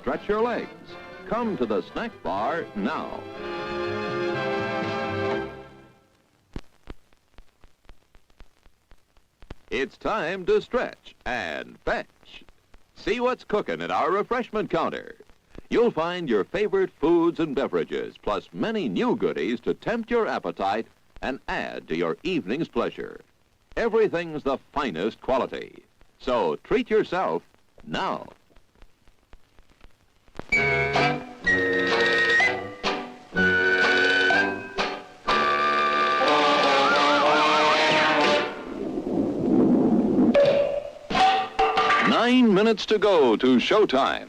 stretch your legs. Come to the snack bar now. It's time to stretch and fetch. See what's cooking at our refreshment counter. You'll find your favorite foods and beverages, plus many new goodies to tempt your appetite and add to your evening's pleasure. Everything's the finest quality. So treat yourself now. Nine minutes to go to showtime.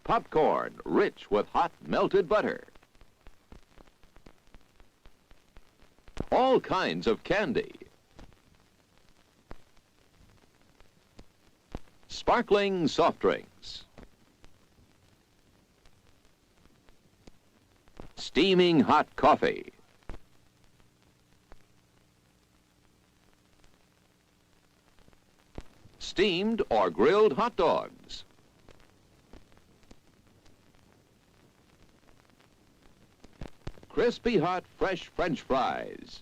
Popcorn rich with hot melted butter. All kinds of candy. Sparkling soft drinks. Steaming hot coffee. Steamed or grilled hot dogs. Crispy hot fresh French fries.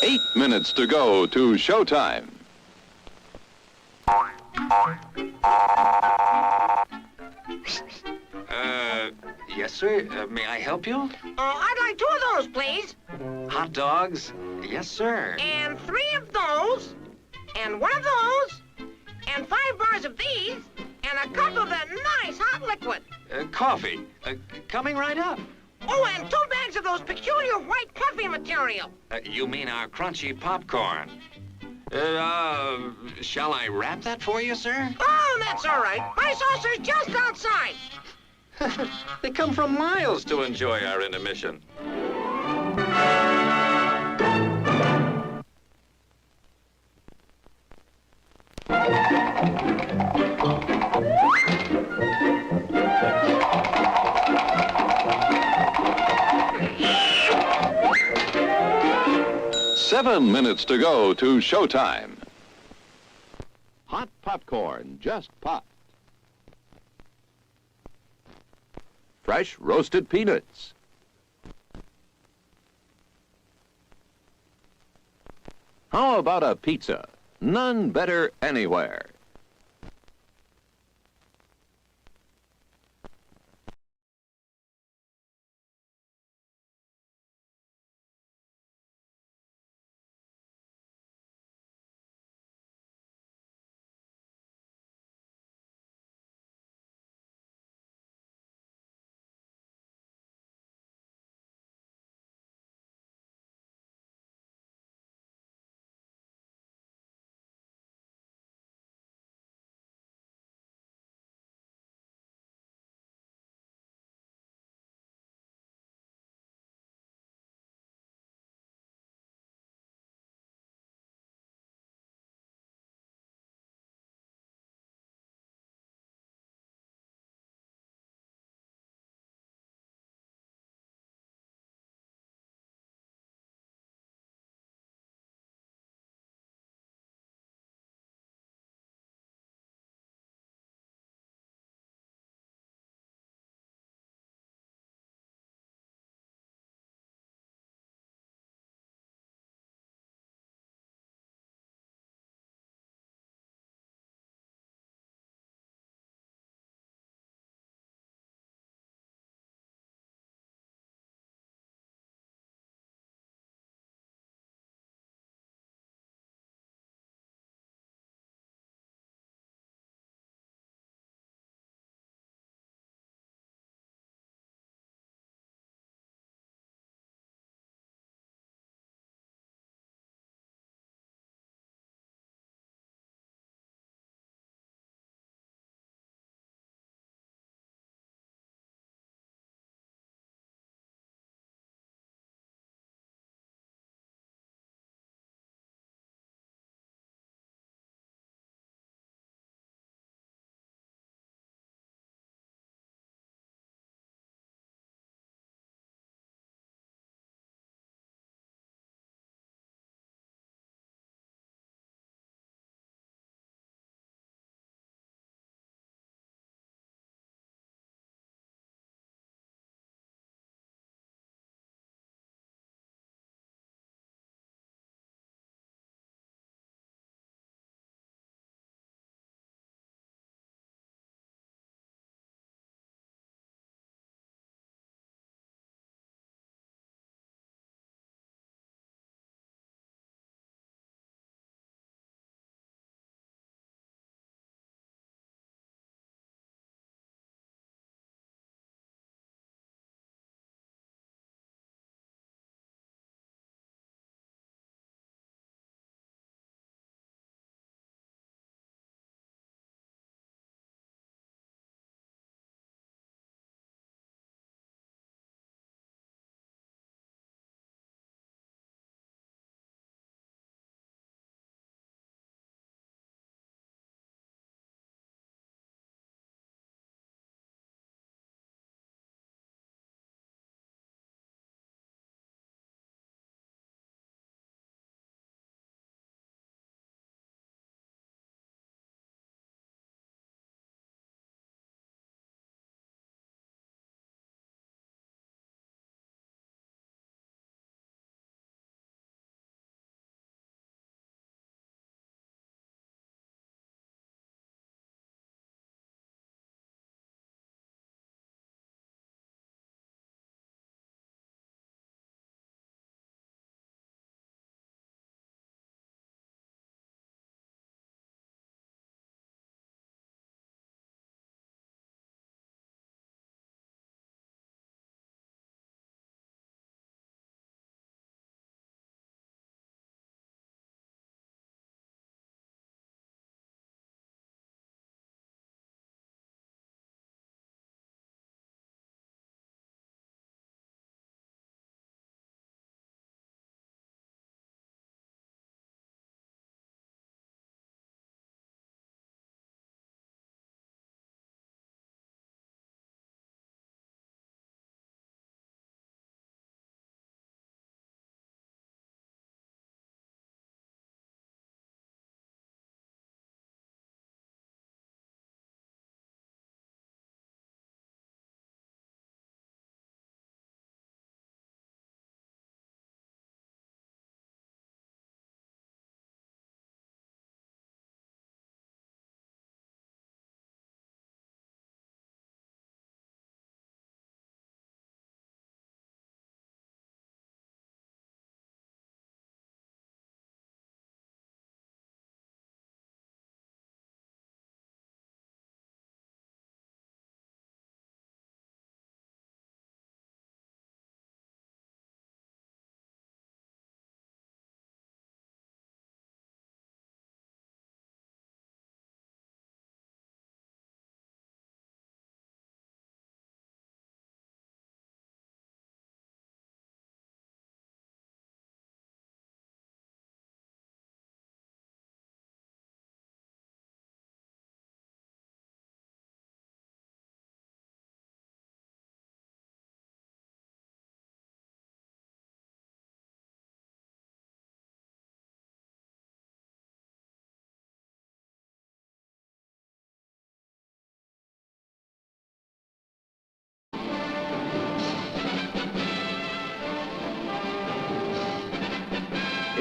Eight minutes to go to showtime. Yes, sir. May I help you? I'd like 2 of those, please. Hot dogs? Yes, sir. And 3 of those. And 1 of those. And 5 bars of these. And a cup of that nice hot liquid. Coffee. Coming right up. Oh, and 2 bags of those peculiar white puffy material. You mean our crunchy popcorn. Shall I wrap that for you, sir? Oh, that's all right. My saucer's just outside. They come from miles to enjoy our intermission. Seven minutes to go to showtime. Hot popcorn just popped. Fresh roasted peanuts. How about a pizza? None better anywhere.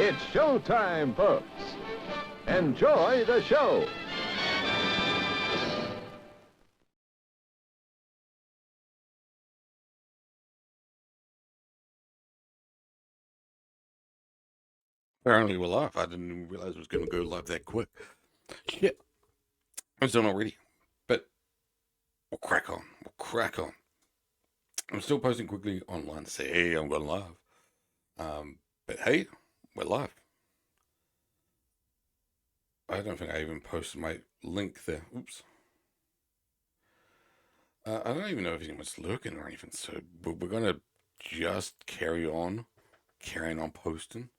It's showtime, folks. Enjoy the show. Apparently we're live. I didn't even realize it was going to go live that quick. Shit. I was done already. But we'll crack on. We'll crack on. I'm still posting quickly online to say, hey, I'm going live. But hey, we're live. I don't think I even posted my link there. Oops. I don't even know if anyone's lurking or anything, so we're going to just carrying on posting.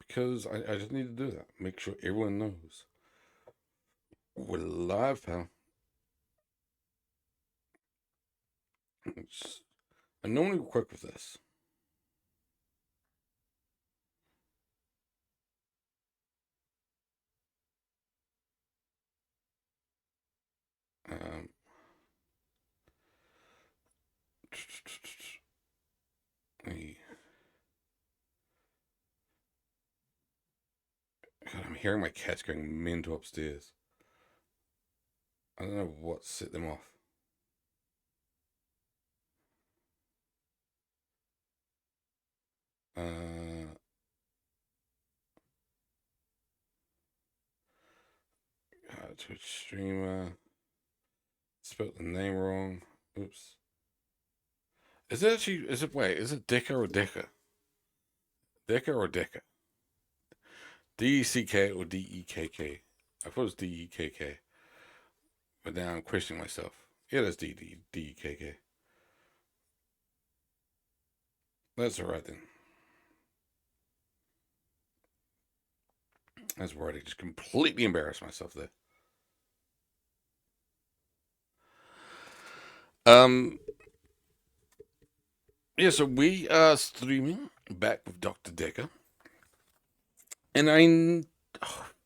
Because I just need to do that. Make sure everyone knows. We're live, pal. I normally quick with this. God, I'm hearing my cats going mental upstairs. I don't know what set them off. Twitch streamer. Spelled the name wrong. Oops. Is it Dekker or Dekker? Dekker or Dekker? D-E-C-K or D-E-K-K? I thought it was D-E-K-K. But now I'm questioning myself. Yeah, that's D-E-K-K. That's alright then. That's right. I just completely embarrassed myself there. Yeah, so we are streaming back with Dr. Dekker. And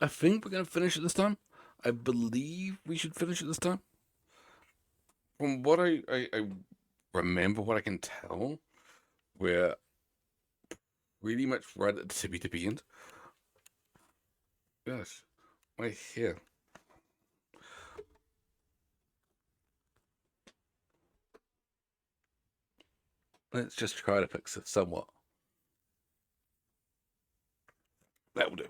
I think we're going to finish it this time. I believe we should finish it this time. From what I remember, what I can tell, we're pretty much right at the tippy end. Yes, right here. Let's just try to fix it somewhat. That will do.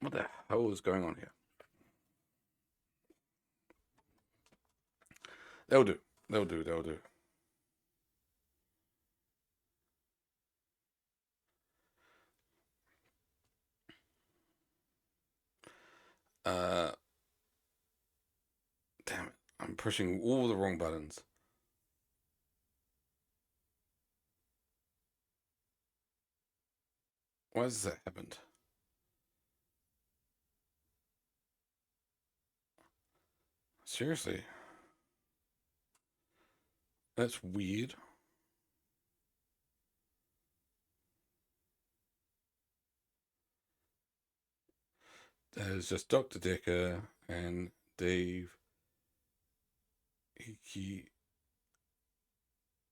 What the hell is going on here? That'll do. That'll do. That'll do. Damn it. I'm pushing all the wrong buttons. Why has that happened? Seriously. That's weird. There's just Dr. Dekker and Dave Kiki.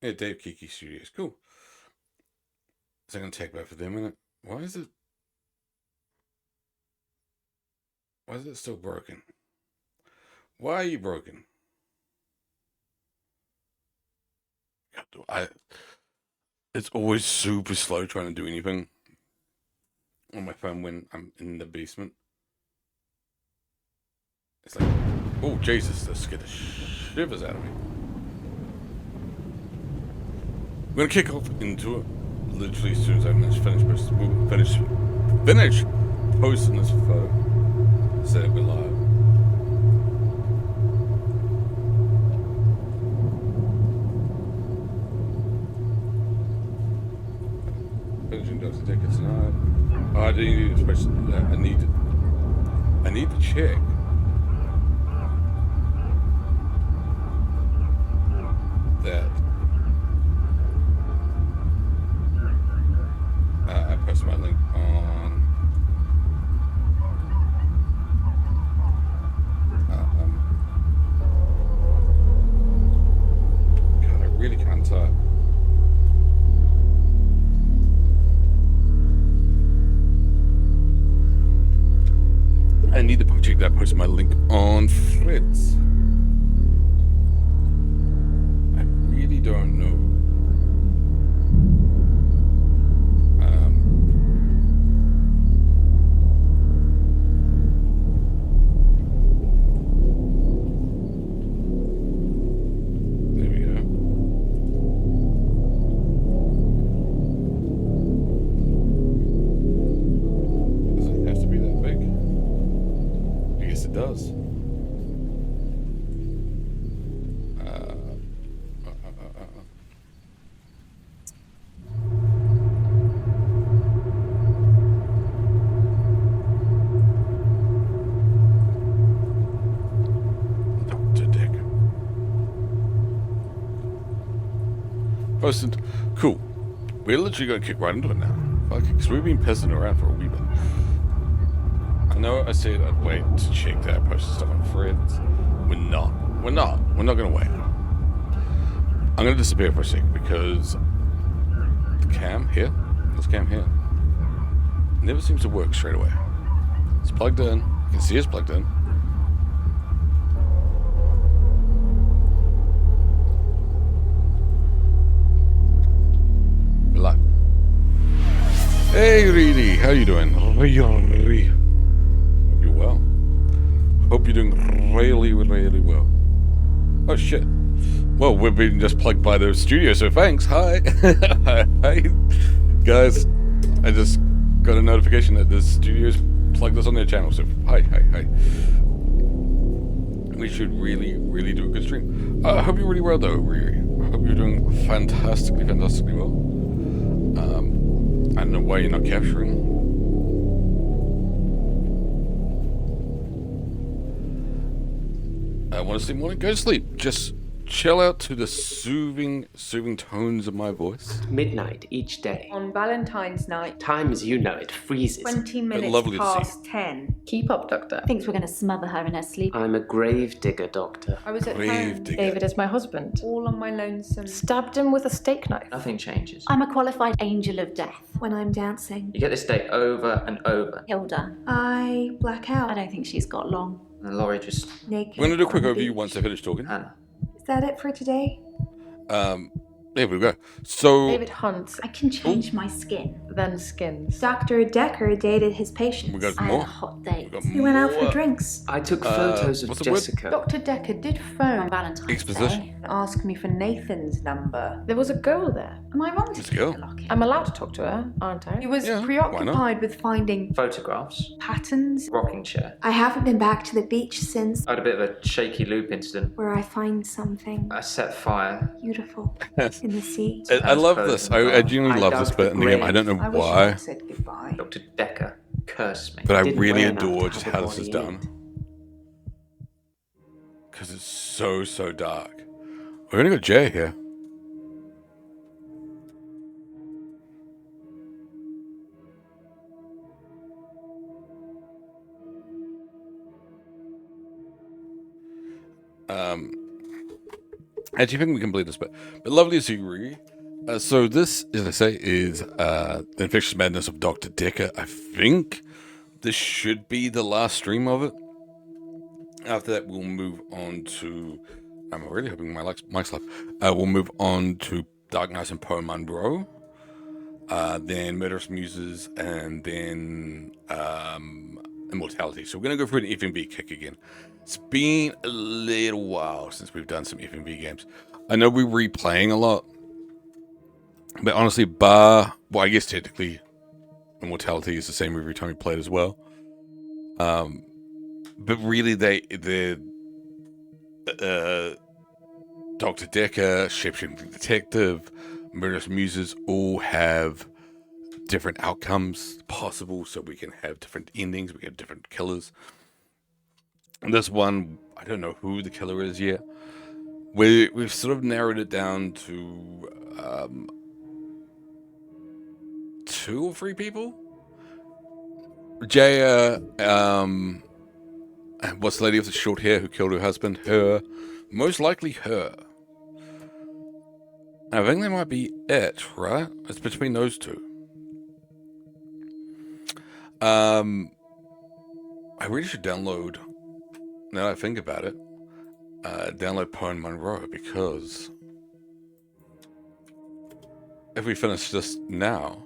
Yeah, Dave Kiki Studios. Cool. So I'm going to take both of them in it. Why is it still broken? Why are you broken? It's always super slow trying to do anything on my phone when I'm in the basement. It's like, oh Jesus, that scared the shivers out of me. I'm gonna kick off into it literally as soon as I finish posting this photo. Set it live. Finishing Dr. Dekker tonight. Oh, I didn't need to I need to check. That I post my link on I need to check that. Post my link on Threads. I really don't know. There we go. Does it have to be that big? I guess it does. Dr. Dekker. Posted. Cool. We're literally going to kick right into it now. Fuck, because we've been pissing around for a wee bit. I know I said I'd wait to check that I posted stuff on Threads. We're not. We're not going to wait. I'm going to disappear for a sec because the cam here, this cam here, never seems to work straight away. It's plugged in. You can see it's plugged in. We're live. Hey, Reedy, how you doing? Hope you're well. Hope you're doing really, really well. Oh shit. Well, we've been just plugged by the studio, so thanks. Hi. Hi. Guys, I just got a notification that the studio's plugged us on their channel, so hi. We should really, really do a good stream. I hope you're really well, though, Riri. I hope you're doing fantastically well. I don't know why you're not capturing. I want to sleep morning. Go to sleep. Just chill out to the soothing tones of my voice. Midnight each day. On Valentine's night, Time as you know it freezes. 20 minutes lovely to see past 10. Keep up, Doctor. Thinks we're going to smother her in her sleep. I'm a grave digger, Doctor. I was at Grave home. digger. David is my husband. All on my lonesome. Stabbed him with a steak knife. Nothing changes. I'm a qualified angel of death. When I'm dancing, You get this day over and over. Hilda, I black I out. don't think she's got long. And Laurie just... Naked. We're going to do a quick on the overview beach. once I finish talking. Hannah. Is that it for today? There we go. So, David hunts, I can change my skin. then skins. Dr. Dekker dated his patients. we got I had more. a hot date. We went out for drinks. I took photos of what's the word? Jessica. Dr. Dekker did On phone Valentine's Exposition. Day. and ask me for Nathan's number. There was a girl there. Am I wrong to Let's keep go. the locket? I'm allowed to talk to her, aren't I? He was Yeah, why not? preoccupied with finding Photographs. patterns. Rocking chair. I haven't been back to the beach since I had a bit of a shaky loop incident. where I find something I set fire. beautiful in the sea. I love this. I genuinely love this bit in the game. I don't know I wish I why, had said goodbye. Dr. Dekker cursed me. but I Didn't really weigh enough adore to just have how a this is body in done. it. Because it's so dark. We're going to go Jay here. I actually think we can believe this, but lovely to see you, Riri. So this, as I say, is the Infectious Madness of Dr. Dekker. I think this should be the last stream of it. After that, we'll move on to... I'm really hoping my mic's live. We'll move on to Dark Knights and Poe Munro. Then Murderous Muses, and then Immortality. So we're going to go through an FMV kick again. It's been a little while since we've done some FMV games. I know we're replaying a lot. But honestly, well, I guess technically Immortality is the same every time you play it as well. But really, they're Dr. Dekker, Shapeshifting Detective, Murderous Muses all have different outcomes possible, so we can have different endings, we have different killers. And this one, I don't know who the killer is yet. We've sort of narrowed it down to 2 or 3 people. Jaya, what's the lady with the short hair who killed her husband? Her. Most likely her. I think that might be it, right? It's between those 2. I really should download, now that I think about it, download Poem Monroe, because if we finish this now,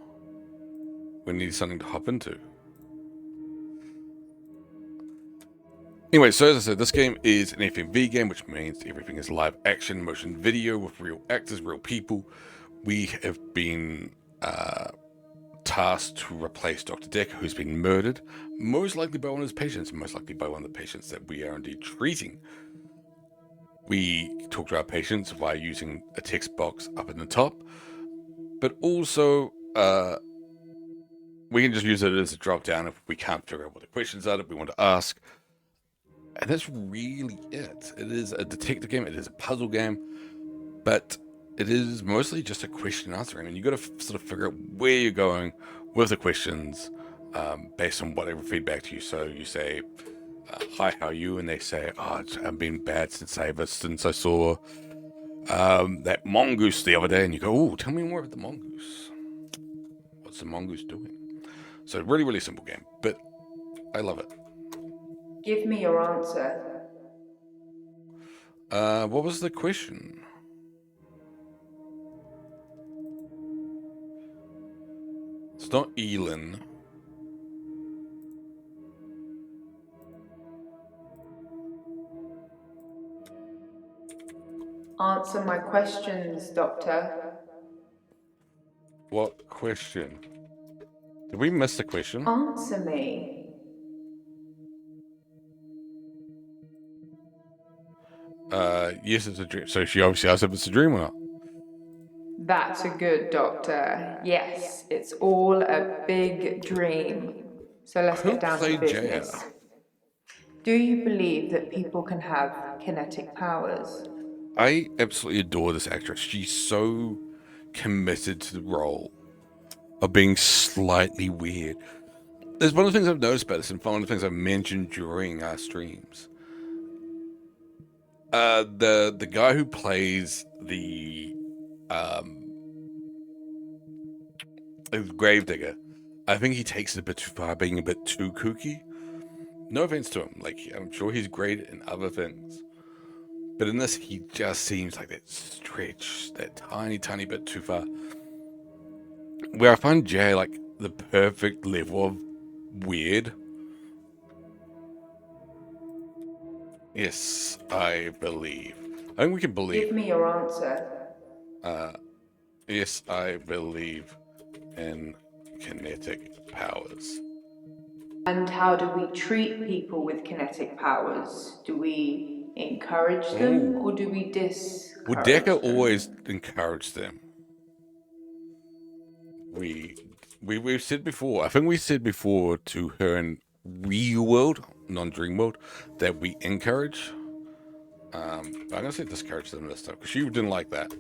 we need something to hop into. Anyway, so as I said, this game is an FMV game, which means everything is live action, motion video with real actors, real people. We have been tasked to replace Dr. Dekker, who's been murdered, most likely by one of his patients, most likely by one of the patients that we are indeed treating. We talk to our patients via using a text box up in the top, but also we can just use it as a drop down if we can't figure out what the questions are that we want to ask. And that's really it. It is a detective game, it is a puzzle game, but it is mostly just a question and answer game, and you've got to sort of figure out where you're going with the questions based on whatever feedback to you. So you say, hi, how are you? And they say, oh, I've been bad since I saw that mongoose the other day. And you go, oh, tell me more about the mongoose. What's the mongoose doing? So really, really simple game, but I love it. Give me your answer. What was the question? It's not Elin. Answer my questions, Doctor. What question? Did we miss the question? Answer me. Yes, it's a dream. So she obviously asked if it's a dream or not. That's a good doctor. Yes, it's all a big dream. So let's Who get down to played business. Jaya? Do you believe that people can have kinetic powers? I absolutely adore this actress. She's so committed to the role of being slightly weird. There's one of the things I've noticed about this, and one of the things I've mentioned during our streams. The guy who plays the Gravedigger, I think he takes it a bit too far, being a bit too kooky. No offense to him, like I'm sure he's great in other things, but in this he just seems like that stretch, that tiny bit too far. Where I find Jay like the perfect level of weird. Yes, I believe. I think we can believe. Give me your answer. Yes, I believe in kinetic powers. And how do we treat people with kinetic powers? Do we encourage them or do we discourage Well, Dekker them? always encouraged them. We've said before, I think we said before to her in real world, non-dream world, that we encourage. I'm going to say discourage them this time, because she didn't like that.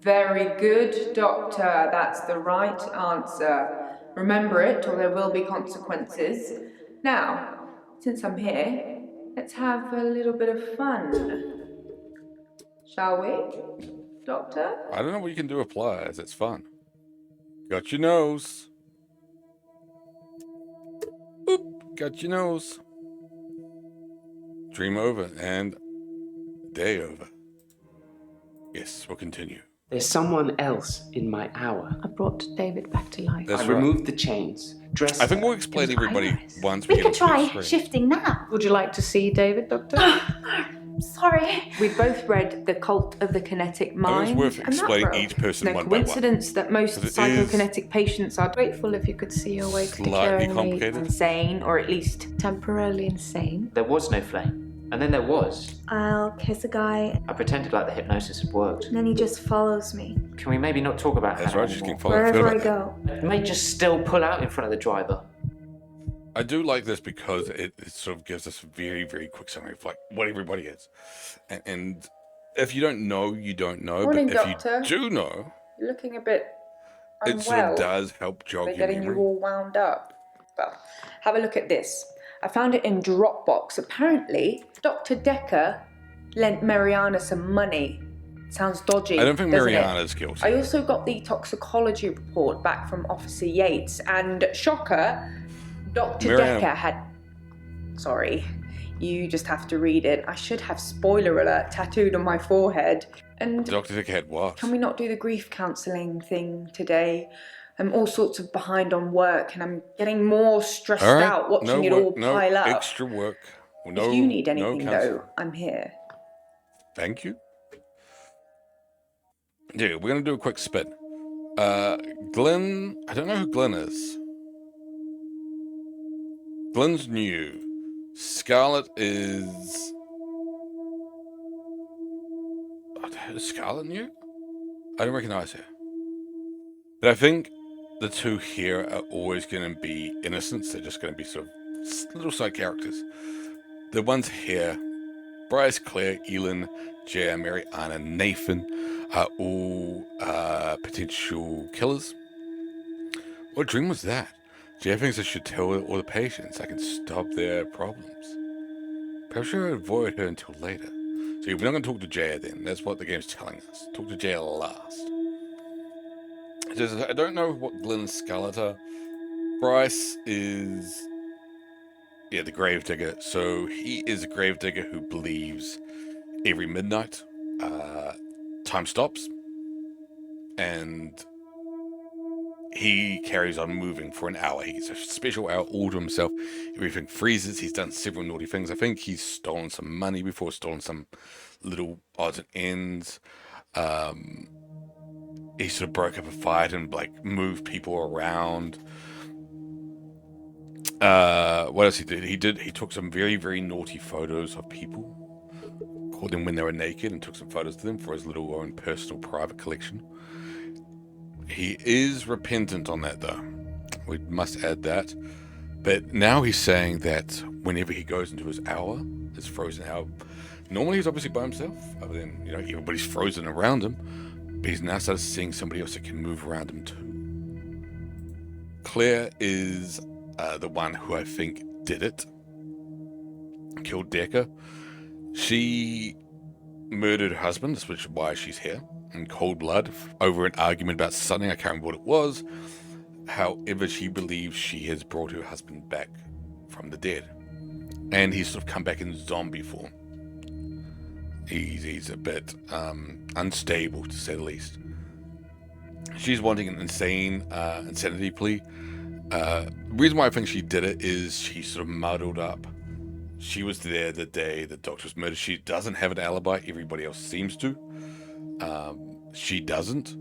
Very good, Doctor. That's the right answer. Remember it, or there will be consequences. Now, since I'm here, let's have a little bit of fun. Shall we, Doctor? I don't know what you can do with pliers, it's fun. Got your nose. Boop, got your nose. Dream over and day over. Yes, we'll continue. There's someone else in my hour. I brought David back to life. That's I right. removed the chains, dressed I think we'll explain It was everybody Iris. once We get could onto the try screen. shifting now. Would you like to see David, Doctor? Sorry. We both read The Cult of the Kinetic I think Mind. it's worth and that explaining broke. each person No one by one. coincidence that most 'Cause it is psychokinetic patients are Grateful if you could see your way to Slightly declaring me complicated. insane, or at least temporarily insane. There was no flame. And then there was. I'll kiss a guy, I pretended like the hypnosis had worked. and then he just follows me Can we maybe not talk about That's Hannah right, she's getting anymore? followed. wherever I Forget about go. It may just still pull out in front of the driver. that. I do like this because it sort of gives us a very, very quick summary of like what everybody is. And if you don't know, you don't know. Morning, but if Doctor. you do know, you're looking a bit it sort of does help jog They're your getting memory. you all wound up. Well, have a look at this. I found it in Dropbox. Apparently, Dr. Dekker lent Mariana some money. Sounds dodgy. I don't think doesn't it? Mariana's guilty. I also got the toxicology report back from Officer Yates, and shocker, Dr. Mariana- Dekker had. Sorry. You just have to read it. I should have spoiler alert tattooed on my forehead. And Dr. Dekker had what? can we not do the grief counselling thing today? I'm all sorts of behind on work and I'm getting more stressed out watching it all pile up. Extra work. If you need anything though, I'm here. Thank you. Yeah, we're going to do a quick spin. Glenn, I don't know who Glenn is. Glenn's new. Scarlet is... Is Scarlet new? I don't recognize her. But I think the two here are always going to be innocents. They're just going to be sort of little side characters. The ones here, Bryce, Claire, Elin, Jaya, Mary, Anna, Nathan, are all potential killers. What dream was that? Jaya thinks I should tell all the patients I can stop their problems. Perhaps I should avoid her until later. So we're not going to talk to Jaya then. That's what the game's telling us. Talk to Jaya last. I don't know what Glenn's Scarlet are. Bryce is... yeah, the gravedigger. So he is a gravedigger who believes every midnight time stops. And he carries on moving for an hour. He gets a special hour all to himself. Everything freezes. He's done several naughty things. I think he's stolen some money before, stolen some little odds and ends. He sort of broke up a fight and like moved people around. What else he did? He took some very, very naughty photos of people, caught them when they were naked, and took some photos of them for his little own personal private collection. He is repentant on that, though. We must add that. But now he's saying that whenever he goes into his hour, his frozen hour, normally he's obviously by himself, other than, you know, everybody's frozen around him. But he's now started seeing somebody else that can move around him too. Claire is the one who I think did it. Killed Dekker. She murdered her husband, which is why she's here, in cold blood, over an argument about something. I can't remember what it was. However, she believes she has brought her husband back from the dead. And he's sort of come back in zombie form. He's a bit unstable, to say the least. She's wanting an insanity plea. The reason why I think she did it is she sort of muddled up. She was there the day the doctor was murdered. She doesn't have an alibi. Everybody else seems to. She doesn't.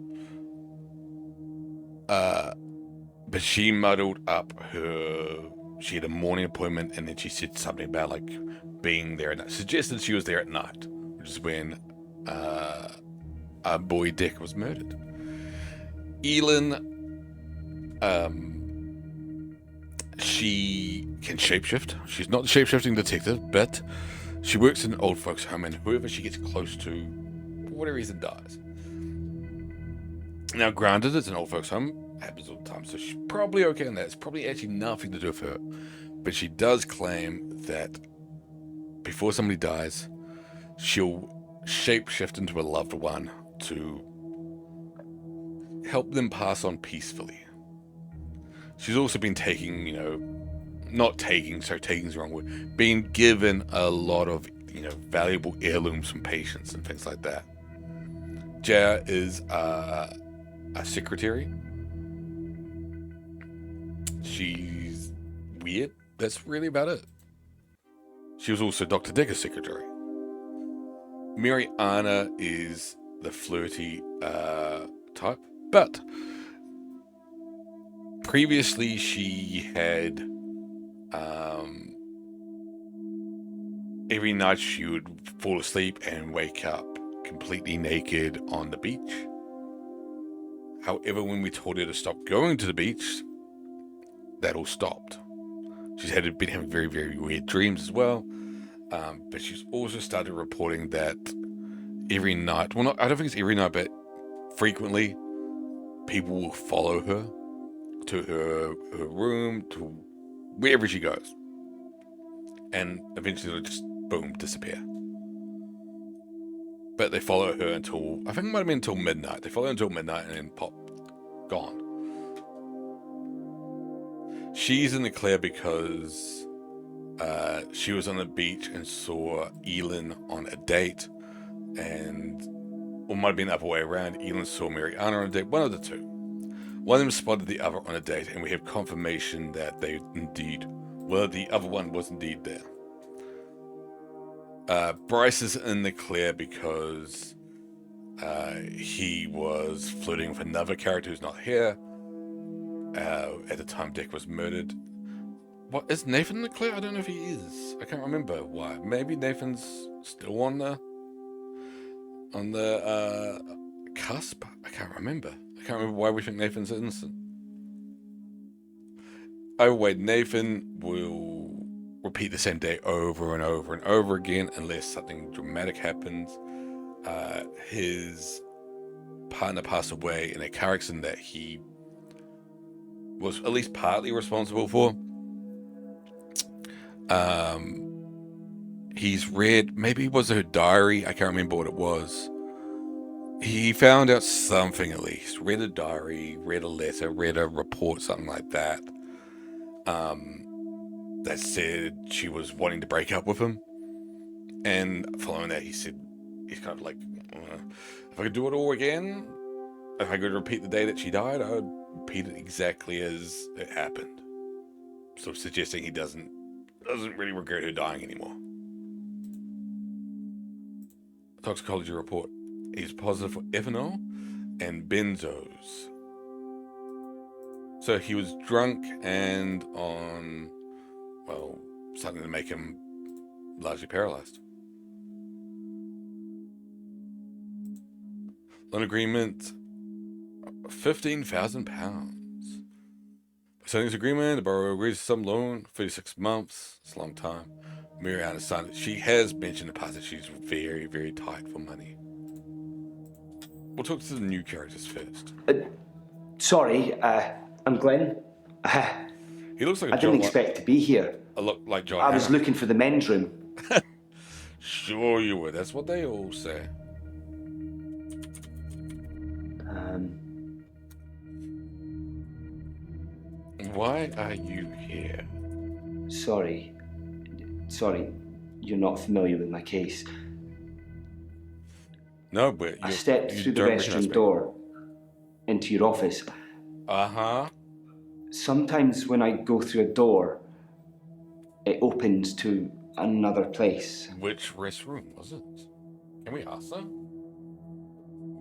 But she muddled up her... She had a morning appointment, and then she said something about, like, being there at night. Suggested she was there at night, which is when our boy Dekker was murdered. Elin, she can shapeshift. She's not the shapeshifting detective, but she works in an old folks' home, and whoever she gets close to, for whatever reason, dies. Now, granted, it's an old folks' home. Happens all the time, so she's probably okay in that. It's probably actually nothing to do with her. But she does claim that before somebody dies, she'll shapeshift into a loved one to help them pass on peacefully. She's also been taking, taking is the wrong word, being given a lot of, valuable heirlooms from patients and things like that. Jaya is a secretary. She's weird. That's really about it. She was also Dr. Dekker's secretary. Mary Anna is the flirty type, but previously she had every night she would fall asleep and wake up completely naked on the beach. However, when we told her to stop going to the beach, that all stopped. She's been having very, very weird dreams as well. But she's also started reporting that every night, well, I don't think it's every night, but frequently, people will follow her to her room, to wherever she goes. And eventually they'll just, boom, disappear. But they follow her until, I think it might have been until midnight. They follow her until midnight and then pop, gone. She's in the clear because She was on the beach and saw Elin on a date, or it might have been the other way around. Elin saw Mariana on a date, one of the two. One of them spotted the other on a date, and we have confirmation that the other one was indeed there. Bryce is in the clear because he was flirting with another character who's not here at the time Dick was murdered. What, is Nathan in the clear? I don't know if he is. I can't remember why. Maybe Nathan's still on the cusp. I can't remember. I can't remember why we think Nathan's innocent. Oh wait, Nathan will repeat the same day over and over and over again unless something dramatic happens. His partner passed away in a car accident that he was at least partly responsible for. He's read, maybe it was her diary, I can't remember what it was. He found out something at least. Read a diary, read a letter, read a report, something like that. That said she was wanting to break up with him. And following that, he's kind of like, if I could do it all again, if I could repeat the day that she died, I would repeat it exactly as it happened. So suggesting he doesn't really regret her dying anymore. Toxicology report. He's positive for ethanol and benzos. So he was drunk and on, well, something to make him largely paralyzed. Loan agreement, £15,000. Signing this agreement, the borrower agrees to some loan, 36 months. It's a long time. Mariana signed it. She has mentioned in the past that she's very, very tight for money. We'll talk to the new characters first. Sorry, I'm Glenn. He looks like a I didn't expect to be here. I look like John. I was looking for the men's room. Sure you were. That's what they all say. Why are you here? Sorry, you're not familiar with my case. No, but I stepped through the restroom door into your office. Uh-huh. Sometimes when I go through a door, it opens to another place. Which restroom was it? Can we ask her?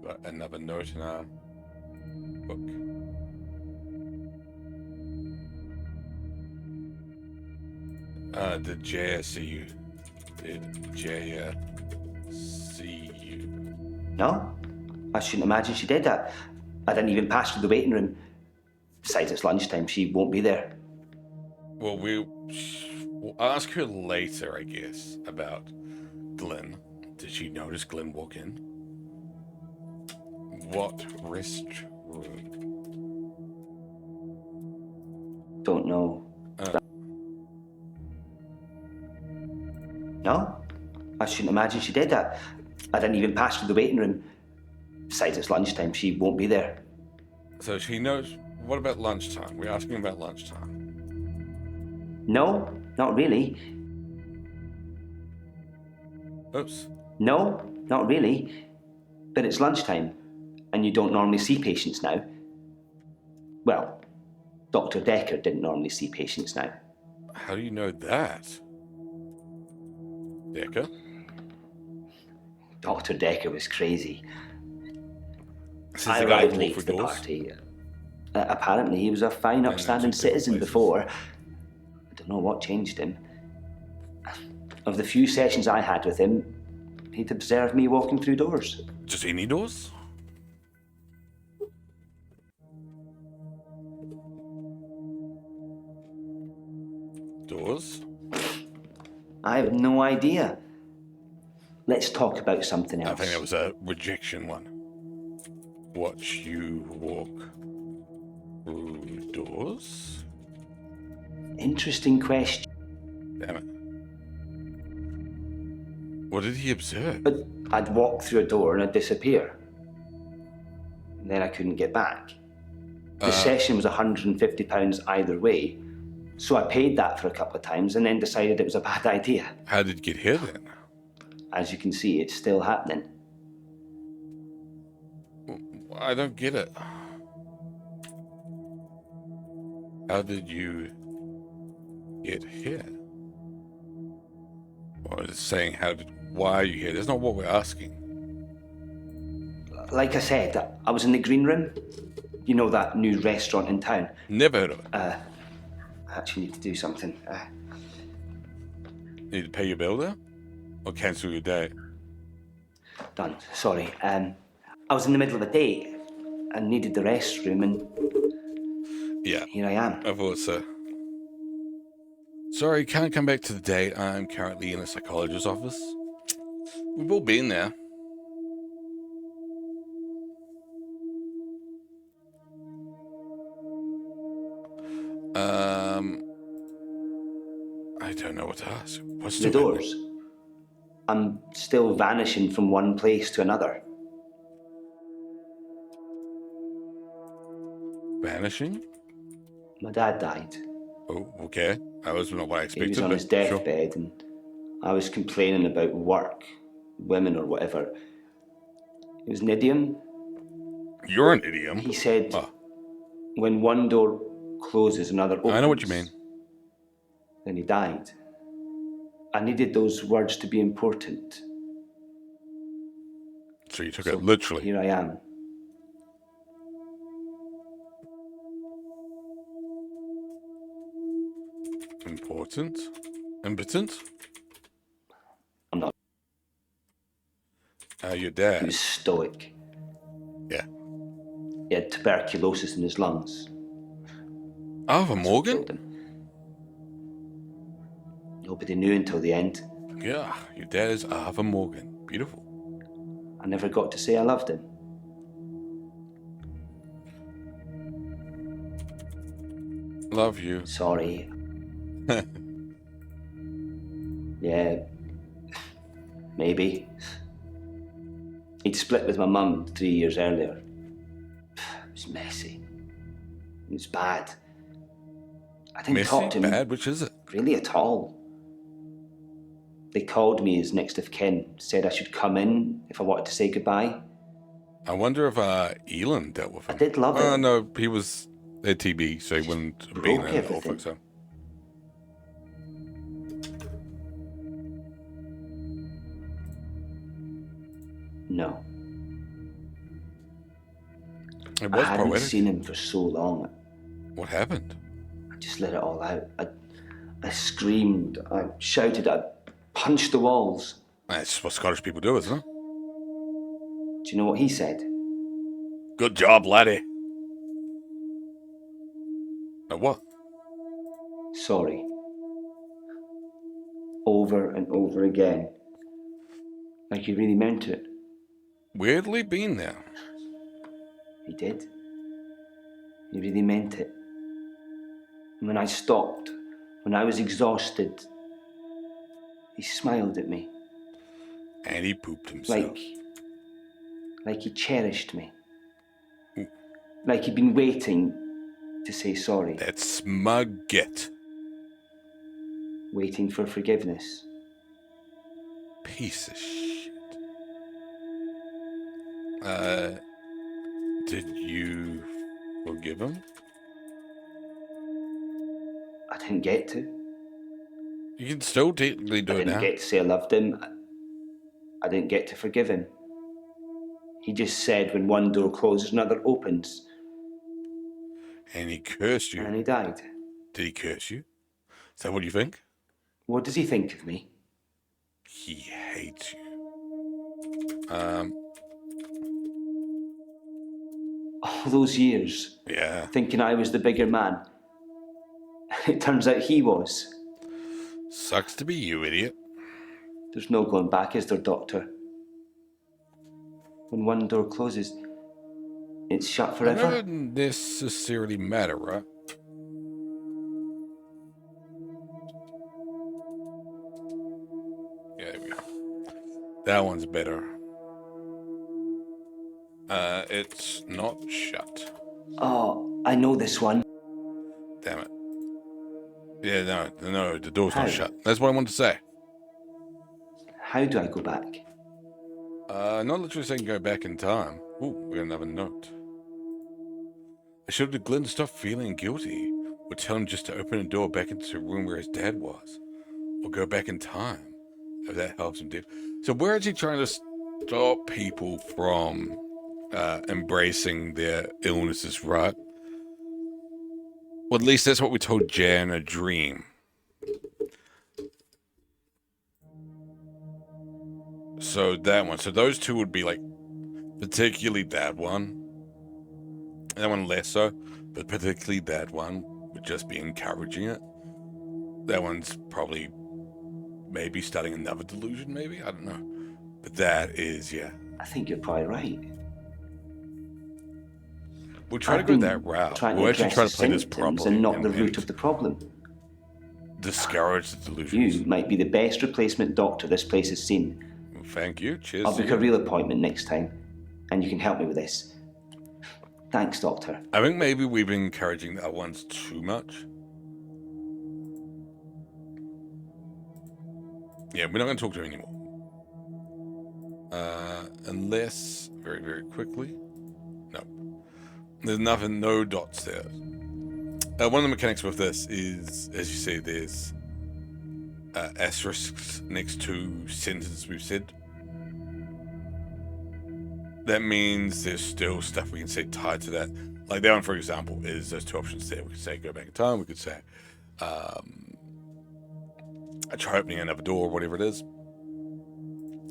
Got another note in our book. Did Jaya see you? No, I shouldn't imagine she did that. I didn't even pass through the waiting room. Besides, it's lunchtime. She won't be there. Well, we'll ask her later, I guess, about Glenn. Did she notice Glenn walk in? What restroom? Don't know. No, I shouldn't imagine she did that. I didn't even pass through the waiting room. Besides, it's lunchtime. She won't be there. So she knows. What about lunchtime? We're asking about lunchtime. No, not really. Oops. No, not really. But it's lunchtime, and you don't normally see patients now. Well, Dr. Dekker didn't normally see patients now. How do you know that? Dekker? Dr. Dekker was crazy. I arrived late to the party. Apparently, he was a fine, upstanding citizen before. I don't know what changed him. Of the few sessions I had with him, he'd observed me walking through doors. Just any doors? Doors? I have no idea. Let's talk about something else. I think that was a rejection one. Watch you walk through doors? Interesting question. Damn it. What did he observe? But I'd walk through a door and I'd disappear. And then I couldn't get back. The session was £150 either way, So I paid that for a couple of times and then decided it was a bad idea. How did you get here then? As you can see, it's still happening. I don't get it. How did you get here? Or it's saying why are you here? That's not what we're asking. Like I said, I was in the green room. You know, that new restaurant in town. Never heard of it. I actually need to do something. Need to pay your bill there? Or cancel your day? Done. Sorry. I was in the middle of a date and needed the restroom, and Yeah. here I am. I thought so. Sorry, can't come back to the date. I'm currently in a psychologist's office. We've all been there. I don't know what to ask. What's The happening? doors. I'm still vanishing from one place to another. Vanishing? My dad died. Oh, okay. That was not what I He expected. was on but his deathbed, and I was complaining about work, women, or whatever. It was an idiom. You're an idiom. He said, Oh, when one door closes, another opens. I know what you mean. Then he died. I needed those words to be important. So you took So it literally. Here I am. Important? Impotent? I'm not. Your He dad. was stoic. Yeah. He had tuberculosis in his lungs. Arthur Morgan? Killed him. Nobody knew until the end. Yeah, your dad is Arthur Morgan. Beautiful. I never got to say I loved him. Love you. Sorry. Yeah, maybe. He'd split with my mum 3 years earlier. It was messy. It was bad. I didn't talk to Messy? him Bad? Which is it? really at all. They called me as next of kin, said I should come in if I wanted to say goodbye. I wonder if Elon dealt with him. I did love Oh, it. no, he was at TB, so he wouldn't have been broke in everything. Norfolk, so. No. It I was hadn't poetic. seen him for so long. What happened? I just let it all out. I screamed, I shouted, I punched the walls. That's what Scottish people do, isn't it? Do you know what he said? Good job, laddie. What? Sorry. Over and over again. Like he really meant it. Weirdly been there. He did. He really meant it. And when I stopped, when I was exhausted, he smiled at me. And he pooped himself. Like he cherished me. Ooh. Like he'd been waiting to say sorry. That smug git. Waiting for forgiveness. Piece of shit. Did you forgive him? I didn't get to. You can still technically do I it didn't now. get to say I loved him. I didn't get to forgive him. He just said when one door closes, another opens. And he cursed you. And he died. Did he curse you? Is that what you think? What does he think of me? He hates you. All those years, Yeah. thinking I was the bigger man. It turns out he was. Sucks to be you, idiot. There's no going back, is there, Doctor? When one door closes, it's shut It forever. doesn't necessarily matter, right? Yeah, there we go. That one's better. It's not shut. Oh, I know this one. Damn it. Yeah, no, the door's How? not shut. That's what I wanted to say. How do I go back? Not literally saying go back in time. Ooh, we got another note. I should have Glenn stop feeling guilty. Or tell him just to open a door back into the room where his dad was. Or go back in time. If that helps him, Dave. So we're actually trying to stop people from embracing their illnesses, right? Well, at least that's what we told Jan in a dream. So that one. So those two would be like, particularly that one. That one less so, but particularly that one would just be encouraging it. That one's probably maybe starting another delusion, maybe? I don't know. But that is, yeah. I think you're probably right. We'll try to go that route. We'll actually try to play this properly. And not the root of the problem. Discourage the delusions. You might be the best replacement doctor this place has seen. Well, thank you. Cheers. I'll book a real appointment next time, and you can help me with this. Thanks, Doctor. I think maybe we've been encouraging the other ones too much. Yeah, we're not going to talk to him anymore. Unless, very, very quickly. No. There's nothing, no dots there. One of the mechanics with this is, as you see, there's asterisks next to sentences we've said. That means there's still stuff we can say tied to that. Like that one, for example, is those two options there. We could say go back in time. We could say I try opening another door, or whatever it is.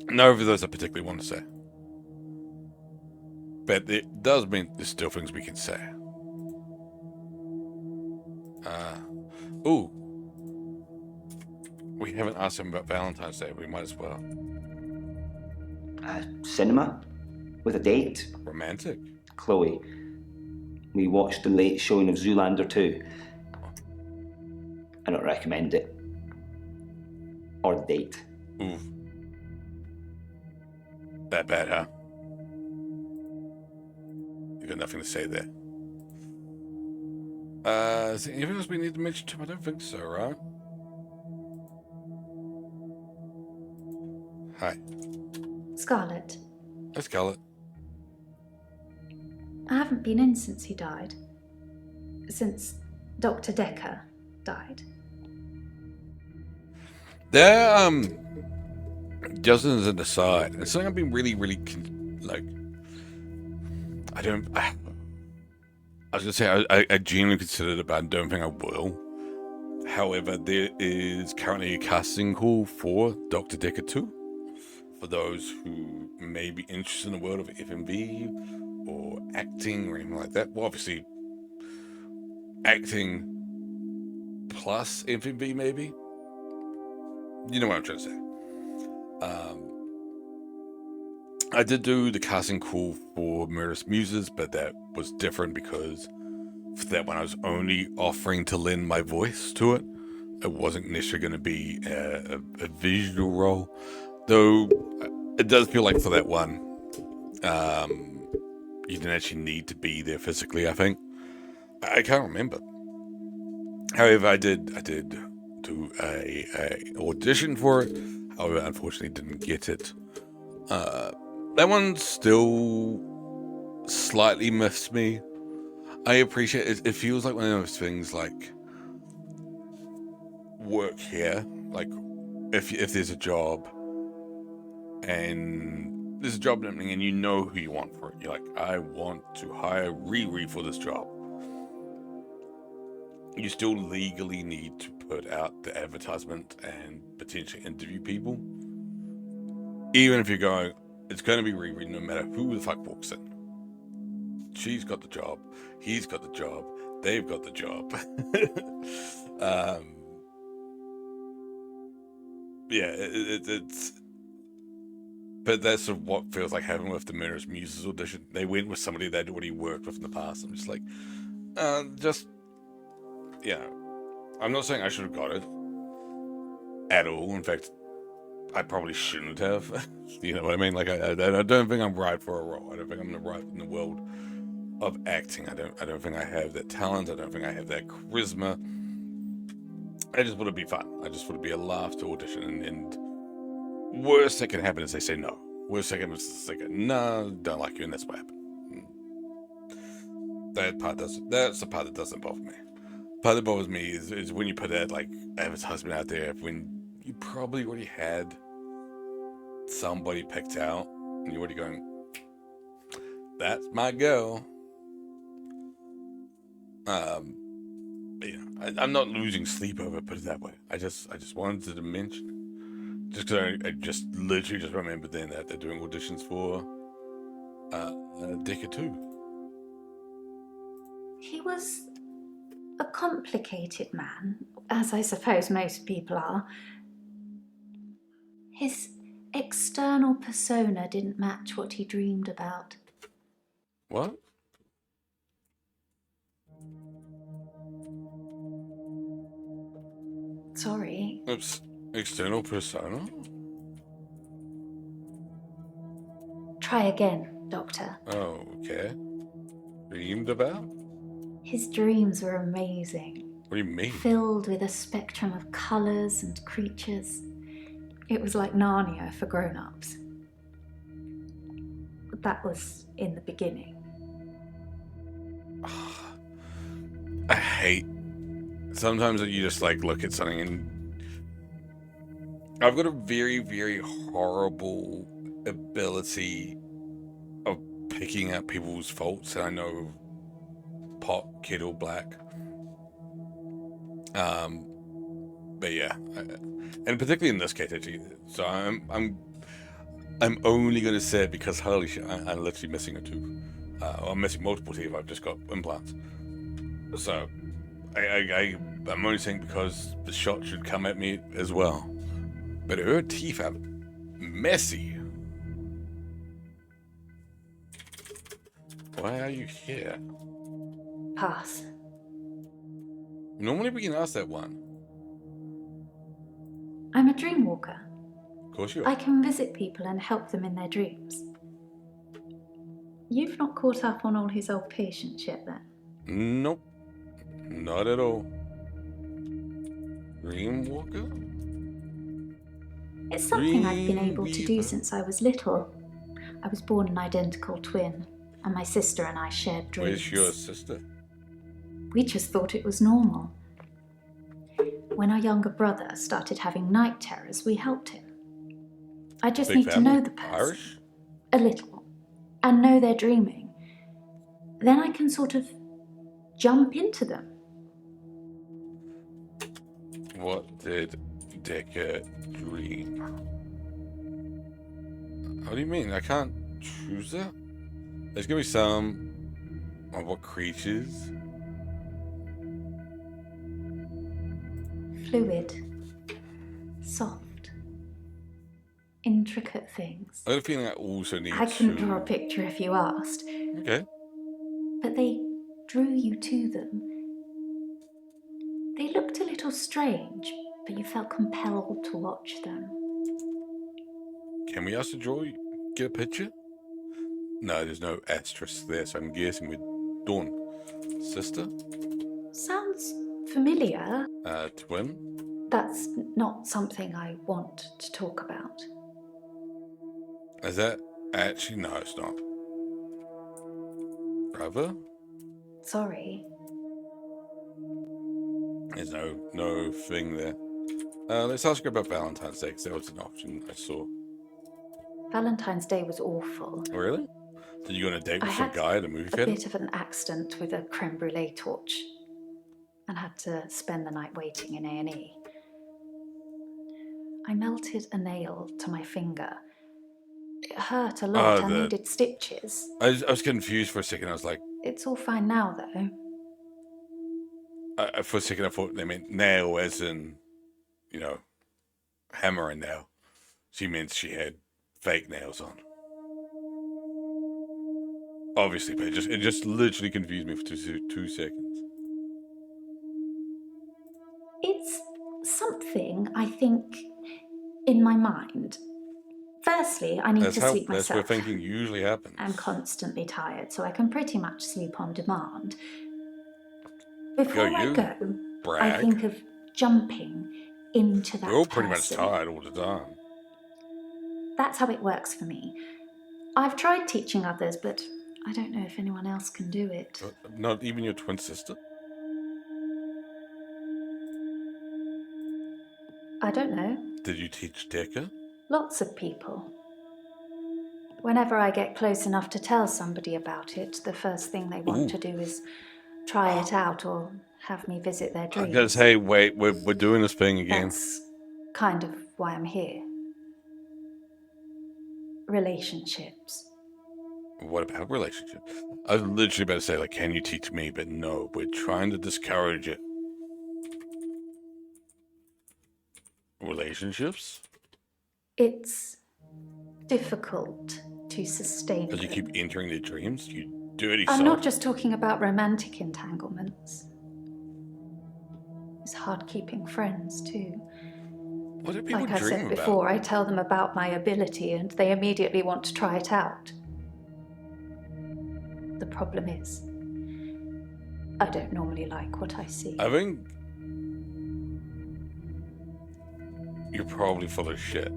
None of those I particularly want to say. But it does mean there's still things we can say. Ooh. We haven't asked him about Valentine's Day. We might as well. Cinema? With a date? Romantic? Chloe. We watched the late showing of Zoolander 2. I don't recommend it. Or the date. Ooh. That bad, huh? You got nothing to say there. Is there anything else we need to mention to him? I don't think so, right? Hi. Scarlett, Hi, Scarlett. I haven't been in since he died. Since Dr. Dekker died. There, just as an aside, it's something I've been really, I was going to say, I genuinely considered it, but I don't think I will. However, there is currently a casting call for Dr. Dekker 2. For those who may be interested in the world of FMV or acting or anything like that. Well, obviously, acting plus FMV maybe. You know what I'm trying to say. I did do the casting call for Murderous Muses, but that was different because for that one I was only offering to lend my voice to it. It wasn't necessarily going to be a visual role, though it does feel like for that one, you didn't actually need to be there physically, I think. I can't remember. However, I did do a audition for it. However, unfortunately didn't get it. That one still slightly miffs me. I appreciate it. It feels like one of those things like work here. Like if there's a job and there's a job opening and you know who you want for it. You're like, I want to hire Riri for this job. You still legally need to put out the advertisement and potentially interview people. Even if you're going, it's going to be Riri no matter who the fuck walks in. She's got the job. He's got the job. They've got the job. Yeah, it's... But that's sort of what feels like having with the Murderous Muses audition. They went with somebody they'd already worked with in the past. I'm just like, I'm not saying I should have got it at all. In fact, I probably shouldn't have. You know what I mean? Like, I don't think I'm right for a role. I don't think I'm right in the world of acting. I don't think I have that talent. I don't think I have that charisma. I just want to be fun. I just want to be a laugh to audition, and worst that can happen is they say no. Worst that can happen is they go, no, don't like you, and that's what happened. That's the part that doesn't bother me. The part that bothers me is when you put that like advertisement out there when you probably already had somebody picked out, and you're already going, that's my girl. I'm not losing sleep over it, put it that way. I just wanted to mention, just because I just literally just remembered then that they're doing auditions for Dekker 2. He was a complicated man, as I suppose most people are. His external persona didn't match what he dreamed about. What? Sorry. Oops. External persona? Try again, Doctor. Oh, okay. Dreamed about? His dreams were amazing. What do you mean? Filled with a spectrum of colours and creatures. It was like Narnia for grown-ups. That was in the beginning. I hate... Sometimes you just like look at something and... I've got a very, very horrible ability of picking up people's faults, and I know pot, kettle, black. But yeah, and particularly in this case, actually. So I'm only going to say it because holy shit, I'm literally missing a tooth. I'm missing multiple teeth. I've just got implants. So I'm only saying because the shot should come at me as well. But her teeth are messy. Why are you here? Pass. Normally we can ask that one. I'm a dream walker. Of course you are. I can visit people and help them in their dreams. You've not caught up on all his old patients yet, then? Nope. Not at all. Dreamwalker? It's something I've been able to do since I was little. I was born an identical twin, and my sister and I shared dreams. Where's your sister? We just thought it was normal. When our younger brother started having night terrors, we helped him. I just Big need family? to know the person. Irish? A little. And know they're dreaming. Then I can sort of jump into them. What did Dekker dream? What do you mean? I can't choose that? There's gonna be some... what creatures? Fluid. Soft. Intricate things. I have a feeling I also need I couldn't to... draw a picture if you asked. Okay. But they drew you to them. They looked a little strange, but you felt compelled to watch them. Can we also draw... get a picture? No, there's no asterisk there, so I'm guessing we're Dawn. Sister? Sounds familiar. Twin? That's not something I want to talk about. Is that actually... no, it's not. Brother? Sorry. There's no thing there. Let's ask her about Valentine's Day, because that was an option I saw. Valentine's Day was awful. Oh, really? Did you go on a date with I some had guy at a movie a theater? bit of an accident with a creme brulee torch and had to spend the night waiting in A&E. I melted a nail to my finger. It hurt a lot. I needed stitches. I was confused for a second. I was like... It's all fine now, though. For a second, I thought they meant nail as in, you know, hammer and nail. She meant she had fake nails on. Obviously, but it just literally confused me for two seconds. It's something, I think, in my mind. Firstly, I need to sleep myself. That's where thinking usually happens. I'm constantly tired, so I can pretty much sleep on demand. Before I go, brag. I think of jumping into that We're all pretty much person. tired all the time. That's how it works for me. I've tried teaching others, but I don't know if anyone else can do it. Not even your twin sister? I don't know. Did you teach Dekker? Lots of people. Whenever I get close enough to tell somebody about it, the first thing they want to do is try it out or have me visit their dreams. I'm gonna say, wait, we're doing this thing again. That's kind of why I'm here. Relationships. What about relationships? I was literally about to say, like, can you teach me? But no, we're trying to discourage it. Relationships? It's difficult to sustain. Because you keep entering their dreams, you dirty I'm soul. not just talking about romantic entanglements. It's hard keeping friends too. What do people like I dream said about? before, I tell them about my ability and they immediately want to try it out. The problem is, I don't normally like what I see. I think you're probably full of shit.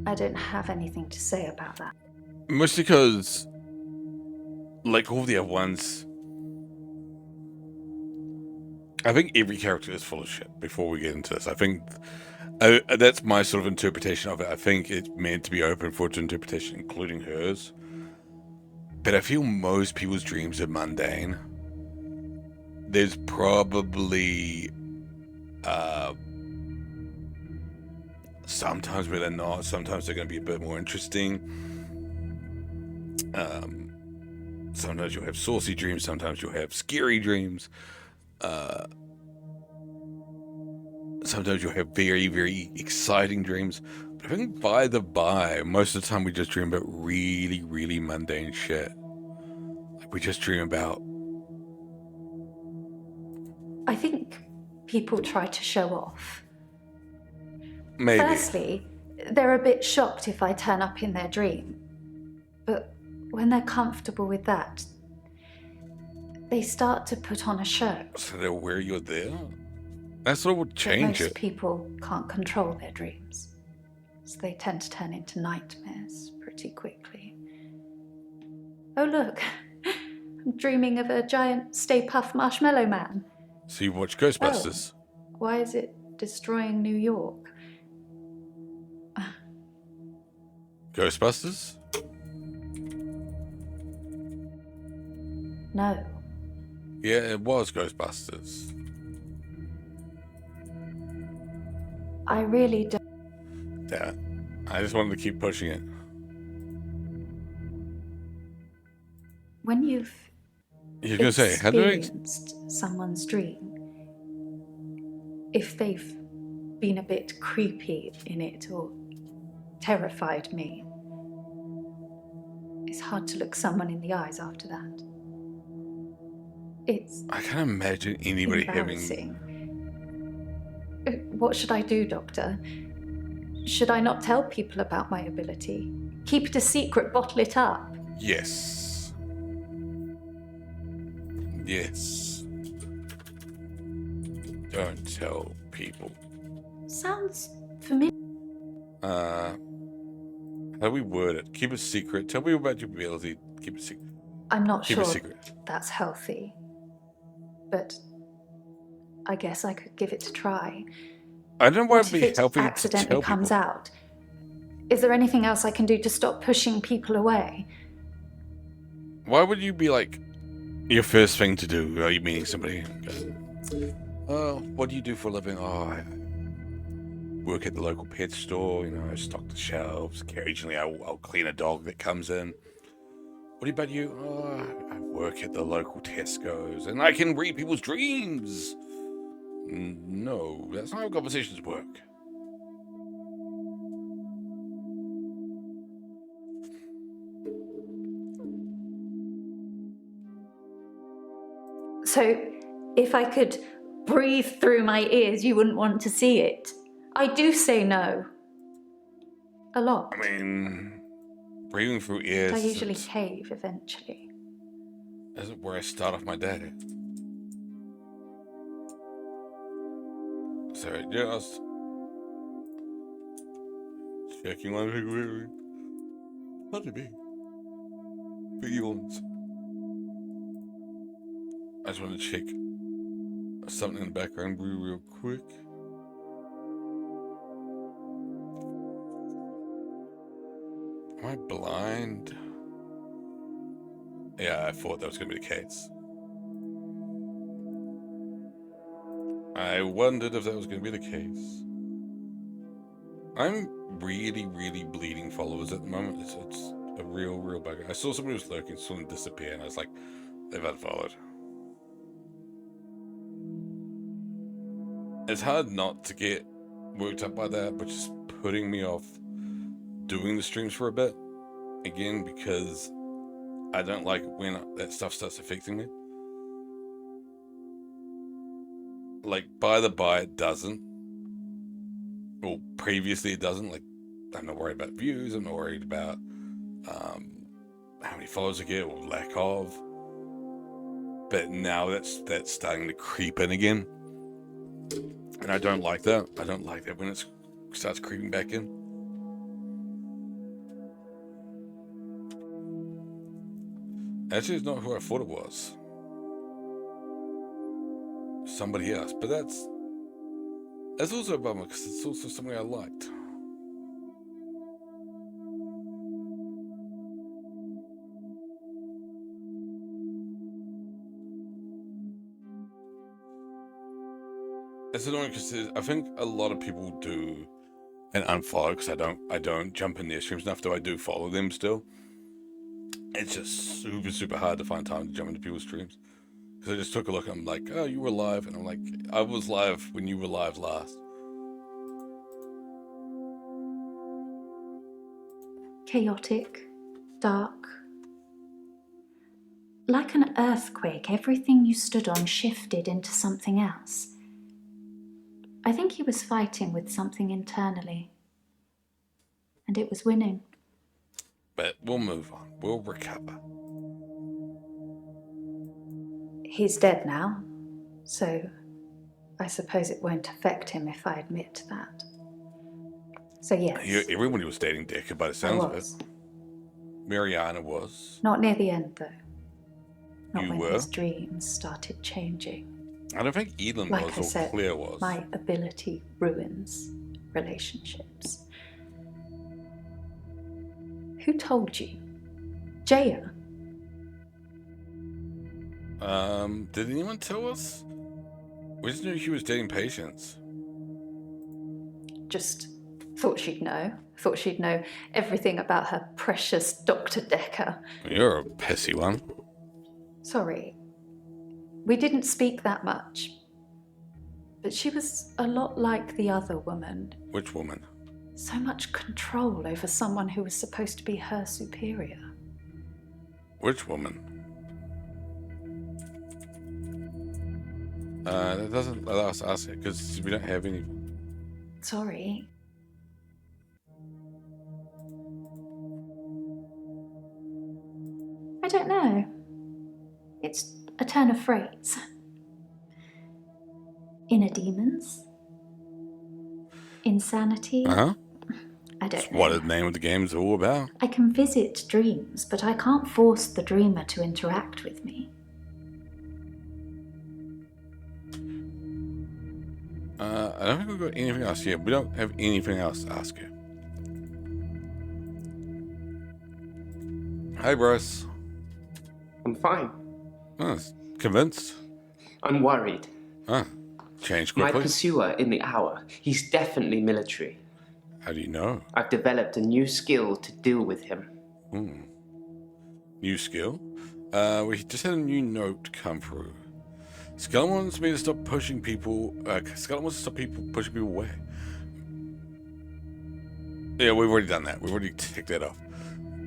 I don't have anything to say about that. Mostly because, like all the other ones, I think every character is full of shit before we get into this. I think that's my sort of interpretation of it. I think it's meant to be open for its interpretation, including hers. But I feel most people's dreams are mundane. There's probably sometimes where they're not, sometimes they're going to be a bit more interesting. Sometimes you'll have saucy dreams, sometimes you'll have scary dreams. Sometimes you'll have very, very exciting dreams. But I think by, most of the time we just dream about really, really mundane shit. Like we just dream about... I think people try to show off. Maybe. Firstly, they're a bit shocked if I turn up in their dream. But when they're comfortable with that, they start to put on a show. So they're aware you're there? That's what would change Most it. people can't control their dreams, so they tend to turn into nightmares pretty quickly. Oh look, I'm dreaming of a giant Stay Puft Marshmallow Man. So you watch Ghostbusters. Oh, why is it destroying New York? Ghostbusters? No. Yeah, it was Ghostbusters. I really don't. Yeah. I just wanted to keep pushing it. When you've You're going to say, how do I... experienced someone's dream, if they've been a bit creepy in it or terrified me, it's hard to look someone in the eyes after that. It's I can't imagine anybody having... embarrassing. What should I do, Doctor? Should I not tell people about my ability? Keep it a secret, bottle it up? Yes. Yes. Don't tell people. Sounds familiar. How do we word it? Keep it secret. Tell people about your ability. Keep it secret. I'm not Keep sure it secret. that's healthy, but I guess I could give it a try. I don't know why What it'd if be it helping to accidentally tell comes people. out? Is there anything else I can do to stop pushing people away? Why would you be like, your first thing to do? Are you meeting somebody? Oh, what do you do for a living? Oh, I work at the local pet store. You know, I stock the shelves. Occasionally, I'll clean a dog that comes in. What about you? Oh, I work at the local Tesco's, and I can read people's dreams. No, that's not how conversations work. So, if I could breathe through my ears, you wouldn't want to see it. I do say no. A lot. I mean, breathing through ears. I usually cave eventually. isn't where I start off my day. So just checking one thing really. Pardon me. Big yawns. I just want to check something in the background real quick. Am I blind? Yeah, I thought that was going to be the case. I wondered if that was going to be the case. I'm really bleeding followers at the moment. It's a real bugger. I saw somebody was lurking, saw them disappear, and I was like, they've unfollowed. It's hard not to get worked up by that, which is putting me off doing the streams for a bit. Again, because I don't like when that stuff starts affecting me. Like, by the by, it doesn't. Well, previously it doesn't. Like, I'm not worried about views. I'm not worried about how many followers I get or lack of. But now that's starting to creep in again. And I don't like that. I don't like that when it starts creeping back in. Actually, it's not who I thought it was. Somebody else. But that's also a bummer because it's also somebody I liked. It's annoying because I think a lot of people do an unfollow because I don't jump in their streams enough, though I do follow them still. It's just super hard to find time to jump into people's streams. Because I just took a look and I'm like, oh, you were live. And I'm like, I was live when you were live last. Chaotic, dark. Like an earthquake, everything you stood on shifted into something else. I think he was fighting with something internally. And it was winning. But we'll move on. We'll recover. He's dead now, so I suppose it won't affect him if I admit that. So yes. Everybody was dating Dekker by the sounds of it. Mariana was. Not near the end, though. Not You when were? his dreams started changing. I don't think Elon Like was I or said, Claire was. my ability ruins relationships. Who told you? Jaya? Did anyone tell us? We just knew he was dating Patience. Just thought she'd know. Thought she'd know everything about her precious Dr. Dekker. You're a pissy one. Sorry. We didn't speak that much. But she was a lot like the other woman. Which woman? So much control over someone who was supposed to be her superior. Which woman? That doesn't allow us to ask it because we don't have any. Sorry. I don't know. It's a turn of phrase. Inner demons? Insanity? Uh-huh. I don't That's know. what the name of the game is all about. I can visit dreams, but I can't force the dreamer to interact with me. I don't think we've got anything else here. We don't have anything else to ask you. Hey, Bryce. I'm fine. Oh, convinced? I'm worried. Ah, changed My quickly. pursuer in the hour, he's definitely military. How do you know? I've developed a new skill to deal with him. New skill? We just had a new note come through. Skeleton wants me to stop pushing people. Skeleton wants to stop people pushing people away. Yeah, we've already done that. We've already ticked that off.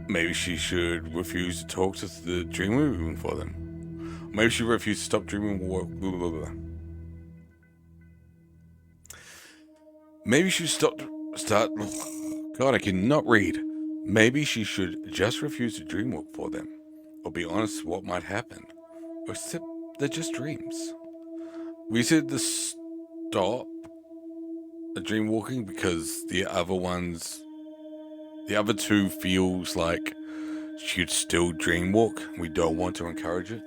Maybe she should refuse to talk to the dream woman for them. Maybe she refused to stop dreaming. Blah, blah, blah. Maybe she should start. God, I cannot read. Maybe she should just refuse to dream walk for them, or be honest what might happen. Except they're just dreams. We said to stop dream walking because the other two feels like she'd still dream walk. We don't want to encourage it.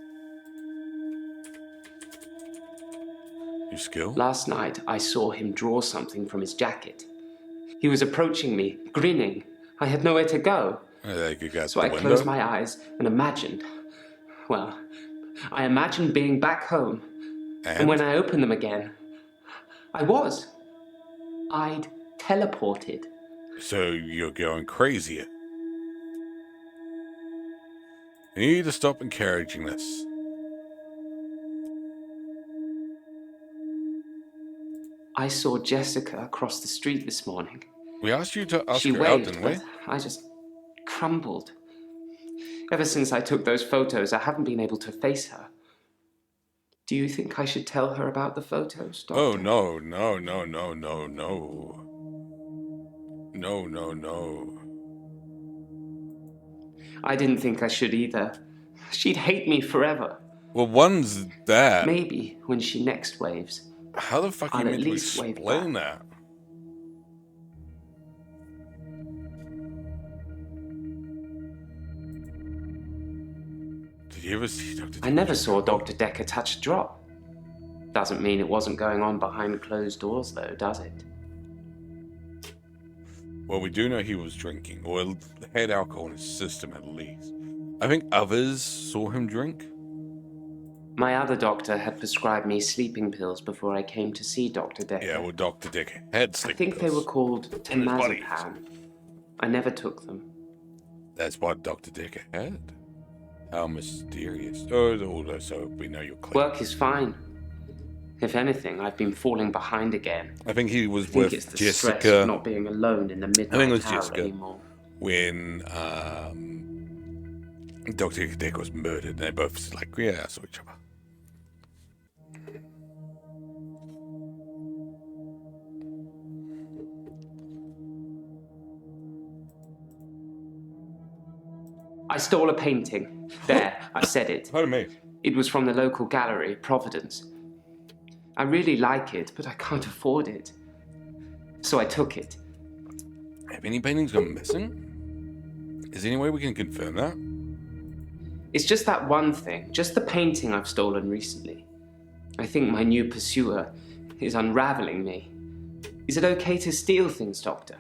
Your skill? Last night, I saw him draw something from his jacket. He was approaching me, grinning. I had nowhere to go. So I closed my eyes and imagined. Well, I imagined being back home. And when I opened them again, I'd teleported. So you're going crazy. You need to stop encouraging this. I saw Jessica across the street this morning. We asked you to ask She her waved, out, didn't we? but I just crumbled. Ever since I took those photos, I haven't been able to face her. Do you think I should tell her about the photos, Doctor? Oh, no. No. I didn't think I should either. She'd hate me forever. Well, one's that. Maybe when she next waves. How the fuck are you meant to explain that? Did you ever see Dr. Dekker? I never saw Dr. Dekker touch a drop. Doesn't mean it wasn't going on behind closed doors, though, does it? Well, we do know he was drinking, or had alcohol in his system at least. I think others saw him drink. My other doctor had prescribed me sleeping pills before I came to see Dr. Dekker. Yeah, well, Dr. Dekker had sleeping pills. I think they were called temazepam. I never took them. That's what Dr. Dekker had? How mysterious. Oh, so we know you're clean. Work is fine. If anything, I've been falling behind again. I think he was I think with it's the Jessica. Stress of not being alone in the midnight I think it was hour Jessica anymore. when Dr. Dekker was murdered, and they both like, yeah, I saw each other. I stole a painting. There, I said it. Pardon me. It was from the local gallery, Providence. I really like it, but I can't afford it. So I took it. Have any paintings gone missing? Is there any way we can confirm that? It's just that one thing, just the painting I've stolen recently. I think my new pursuer is unraveling me. Is it okay to steal things, Doctor?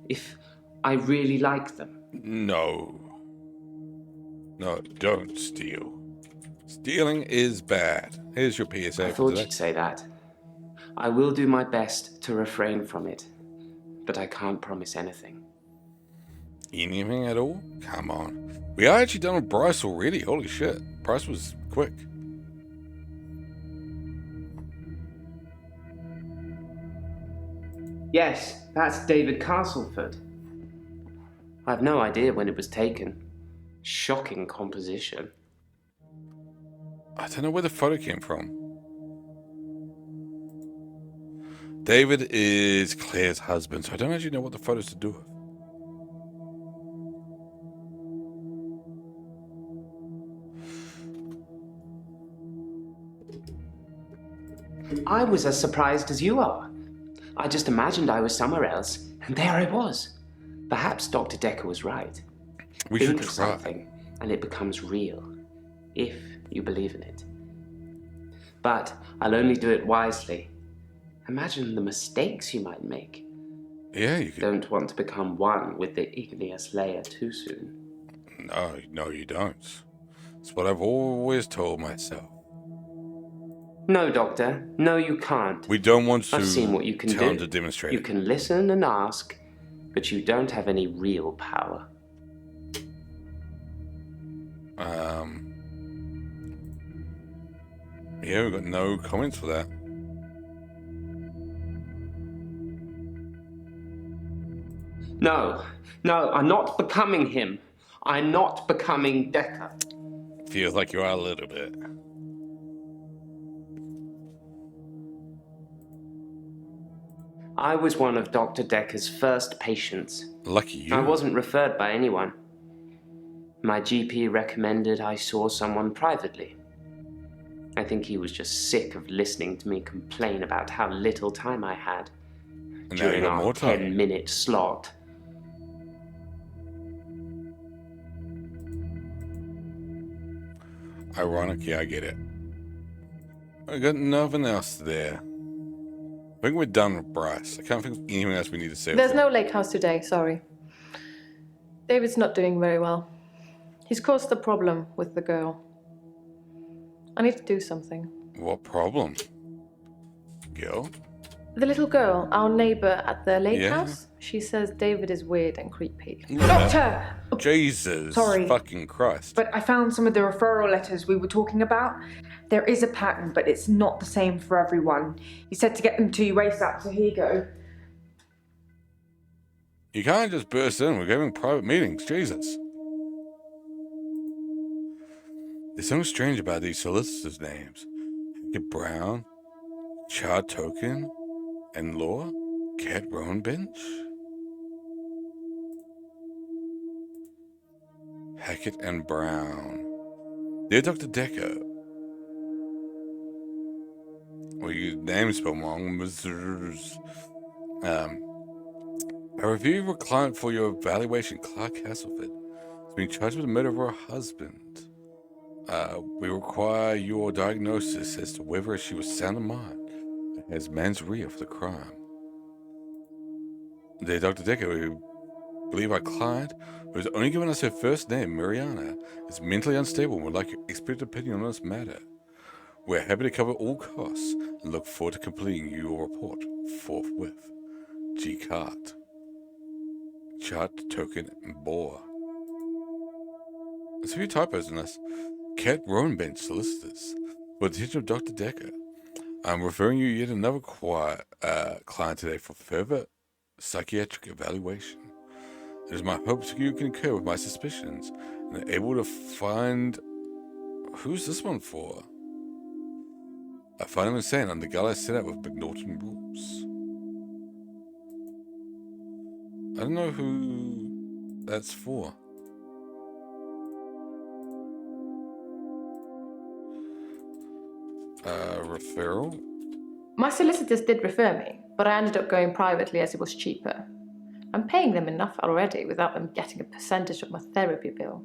If I really like them? No, don't steal. Stealing is bad. Here's your PSA. I thought you'd say that. I will do my best to refrain from it, but I can't promise anything. Anything at all? Come on. We are actually done with Bryce already. Holy shit. Bryce was quick. Yes, that's David Castleford. I've no idea when it was taken. Shocking composition. I don't know where the photo came from. David is Claire's husband, so I don't actually know what the photo's to do with. I was as surprised as you are. I just imagined I was somewhere else, and there I was. Perhaps Dr. Dekker was right. We Think should of try. something, and it becomes real, if you believe in it. But I'll only do it wisely. Imagine the mistakes you might make. Yeah, you could. Don't want to become one with the igneous layer too soon. No, you don't. It's what I've always told myself. No, Doctor. No, you can't. We don't want to I've seen what you can tell him do. to demonstrate You it. can listen and ask, but you don't have any real power. Yeah, we've got no comments for that. No, I'm not becoming him. I'm not becoming Dekker. Feels like you are a little bit. I was one of Dr. Dekker's first patients. Lucky you. I wasn't referred by anyone. My GP recommended I saw someone privately. think he was just sick of listening to me complain about how little time I had during our 10-minute slot. Ironically, I get it. I got nothing else there. I think we're done with Bryce. I can't think of anything else we need to say. There's no lake house today, sorry. David's not doing very well. He's caused a problem with the girl. I need to do something. What problem? Girl? The little girl, our neighbor at the lake house, she says David is weird and creepy. Doctor! Jesus Sorry. fucking Christ. But I found some of the referral letters we were talking about. There is a pattern, but it's not the same for everyone. He said to get them to you ASAP, so here you go. You can't just burst in. We're having private meetings. Jesus. There's something strange about these solicitors' names. Hackett Brown, Chad Token, and Law, Cat Roanbench. Hackett and Brown. Dear Dr. Dekker. Well, your name's spelled wrong. I reviewed a client for your evaluation, Clark Hasselford. Has been charged with the murder of her husband. We require your diagnosis as to whether she was sound of mind and has mens rea for the crime. Dear Dr. Dekker, we believe our client, who has only given us her first name, Mariana, is mentally unstable and would like your expert opinion on this matter. We're happy to cover all costs and look forward to completing your report forthwith. G. Cart. Chart, Token, and Boar. There's a few typos in this. Cat Roanbench Solicitors. For the attention of Dr. Dekker, I'm referring you yet another client today for further psychiatric evaluation. It is my hopes you concur with my suspicions and are able to find... Who's this one for? I find him insane on the gala set out with McNaughton rules. I don't know who that's for. Referral? My solicitors did refer me, but I ended up going privately as it was cheaper. I'm paying them enough already without them getting a percentage of my therapy bill.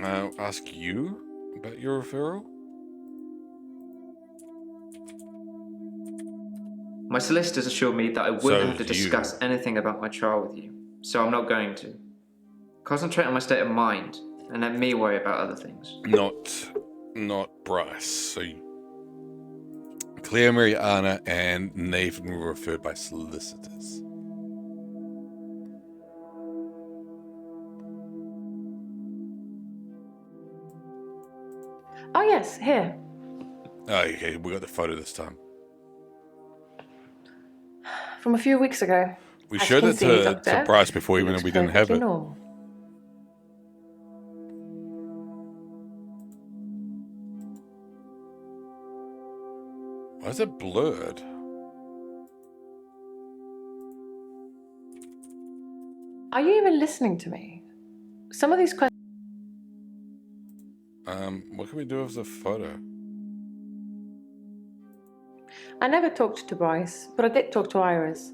I'll ask you about your referral. My solicitors assured me that I wouldn't have to discuss anything about my trial with you, so I'm not going to. Concentrate on my state of mind, and let me worry about other things. Not Bryce. So Claire, Mariana, and Nathan were referred by solicitors. Oh yes, here. Oh, okay, we got the photo this time. From a few weeks ago. We showed it to Bryce before, even though we didn't have it. Normal. Why is it blurred? Are you even listening to me? Some of these questions... What can we do with the photo? I never talked to Bryce, but I did talk to Iris.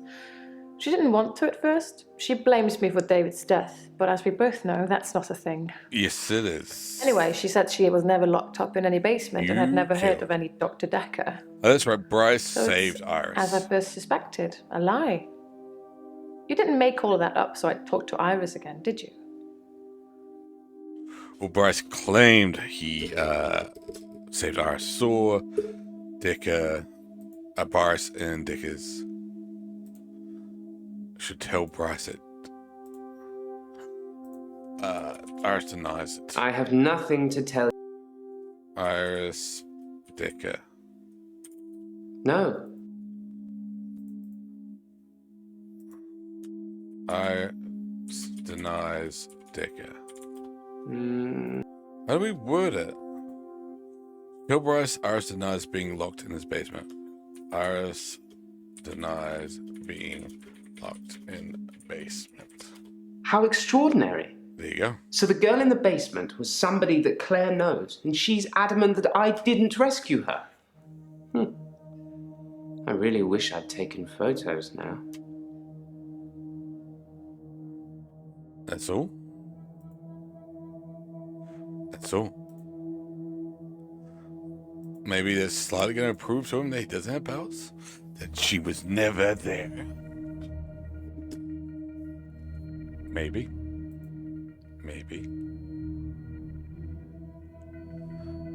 She didn't want to at first. She blames me for David's death, but as we both know, that's not a thing. Yes, it is. Anyway, she said she was never locked up in any basement and had never heard of any Dr. Dekker. Oh, that's right. Bryce So saved Iris. As I first suspected, a lie. You didn't make all of that up, so I talked to Iris again, did you? Well, Bryce claimed he saved Iris. Saw Dekker, Bryce and Dekker's should tell Bryce it. Iris denies it. I have nothing to tell you. Iris, Dekker. No. Iris denies Dekker. How do we word it? Tell Bryce Iris denies being locked in his basement. Iris denies being locked in basement. How extraordinary. There you go. So the girl in the basement was somebody that Claire knows, and she's adamant that I didn't rescue her. I really wish I'd taken photos now. That's all? That's all. Maybe that's slightly going to prove to him that he doesn't have powers? That she was never there? Maybe. Maybe.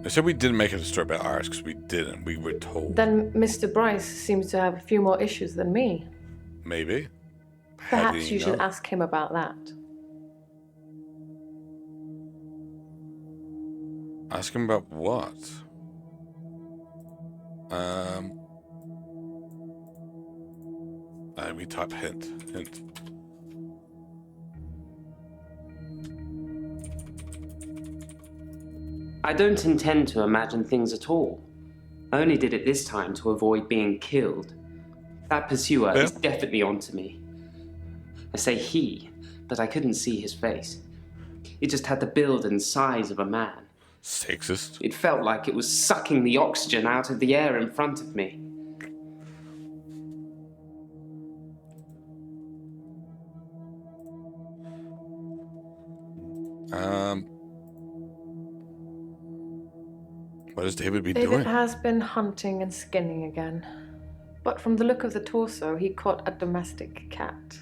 I said we didn't make it a story about Iris because we didn't. We were told. Then Mr. Bryce seems to have a few more issues than me. Maybe. Perhaps you should ask him about that. Ask him about what? We type hint. I don't intend to imagine things at all. I only did it this time to avoid being killed. That pursuer is definitely onto me. I say he, but I couldn't see his face. It just had the build and size of a man. Sexist. It felt like it was sucking the oxygen out of the air in front of me. What is David David doing? has been hunting and skinning again. But from the look of the torso, he caught a domestic cat.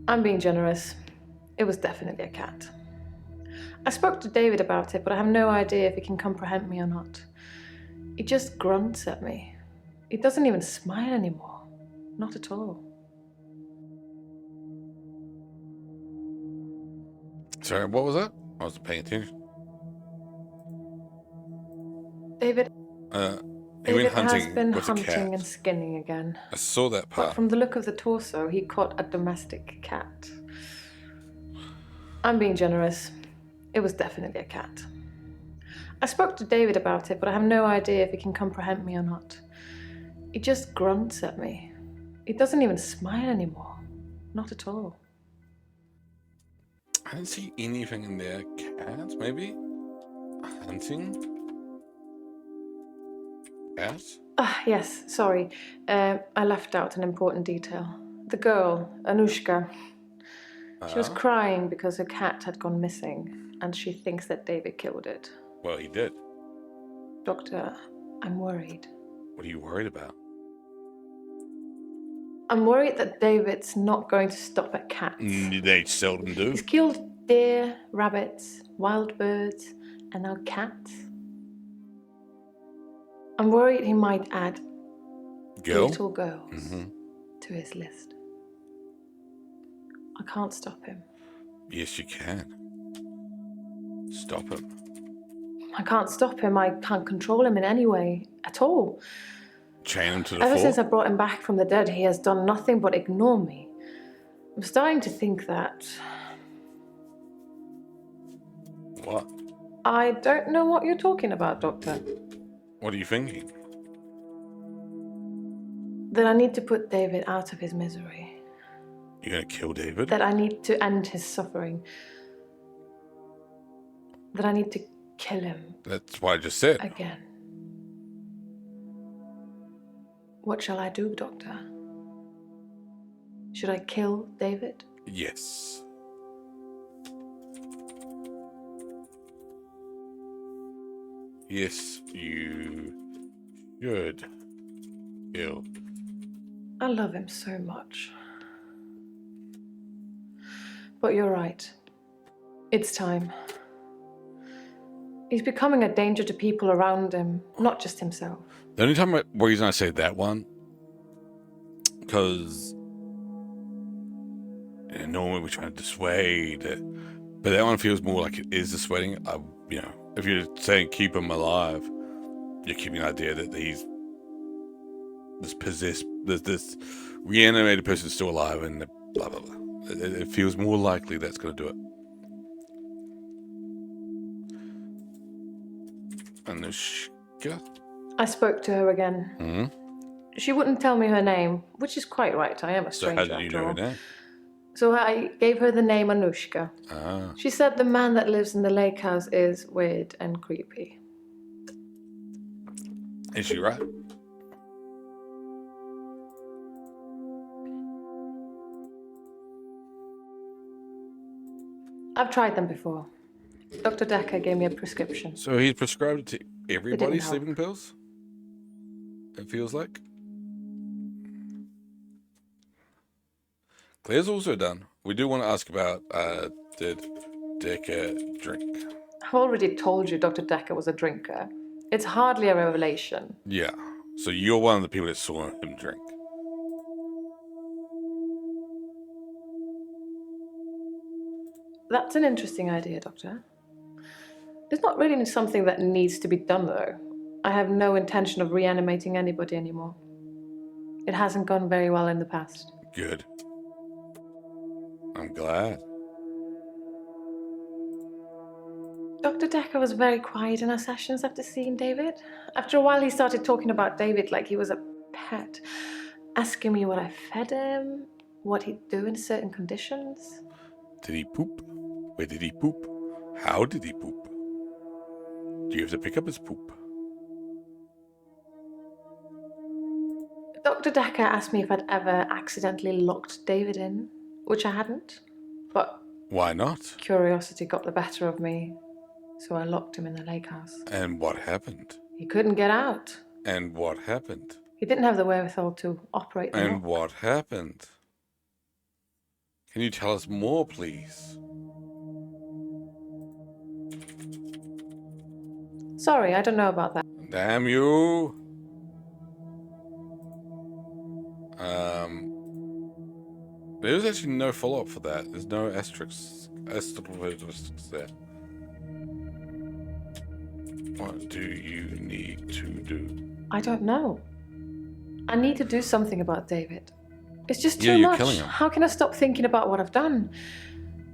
I'm being generous. It was definitely a cat. I spoke to David about it, but I have no idea if he can comprehend me or not. He just grunts at me. He doesn't even smile anymore. Not at all. Sorry, what was that? I wasn't paying attention. David he went hunting has been with a hunting cat. and skinning again. I saw that part. But from the look of the torso, he caught a domestic cat. I'm being generous. It was definitely a cat. I spoke to David about it, but I have no idea if he can comprehend me or not. He just grunts at me. He doesn't even smile anymore. Not at all. I didn't see anything in there. Cats, maybe? Hunting? Cats? Yes, sorry. I left out an important detail. The girl, Anushka, she was crying because her cat had gone missing, and she thinks that David killed it. Well, he did. Doctor, I'm worried. What are you worried about? I'm worried that David's not going to stop at cats. They seldom do. He's killed deer, rabbits, wild birds, and now cats. I'm worried he might add little girls to his list. I can't stop him. Yes, you can. Stop him. I can't stop him. I can't control him in any way at all. Chain him to the Ever floor? since I brought him back from the dead, he has done nothing but ignore me. I'm starting to think that... What? I don't know what you're talking about, Doctor. What are you thinking? That I need to put David out of his misery. You're gonna kill David? That I need to end his suffering. That I need to kill him. That's what I just said. Again. What shall I do, Doctor? Should I kill David? Yes. Yes, you should kill. I love him so much. But you're right. It's time. He's becoming a danger to people around him, not just himself. The only time reason I say that one, because normally we're trying to dissuade it, but that one feels more like it is dissuading. If you're saying keep him alive, you're keeping the idea that he's this possessed, this reanimated person is still alive, and blah blah blah. It feels more likely that's going to do it. Anushka? I spoke to her again. Mm-hmm. She wouldn't tell me her name, which is quite right. I am a stranger. So how did you know her name? So I gave her the name Anushka. Ah. She said the man that lives in the lake house is weird and creepy. Is she right? I've tried them before. Dr. Dekker gave me a prescription. So he's prescribed it to everybody help. sleeping pills? It feels like. Claire's also done. We do want to ask about, did Dekker drink? I've already told you Dr. Dekker was a drinker. It's hardly a revelation. Yeah. So you're one of the people that saw him drink. That's an interesting idea, Doctor. It's not really something that needs to be done, though. I have no intention of reanimating anybody anymore. It hasn't gone very well in the past. Good. I'm glad. Dr. Dekker was very quiet in our sessions after seeing David. After a while, he started talking about David like he was a pet, asking me what I fed him, what he'd do in certain conditions. Did he poop? Where did he poop? How did he poop? Do you have to pick up his poop? Dr. Dekker asked me if I'd ever accidentally locked David in, which I hadn't. But why not? Curiosity got the better of me, so I locked him in the lake house. And what happened? He couldn't get out. And what happened? He didn't have the wherewithal to operate the And lock. what happened? Can you tell us more, please? Sorry, I don't know about that. Damn you! There's actually no follow-up for that. There's no asterisks there. What do you need to do? I don't know. I need to do something about David. It's just too you're much. killing him. How can I stop thinking about what I've done?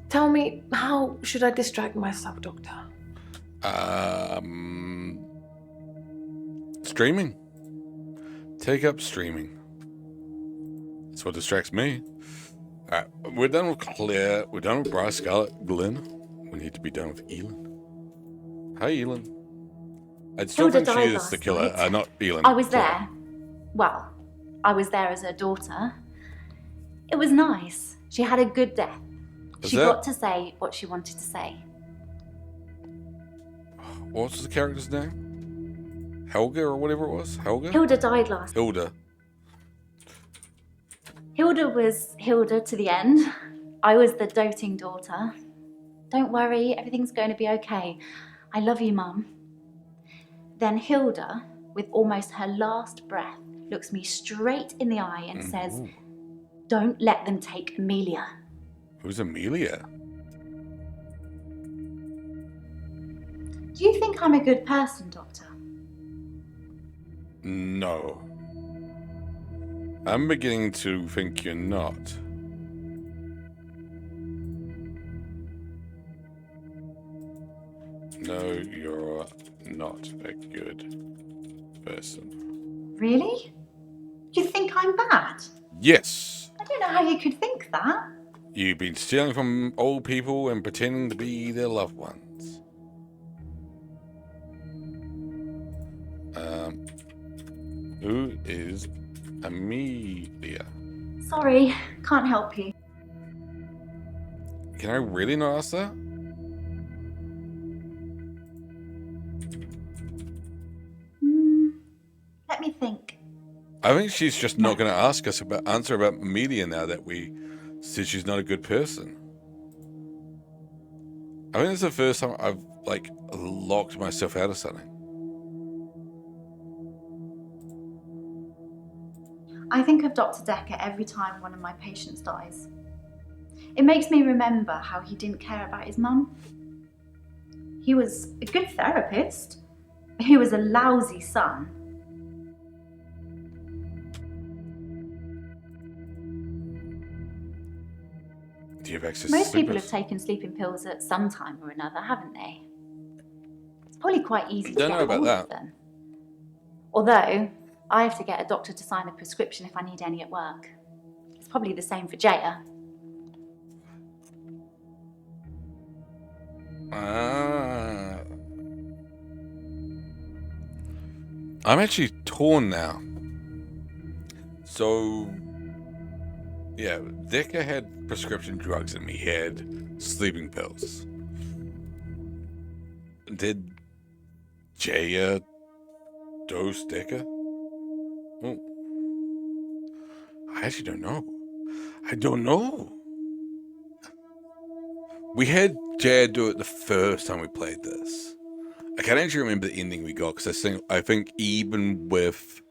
Tell me, how should I distract myself, Doctor? Streaming. Take up streaming. That's what distracts me. Alright, we're done with Claire. We're done with Bryce, Scarlett, Glenn. We need to be done with Elin. Hi, Elin. I still Hilda think she died is the last killer, night. not Elin. I was there. Well, I was there as her daughter. It was nice. She had a good death. She got to say what she wanted to say. What was the character's name? Helga or whatever it was? Helga? Hilda died last. Hilda. Hilda was Hilda to the end. I was the doting daughter. Don't worry, everything's going to be okay. I love you, Mum. Then Hilda, with almost her last breath, looks me straight in the eye and says, "Don't let them take Amelia." Who's Amelia? Do you think I'm a good person, Doctor? No. I'm beginning to think you're not. No, you're not a good person. Really? You think I'm bad? Yes. I don't know how you could think that. You've been stealing from old people and pretending to be their loved ones. Who is Amelia? Sorry, can't help you. Can I really not ask that? Let me think. I think she's just not going to answer about Amelia now that we said she's not a good person. I think it's the first time I've locked myself out of something. I think of Dr. Dekker every time one of my patients dies. It makes me remember how he didn't care about his mum. He was a good therapist. He was a lousy son. Do you have access Most to sleepers? people have taken sleeping pills at some time or another, haven't they? It's probably quite easy to Don't get know about hold that. of them. Although, I have to get a doctor to sign a prescription if I need any at work. It's probably the same for Jaya. I'm actually torn now. So, yeah, Dekker had prescription drugs and he had sleeping pills. Did Jaya dose Dekker? Oh, I actually don't know. I don't know. We had Jaya do it the first time we played this. I can't actually remember the ending we got because I think even with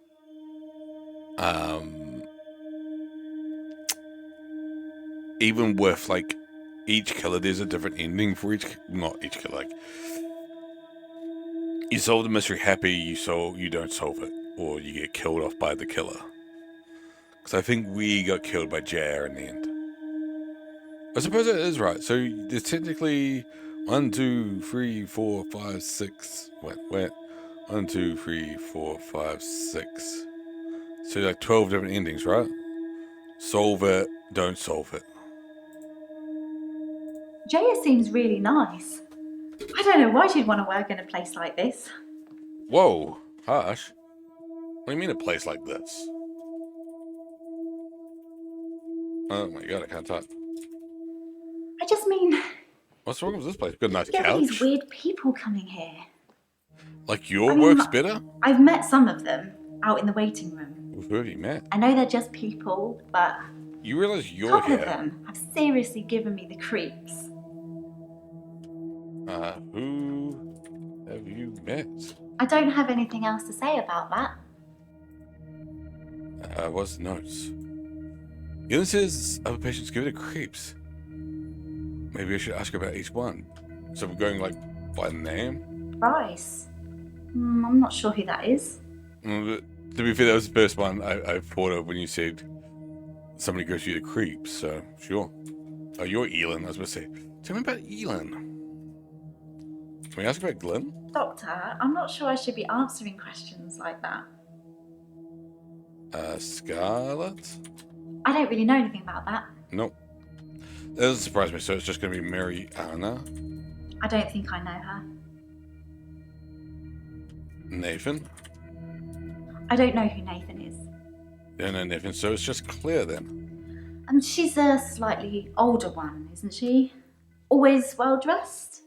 like each killer, there's a different ending for not each killer. Like you solve the mystery happy, you don't solve it, or you get killed off by the killer. Because I think we got killed by Jaya in the end. I suppose it is right. So there's technically 1, 2, 3, 4, 5, 6. Wait. 1, 2, 3, 4, 5, 6. So like 12 different endings, right? Solve it, don't solve it. Jaya seems really nice. I don't know why she'd want to work in a place like this. Whoa, harsh. What do you mean a place like this? Oh my god, I can't talk. I just mean... What's wrong with this place? Good nice you get couch. these weird people coming here. Like your work's better? I've met some of them out in the waiting room. Who have you met? I know they're just people, but... You realize a you're couple here? of them have seriously given me the creeps. Who have you met? I don't have anything else to say about that. What's the notes? Ewan says other patients give it the creeps. Maybe I should ask about each one. So we're going like by name? Bryce. I'm not sure who that is. To be fair, that was the first one I thought of when you said somebody gives you the creeps, so sure. Oh, you're Elin, I was about to say. Tell me about Elin. Can we ask about Glenn? Doctor, I'm not sure I should be answering questions like that. Scarlet? I don't really know anything about that. Nope. That doesn't surprise me, so it's just going to be Mary Anna. I don't think I know her. Nathan? I don't know who Nathan is. You don't know Nathan, so it's just Claire then. She's a slightly older one, isn't she? Always well dressed?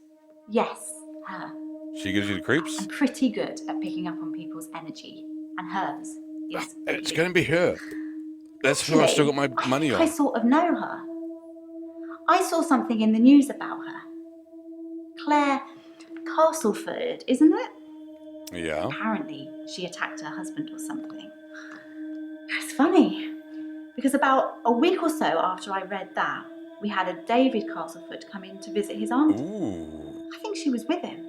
Yes, her. She gives you the creeps? I'm pretty good at picking up on people's energy. And hers is... It's going to be her. That's who I still got my money on. I sort of know her. I saw something in the news about her. Claire Castleford, isn't it? Yeah. Apparently, she attacked her husband or something. It's funny, because about a week or so after I read that, we had a David Castleford come in to visit his aunt. Ooh. I think she was with him.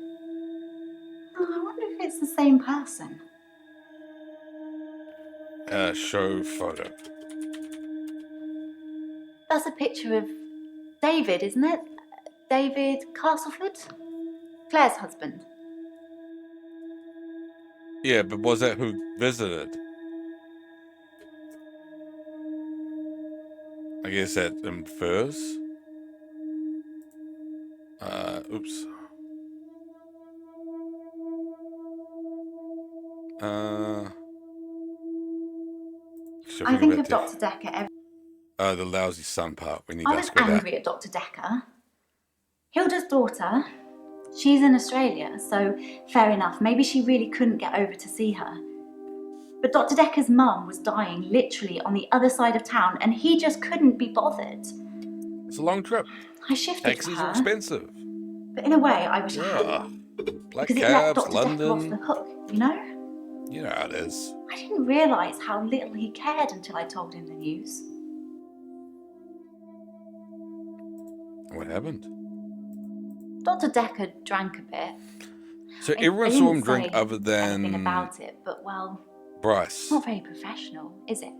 I wonder if it's the same person. Show photo. That's a picture of David, isn't it? David Castleford? Claire's husband. Yeah, but was that who visited? I guess that infers. Oops. I think of Dr. Dekker every... the lousy sun part. We need I to was ask about that. angry at Dr. Dekker. Hilda's daughter, she's in Australia, so fair enough. Maybe she really couldn't get over to see her. But Dr. Dekker's mum was dying literally on the other side of town, and he just couldn't be bothered. It's a long trip. I shifted Taxis for her. are expensive. But in a way, I wish I hadn't. Black because it let cabs, Dr. Dekker off London. the hook, you know? You know how it is. I didn't realise how little he cared until I told him the news. What happened? Dr. Dekker drank a bit. So I everyone saw didn't him drink say other than anything about it, but well, Bryce. it's not very professional, is it?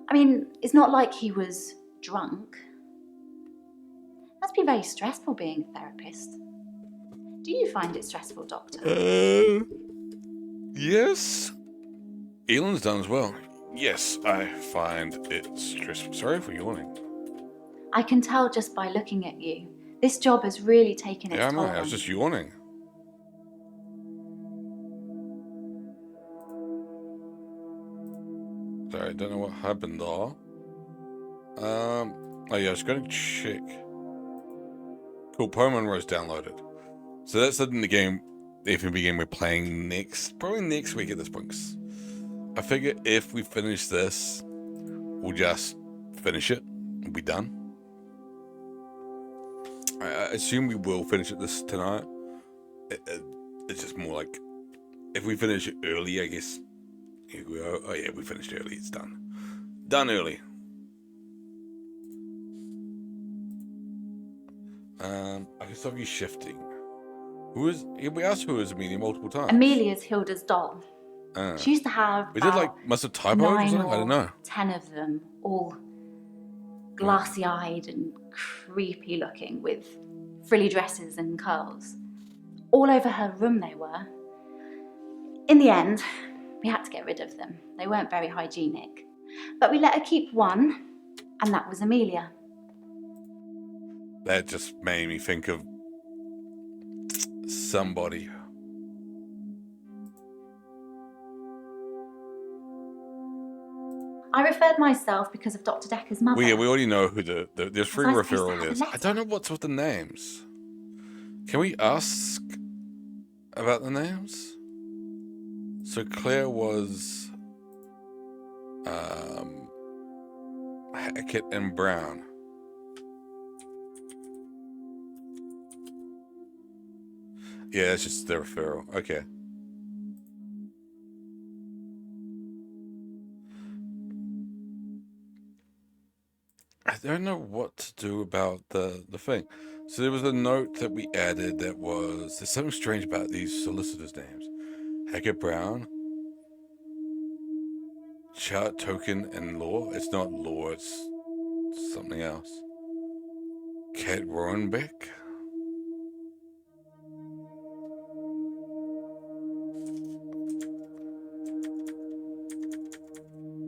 I mean, it's not like he was drunk. Must be very stressful being a therapist. Do you find it stressful, Doctor? Yes. Elon's done as well. Yes, I find it stressful. Sorry for yawning. I can tell just by looking at you This job has really taken its Yeah, I toll know. I was on just me. yawning. Sorry, I don't know what happened there. Oh yeah, I was going to check. Cool, Pokemon Rose downloaded. So that's in the game, the FMV game we're playing probably next week at this point. 'Cause I figure if we finish this, we'll just finish it and be done. I assume we will finish it tonight. It's just more like, if we finish it early, I guess. Here we go. Oh yeah, we finished early. It's done. Done early. I can stop you shifting. We asked who was Amelia multiple times. Amelia's Hilda's doll. She used to have We did must have typos or 9 something? I don't know. 10 of them, all glassy-eyed and creepy looking with frilly dresses and curls. All over her room they were. In the end, we had to get rid of them. They weren't very hygienic. But we let her keep one, and that was Amelia. That just made me think of somebody. I referred myself because of Dr. Dekker's mother. We already know who there's free Was I supposed to referral have a is. letter? I don't know what's with the names. Can we ask about the names? So Claire was Hackett and Brown. Yeah, it's just the referral. Okay. I don't know what to do about the thing. So there was a note that we added that was, there's something strange about these solicitors' names. Hackett Brown, Chart Token, and Law. It's not Law, it's something else. Kat Roenbeck.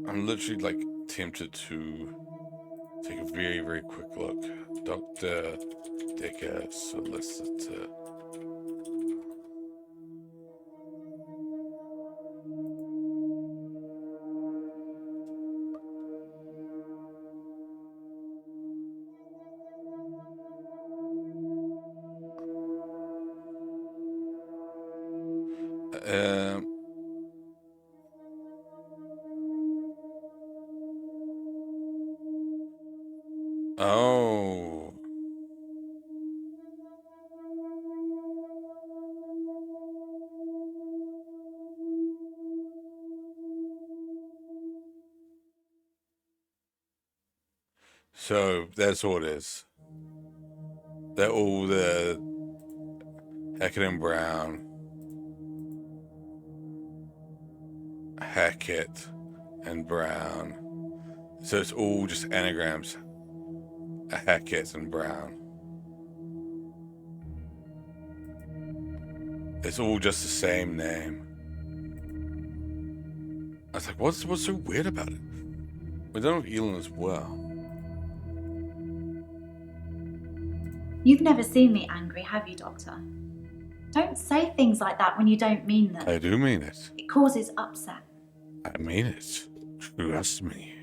I'm literally tempted to take a very, very quick look. Dr. Dekker, solicitor. Oh. So that's all it is. They're all the Hackett and Brown, Hackett and Brown. So it's all just anagrams. Hackett and Brown. It's all just the same name. I was like, what's so weird about it? We don't have Elon as well. You've never seen me angry, have you, Doctor? Don't say things like that when you don't mean them. I do mean it. It causes upset. I mean it. Trust me.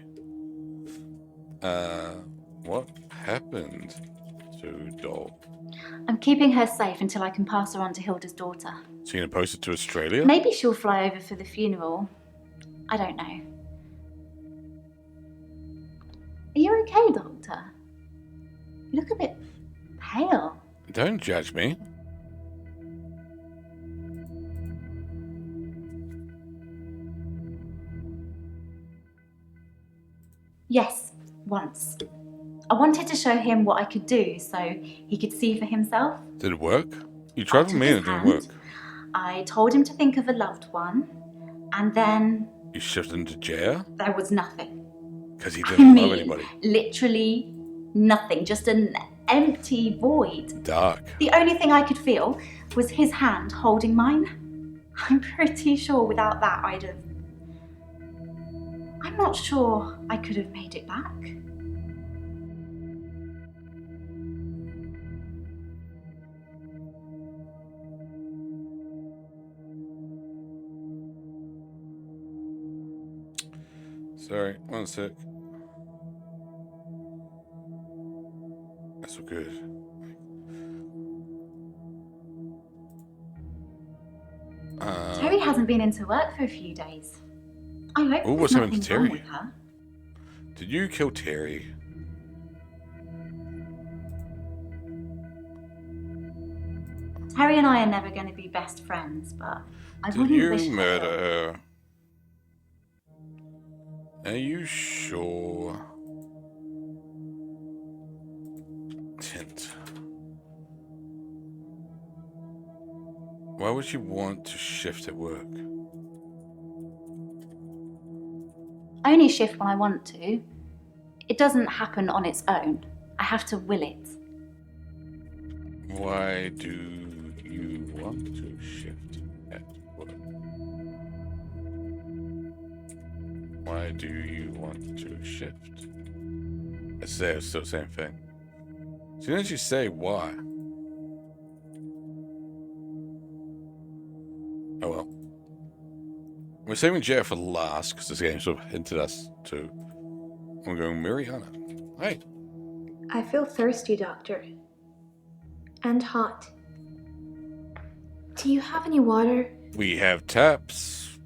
What happened to Doll? I'm keeping her safe until I can pass her on to Hilda's daughter. So you're gonna post it to Australia? Maybe she'll fly over for the funeral. I don't know. Are you okay, Doctor? You look a bit pale. Don't judge me. Yes, once. I wanted to show him what I could do so he could see for himself. Did it work? You tried with me and it didn't work. I told him to think of a loved one, and then... You shifted into jail? There was nothing. Because he didn't love anybody. Literally nothing, just an empty void. Dark. The only thing I could feel was his hand holding mine. I'm pretty sure without that I'd have... I'm not sure I could have made it back. Sorry, one sec. That's all good. Terry hasn't been into work for a few days. I hope there's what's happened to nothing wrong Terry? with her. Did you kill Terry? Terry and I are never going to be best friends, but I Did wouldn't wish you her murder ill. her? Are you sure? Tint. Why would you want to shift at work? I only shift when I want to. It doesn't happen on its own. I have to will it. Why do you want to shift at work? Why do you want to shift? It's still the same thing. As soon as you say why. Oh well. We're saving Jeff for last because this game sort of hinted us to. We're going Mariana. Hey. I feel thirsty, Doctor. And hot. Do you have any water? We have taps.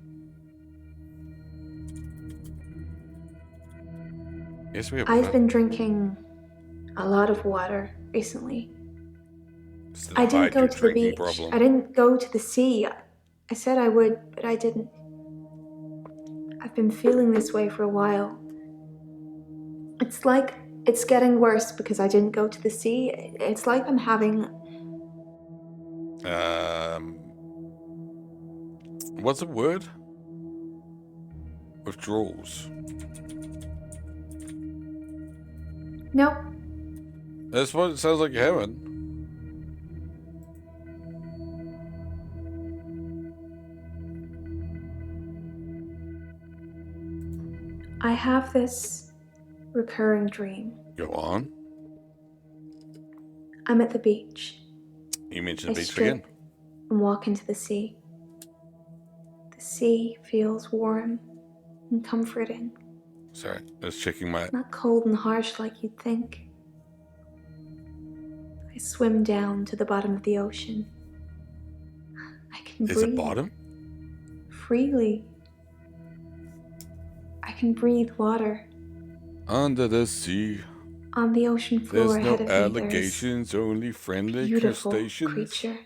Yes, we have. I've been drinking a lot of water recently. I didn't go to the beach. I didn't go to the sea. I said I would, but I didn't. I've been feeling this way for a while. It's like it's getting worse because I didn't go to the sea. It's like I'm having... What's the word? Withdrawals. Nope. That's what it sounds like you're having. I have this recurring dream. Go on. I'm at the beach. You mentioned the I beach strip again. and walk into the sea. The sea feels warm and comforting. Sorry, I was checking my... Not cold and harsh like you'd think. I swim down to the bottom of the ocean. I can breathe. Is it bottom? Freely. I can breathe water. Under the sea. On the ocean floor There's no ahead of me, allegations, only friendly beautiful crustaceans. Creature.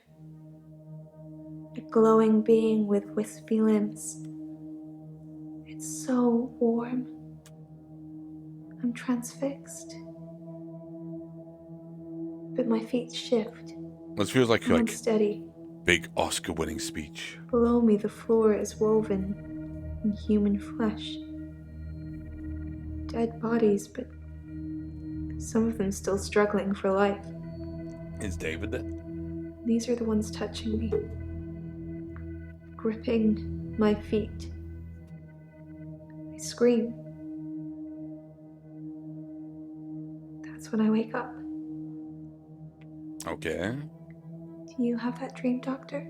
A glowing being with wispy limbs. It's so warm. I'm transfixed. But my feet shift. This feels like I'm unsteady. Big Oscar-winning speech. Below me, the floor is woven in human flesh. Dead bodies, but some of them still struggling for life. Is David there? These are the ones touching me. Gripping my feet. I scream. That's when I wake up. Okay. Do you have that dream, Doctor?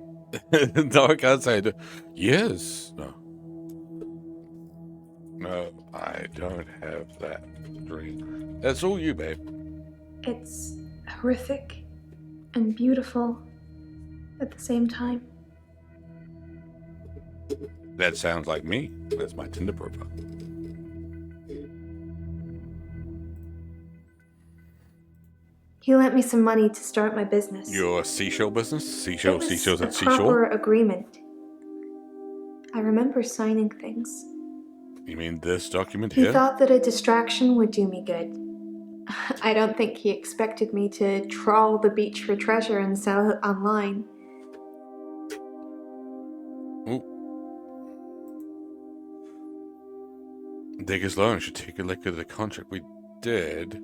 No, I can't say I do. Yes. No. No, I don't have that dream. That's all you, babe. It's horrific and beautiful at the same time. That sounds like me. That's my Tinder profile. He lent me some money to start my business. Your seashell business? Seashells at a seashore? proper agreement. I remember signing things. You mean this document He here? thought that a distraction would do me good. I don't think he expected me to trawl the beach for treasure and sell it online. Ooh. Dekker's loan should take a look at the contract we did.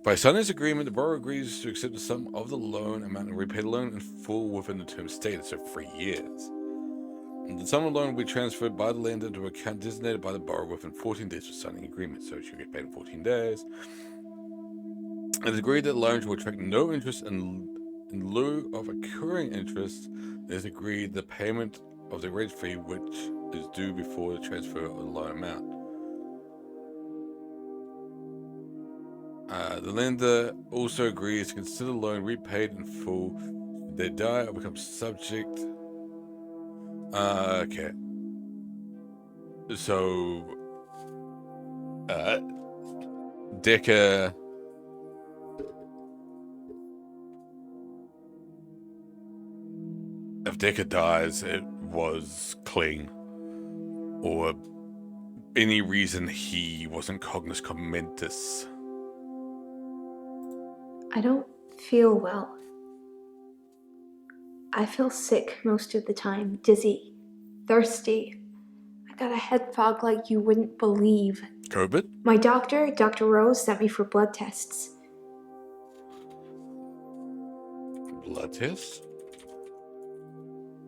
By signing this agreement, the borrower agrees to accept the sum of the loan amount and repay the loan in full within the term stated, so 3 years. And the sum of the loan will be transferred by the lender to an account designated by the borrower within 14 days of signing the agreement, so she'll get paid in 14 days. It is agreed that the loan will attract no interest in lieu of accruing interest. It is agreed the payment of the rate fee, which is due before the transfer of the loan amount. The lender also agrees to consider the loan repaid in full should they die or become subject. Okay. So, Dekker. If Dekker dies, it was clean, or any reason he wasn't cognus mentis. I don't feel well. I feel sick most of the time, dizzy, thirsty. I got a head fog like you wouldn't believe. COVID? My doctor, Dr. Rose, sent me for blood tests. Blood tests?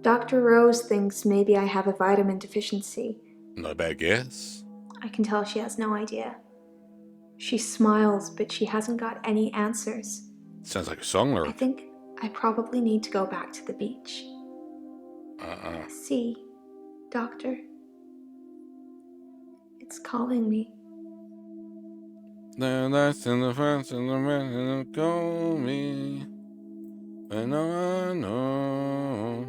Dr. Rose thinks maybe I have a vitamin deficiency. Not a bad guess. I can tell she has no idea. She smiles, but she hasn't got any answers. Sounds like a song lyric. I think I probably need to go back to the beach. See, doctor. It's calling me. The lights and the fans and the men and the call me. And no one knows.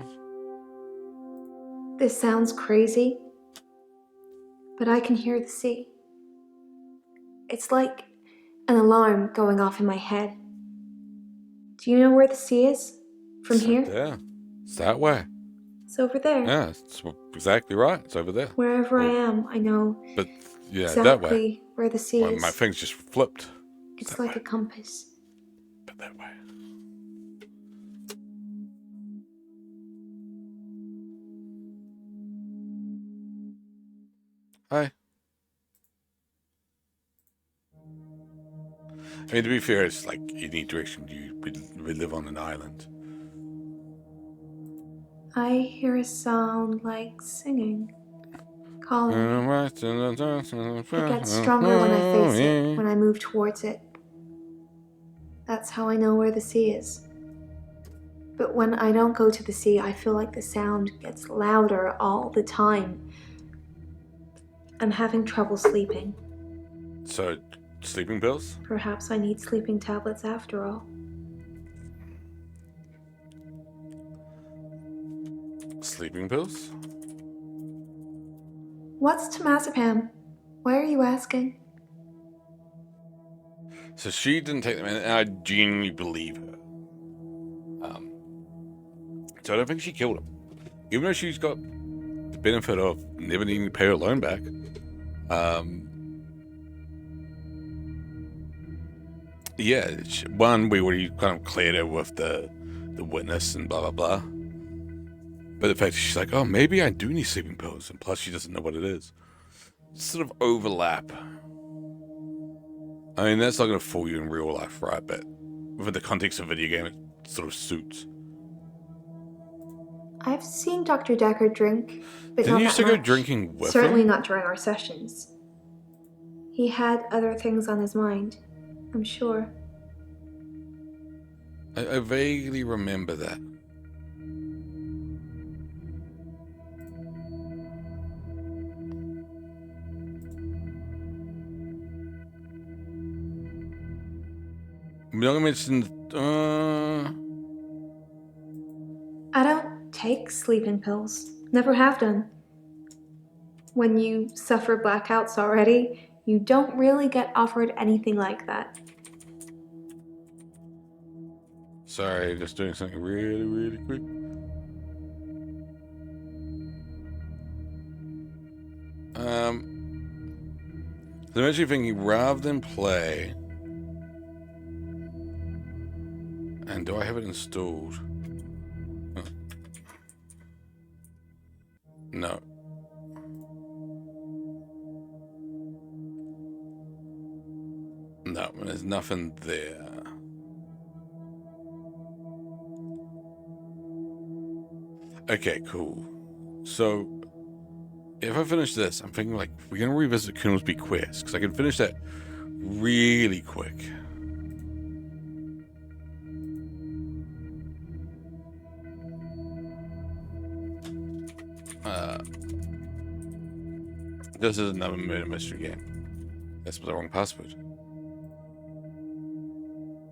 This sounds crazy, but I can hear the sea. It's like an alarm going off in my head. Do you know where the sea is? From here? Yeah, it's that way. It's over there. Yeah, it's exactly right. It's over there. Wherever I am, I know but yeah, exactly that way. Where the sea is. My thing's just flipped. It's like a compass. But that way. Hi. I mean, to be fair, it's like any direction we live on an island. I hear a sound like singing, calling me. It gets stronger when I face it, when I move towards it. That's how I know where the sea is. But when I don't go to the sea, I feel like the sound gets louder all the time. I'm having trouble sleeping. So, sleeping pills? Perhaps I need sleeping tablets after all. Sleeping pills? What's temazepam? Why are you asking? So she didn't take them, and I genuinely believe her. So I don't think she killed him. Even though she's got the benefit of never needing to pay her loan back. Yeah, one, we already kind of cleared her with the witness and blah, blah, blah. But the fact that she's like, oh, maybe I do need sleeping pills, and plus she doesn't know what it is. Sort of overlap. I mean, that's not going to fool you in real life, right? But within the context of a video game, it sort of suits. I've seen Dr. Dekker drink, but Didn't not you that used to go much. drinking with Certainly him? not during our sessions. He had other things on his mind, I'm sure. I vaguely remember that. I'm not gonna mention, I don't take sleeping pills. Never have done. When you suffer blackouts already, you don't really get offered anything like that. Sorry, just doing something really, really quick. So I'm actually thinking rather than play. And do I have it installed? Huh. No. No, there's nothing there. Okay, cool. So, if I finish this, I'm thinking like, we're going to revisit Kunosby Quest, because I can finish that really quick. This is another murder mystery game. That's the wrong password.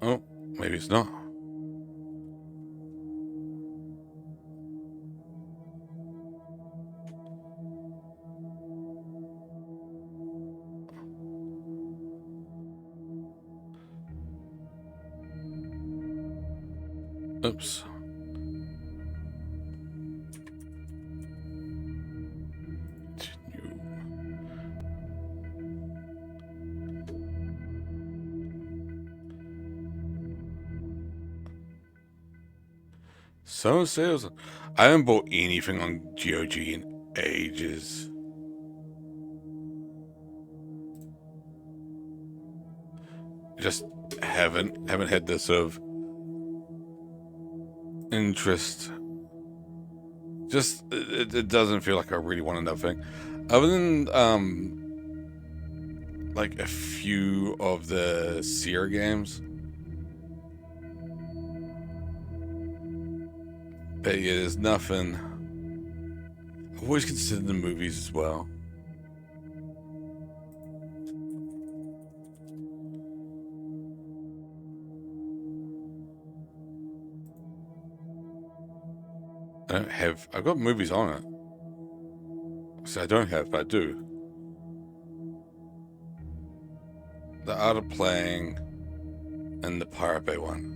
Oh, maybe it's not. Oops. So sales. I haven't bought anything on GOG in ages. Just haven't had this sort of interest. Just it doesn't feel like I really want another thing, other than like a few of the Sierra games. But yeah, there's nothing. I've always considered the movies as well. I've got movies on it. So I don't have, but I do. The Art of Playing and the Pirate Bay one.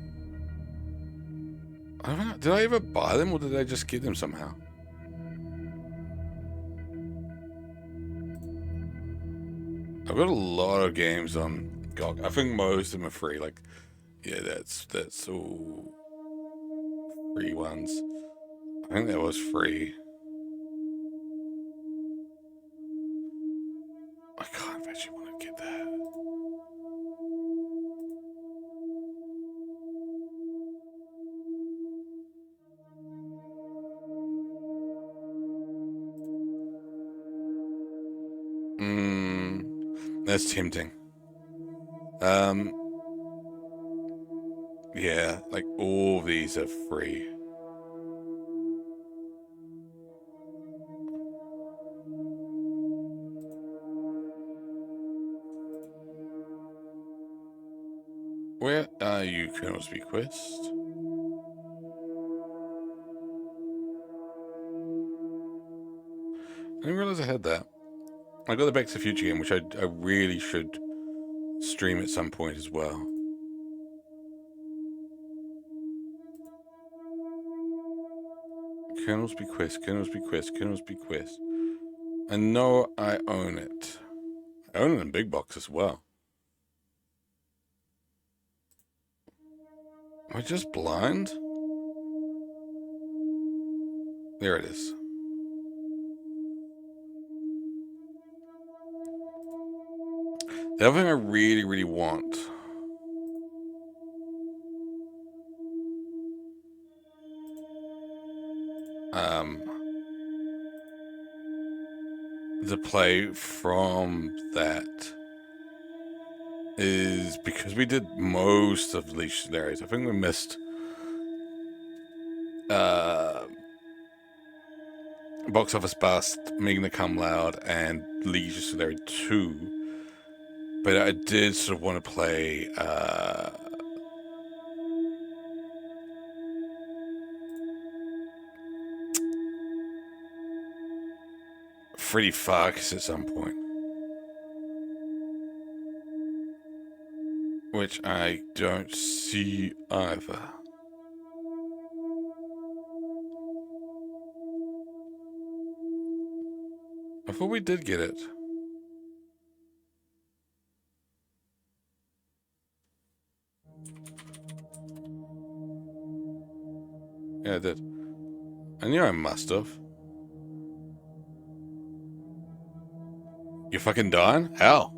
I don't know. Did I ever buy them or did I just get them somehow? I've got a lot of games on GOG. I think most of them are free. Like, yeah, that's all free ones. I think that was free. I kind of actually want to get that. That's tempting. Yeah, like all these are free. Where are you, Colonel Speedquest? I didn't realize I had that. I got the Back to the Future game, which I really should stream at some point as well. Colonel's Bequest, Colonel's Bequest, Colonel's Bequest. I know I own it. I own it in big box as well. Am I just blind? There it is. The other thing I really, really want to play from that is because we did most of the Leisure Scenarios. I think we missed Box Office Bust, Magna Cum Loud, and Leisure Scenario 2. But I did sort of want to play Freddy Farkas at some point. Which I don't see either. I thought we did get it. Yeah, I did. I knew I must have. You fucking dying? How?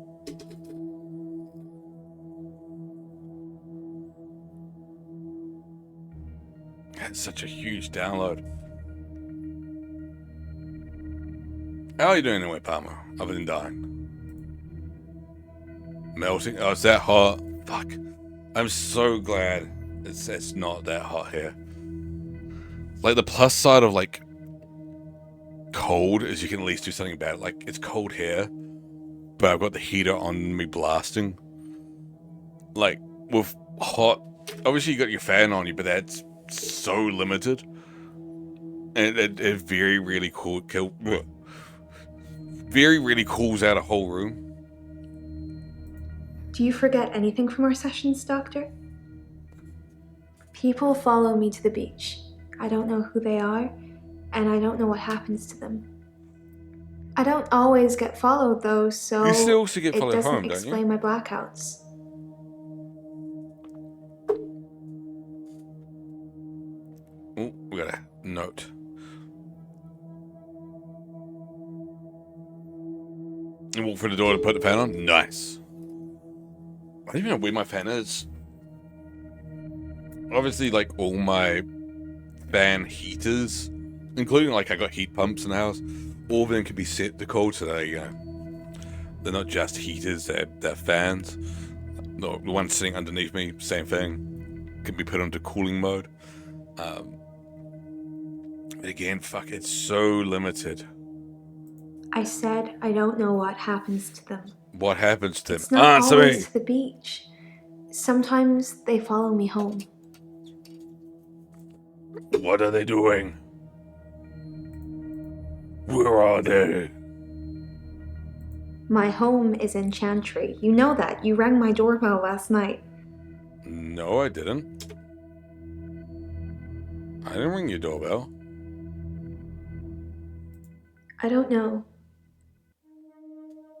That's such a huge download. How are you doing anyway, Palmer? Other than dying. Melting? Oh, it's that hot. Fuck. I'm so glad it's not that hot here. Like, the plus side of, like, cold is you can at least do something about it. Like, it's cold here, but I've got the heater on me blasting. Like, with hot, obviously you got your fan on you, but that's so limited. And it very rarely cools out a whole room. Do you forget anything from our sessions, Doctor? People follow me to the beach. I don't know who they are, and I don't know what happens to them. I don't always get followed, though, so you still also get followed it doesn't home, don't explain you? my blackouts. Oh, we got a note. And walk through the door to put the fan on. Nice. I don't even know where my fan is. Obviously, like, all my fan heaters, including, like, I got heat pumps in the house, all of them can be set to cold, so they're not just heaters, they're fans. The one sitting underneath me, same thing, can be put into cooling mode. But again, fuck, it's so limited. I said I don't know what happens to them. What happens to them? It's not Answer always me! to the beach. Sometimes they follow me home. What are they doing? Where are they? My home is in Chantry. You know that. You rang my doorbell last night. No, I didn't. I didn't ring your doorbell. I don't know.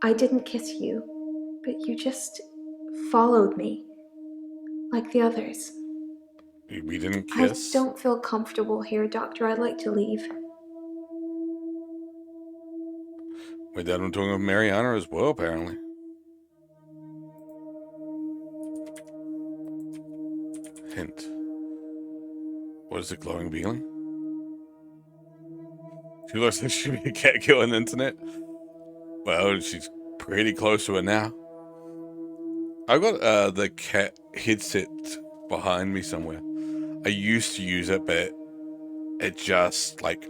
I didn't kiss you, but you just followed me, like the others. We didn't kiss? I don't feel comfortable here, Doctor. I'd like to leave. My dad was talking with Mariana as well, apparently. Hint. What is it, glowing feeling? She looks like she'd be a cat kill on the internet. Well, she's pretty close to it now. I got the cat headset behind me somewhere. I used to use it, but it just, like,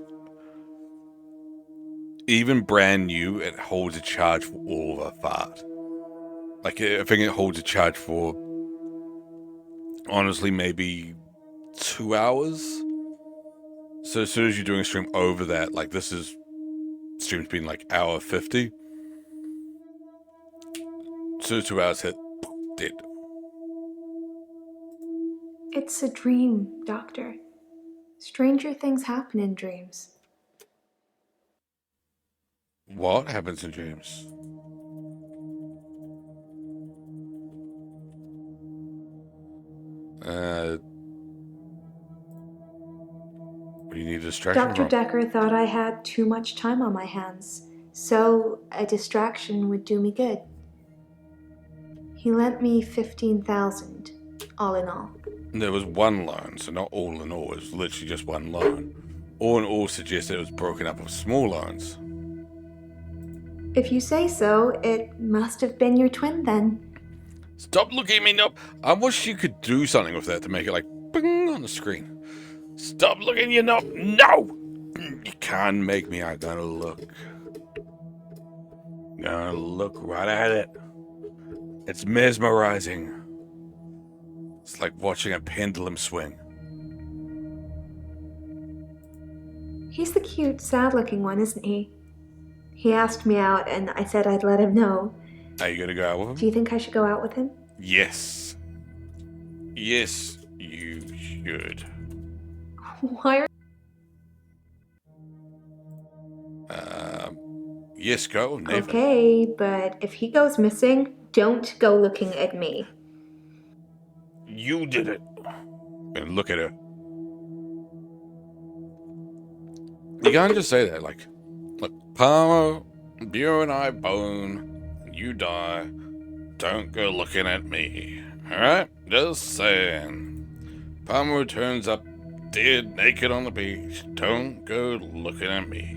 even brand new, it holds a charge for all of a fart. Like, I think it holds a charge for, honestly, maybe 2 hours. So as soon as you're doing a stream over that, like, stream's been like hour 50. So 2 hours hit, dead. It's a dream, Doctor. Stranger things happen in dreams. What happens in dreams? What do you need a distraction Dr. from? Dekker thought I had too much time on my hands, so a distraction would do me good. He lent me 15,000, all in all. There was one loan, so not all in all. It was literally just one loan. All in all suggests it was broken up of small loans. If you say so, it must have been your twin then. Stop looking at me, no. I wish you could do something with that to make it like bing on the screen. Stop looking, you know. No! You can't make me. I'm gonna look. Gonna look right at it. It's mesmerizing. It's like watching a pendulum swing. He's the cute, sad-looking one, isn't he? He asked me out, and I said I'd let him know. Are you gonna go out with him? Do you think I should go out with him? Yes. Yes, you should. Why are... Yes, go. Never. Okay, but if he goes missing, don't go looking at me. You did it. And look at her. You can't just say that, like, look, Palmer, you and I bone, you die, don't go looking at me. Alright? Just saying. Palmer turns up dead, naked on the beach, don't go looking at me.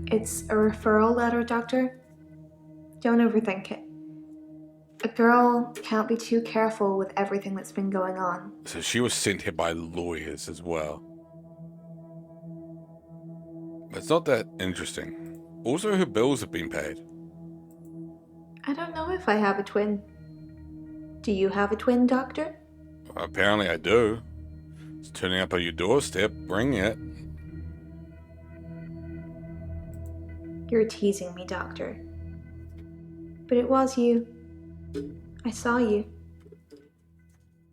It's a referral letter, Doctor. Don't overthink it. A girl can't be too careful with everything that's been going on. So she was sent here by lawyers as well. It's not that interesting. Also, her bills have been paid. I don't know if I have a twin. Do you have a twin, Doctor? Well, apparently I do. It's turning up on your doorstep. Bring it. You're teasing me, Doctor. But it was you. I saw you.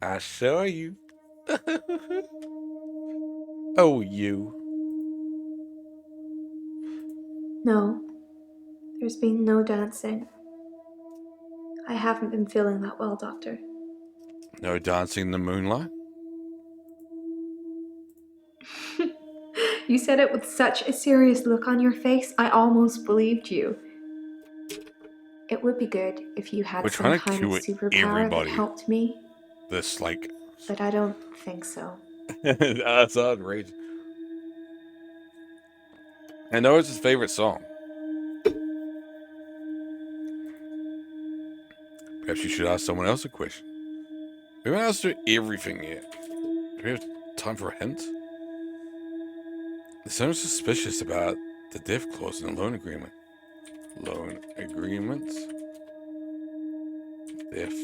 I saw you. Oh, you. No, there's been no dancing. I haven't been feeling that well, Doctor. No dancing in the moonlight? You said it with such a serious look on your face, I almost believed you. It would be good if you had some kind of superpower that helped me. This, like... But I don't think so. That's outrageous. I know it's his favorite song. Perhaps you should ask someone else a question. We haven't asked her everything yet. Do we have time for a hint? There's something suspicious about the death clause in the loan agreement. Loan agreements? Death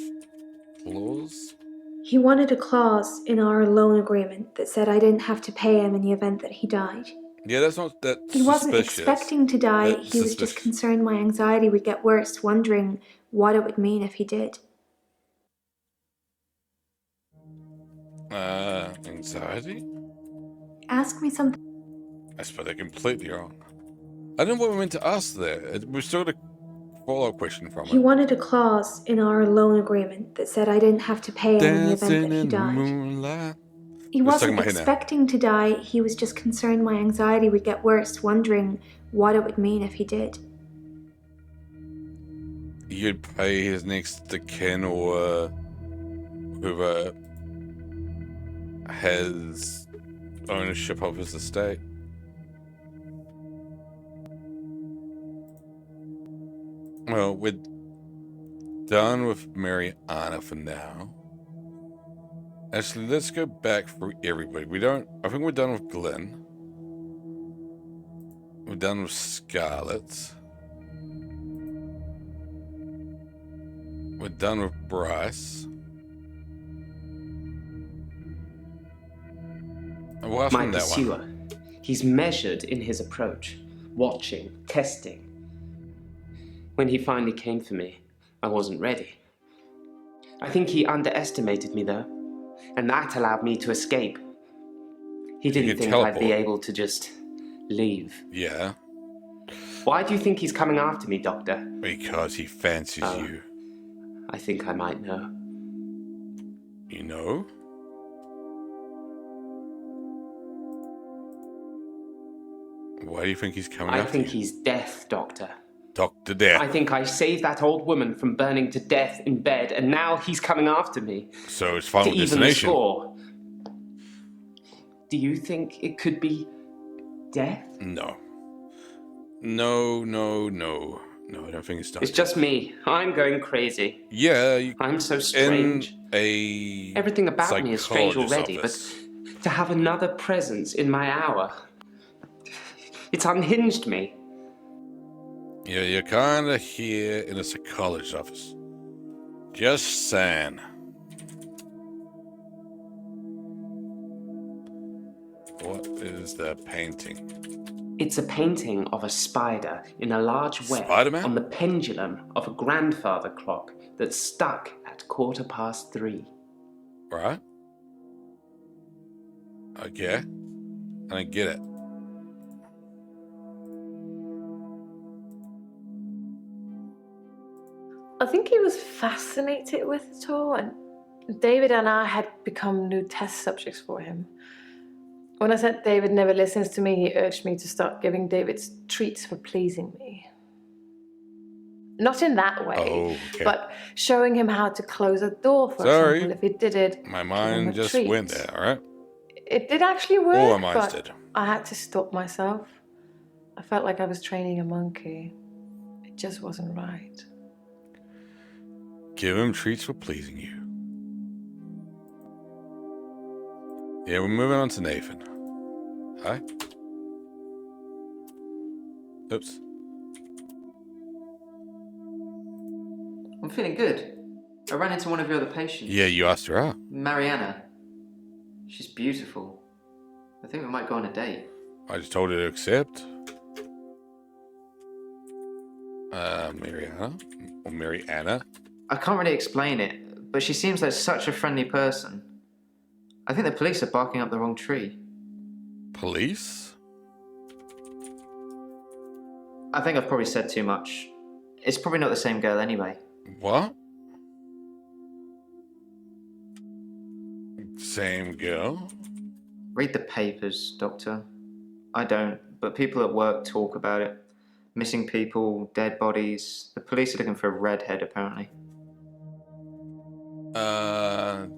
clause? He wanted a clause in our loan agreement that said I didn't have to pay him in the event that he died. Yeah, that's not that He wasn't expecting to die, he was just concerned my anxiety would get worse, wondering what it would mean if he did. Anxiety? Ask me something. I spelled that completely wrong. I don't know what we meant to ask there. We've still got a follow-up question from He it. wanted a clause in our loan agreement that said I didn't have to pay him in the event that he died. Moonlight. He wasn't expecting to die, he was just concerned my anxiety would get worse, wondering what it would mean if he did. You'd pay his next to kin or whoever has ownership of his estate. Well, we're done with Mariana for now. Actually, let's go back through everybody. I think we're done with Glenn. We're done with Scarlett. We're done with Bryce. My pursuer. He's measured in his approach, watching, testing. When he finally came for me, I wasn't ready. I think he underestimated me, though, and that allowed me to escape. He didn't think I'd be able to just leave. Yeah. Why do you think he's coming after me, Doctor? Because he fancies you. I think I might know. You know? Why do you think he's coming after you? I think he's Death, Doctor. Dr. Death. I think I saved that old woman from burning to death in bed, and now he's coming after me. So it's Final Destination. Score. Do you think it could be Death? No. No, I don't think it's done. It's just me. I'm going crazy. Yeah. I'm so strange. Everything about me is strange already, but to have another presence in my hour, it's unhinged me. Yeah, you're kind of here in a psychologist's office. Just saying. What is the painting? It's a painting of a spider in a large web on the pendulum of a grandfather clock that's stuck at 3:15. Right. Okay. I get it. I think he was fascinated with it all, and David and I had become new test subjects for him. When I said David never listens to me, he urged me to start giving David treats for pleasing me. Not in that way, but showing him how to close a door, for example, if he did it. My mind just went there, all right? It did actually work, All my minds did. I had to stop myself. I felt like I was training a monkey. It just wasn't right. Give him treats for pleasing you. Yeah, we're moving on to Nathan. Hi. Oops. I'm feeling good. I ran into one of your other patients. Yeah, you asked her out. Mariana. She's beautiful. I think we might go on a date. I just told her to accept. Mariana? Or Mariana? I can't really explain it, but she seems like such a friendly person. I think the police are barking up the wrong tree. Police? I think I've probably said too much. It's probably not the same girl anyway. What? Same girl? Read the papers, Doctor. I don't, but people at work talk about it. Missing people, dead bodies. The police are looking for a redhead, apparently.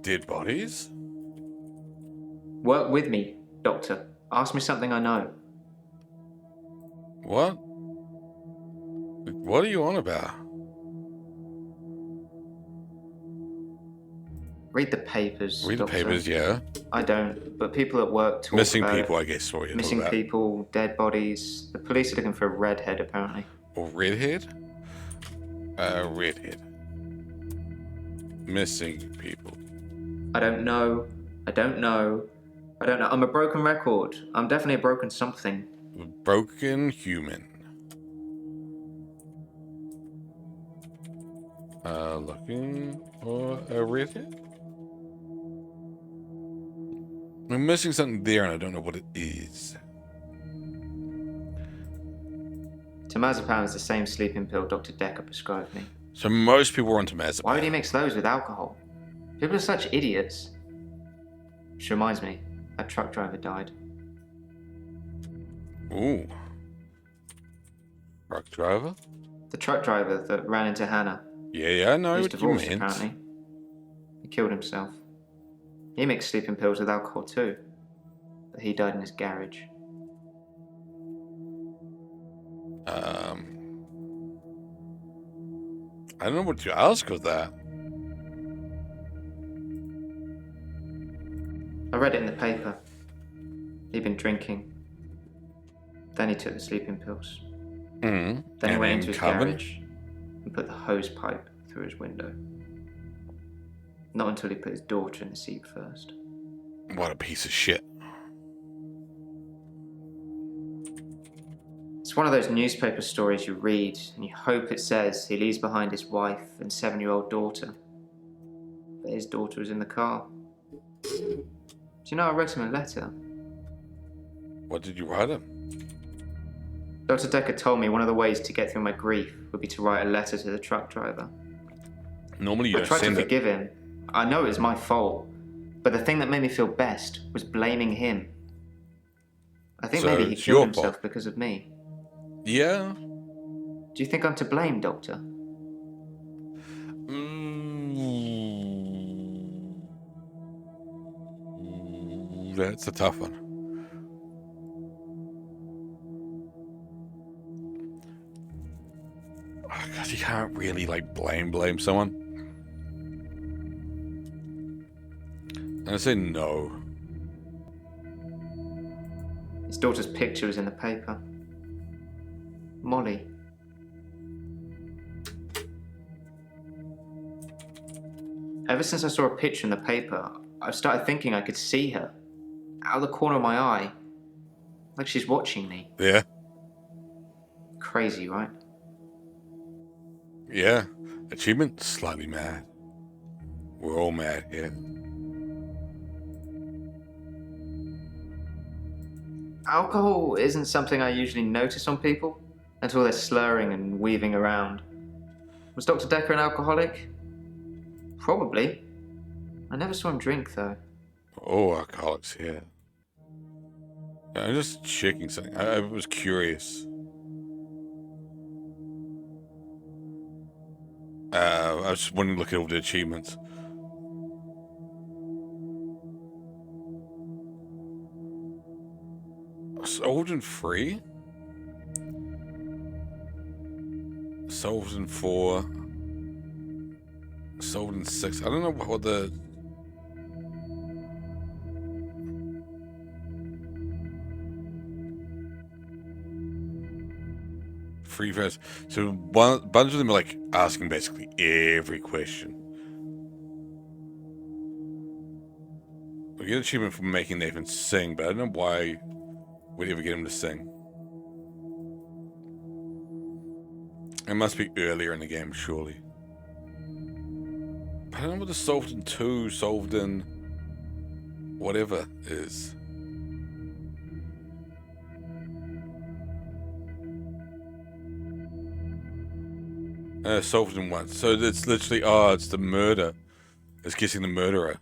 Dead bodies? Work with me, Doctor. Ask me something I know. What? What are you on about? Read the papers, Read the Doctor. papers, yeah. I don't, but people at work talk Missing about people, it. I guess, what you're Missing talking about. people, dead bodies. The police are looking for a redhead, apparently. Or redhead? Redhead. Missing people. I don't know. I don't know. I don't know. I'm a broken record. I'm definitely a broken something. Broken human. Looking for a redhead? I'm missing something there and I don't know what it is. Temazepam is the same sleeping pill Dr. Dekker prescribed me. So most people are on temazepam. Why would he mix those with alcohol? People are such idiots. Which reminds me, that truck driver died. Ooh. Truck driver? The truck driver that ran into Hannah. Yeah, I know He's what you divorced, meant. apparently. He killed himself. He mixed sleeping pills with alcohol too. But he died in his garage. I don't know what to ask of that. I read it in the paper. He'd been drinking. Then he took the sleeping pills. Mm. Then he went into his garage and put the hose pipe through his window. Not until he put his daughter in the seat first. What a piece of shit. It's one of those newspaper stories you read and you hope it says he leaves behind his wife and 7-year-old daughter. But his daughter was in the car. Do you know I wrote him a letter? What did you write him? Dr. Dekker told me one of the ways to get through my grief would be to write a letter to the truck driver. Normally you I don't tried to send it. forgive him. I know it was my fault. But the thing that made me feel best was blaming him. I think So maybe he it's your killed himself fault. because of me. Yeah. Do you think I'm to blame, Doctor? That's a tough one. Oh, God, you can't really like blame someone. And I say no. His daughter's picture was in the paper. Molly. Ever since I saw a picture in the paper, I've started thinking I could see her. Out of the corner of my eye. Like she's watching me. Yeah. Crazy, right? Yeah. Achievement? Slightly mad. We're all mad here. Alcohol isn't something I usually notice on people until they're slurring and weaving around. Was Dr. Dekker an alcoholic? Probably. I never saw him drink, though. Oh, alcoholics here. I'm just checking something. I was curious. I was just wanting to look at all the achievements. Solved in 3? Solved in 4. Solved in 6. I don't know what the... free friends. So bunch of them are like asking basically every question. We get an achievement for making Nathan sing, but I don't know why we'd ever get him to sing. It must be earlier in the game, surely. I don't know what the solved in 2, solved in whatever is. Solved in 1. So it's literally, it's the murder. It's guessing the murderer.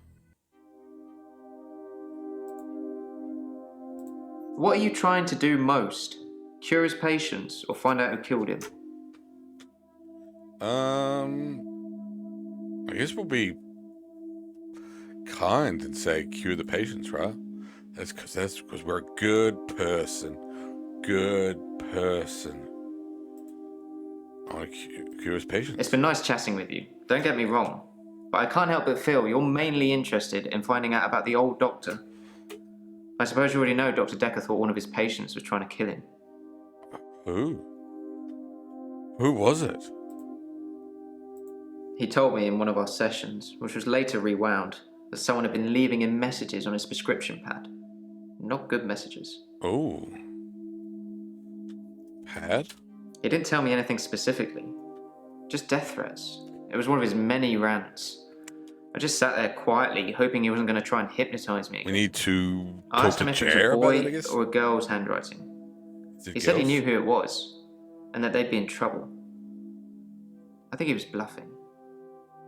What are you trying to do most? Cure his patients or find out who killed him? I guess we'll be kind and say cure the patients, right? That's because we're a good person. Good person. I want to cure his patients. It's been nice chatting with you. Don't get me wrong. But I can't help but feel you're mainly interested in finding out about the old doctor. I suppose you already know Dr. Dekker thought one of his patients was trying to kill him. Who? Who was it? He told me in one of our sessions, which was later rewound, that someone had been leaving him messages on his prescription pad. Not good messages. Oh. Pad? He didn't tell me anything specifically. Just death threats. It was one of his many rants. I just sat there quietly, hoping he wasn't going to try and hypnotise me again. We need to I talk asked him to if it was Chair a about boy it, I guess? or a girl's handwriting. He said he knew who it was, and that they'd be in trouble. I think he was bluffing.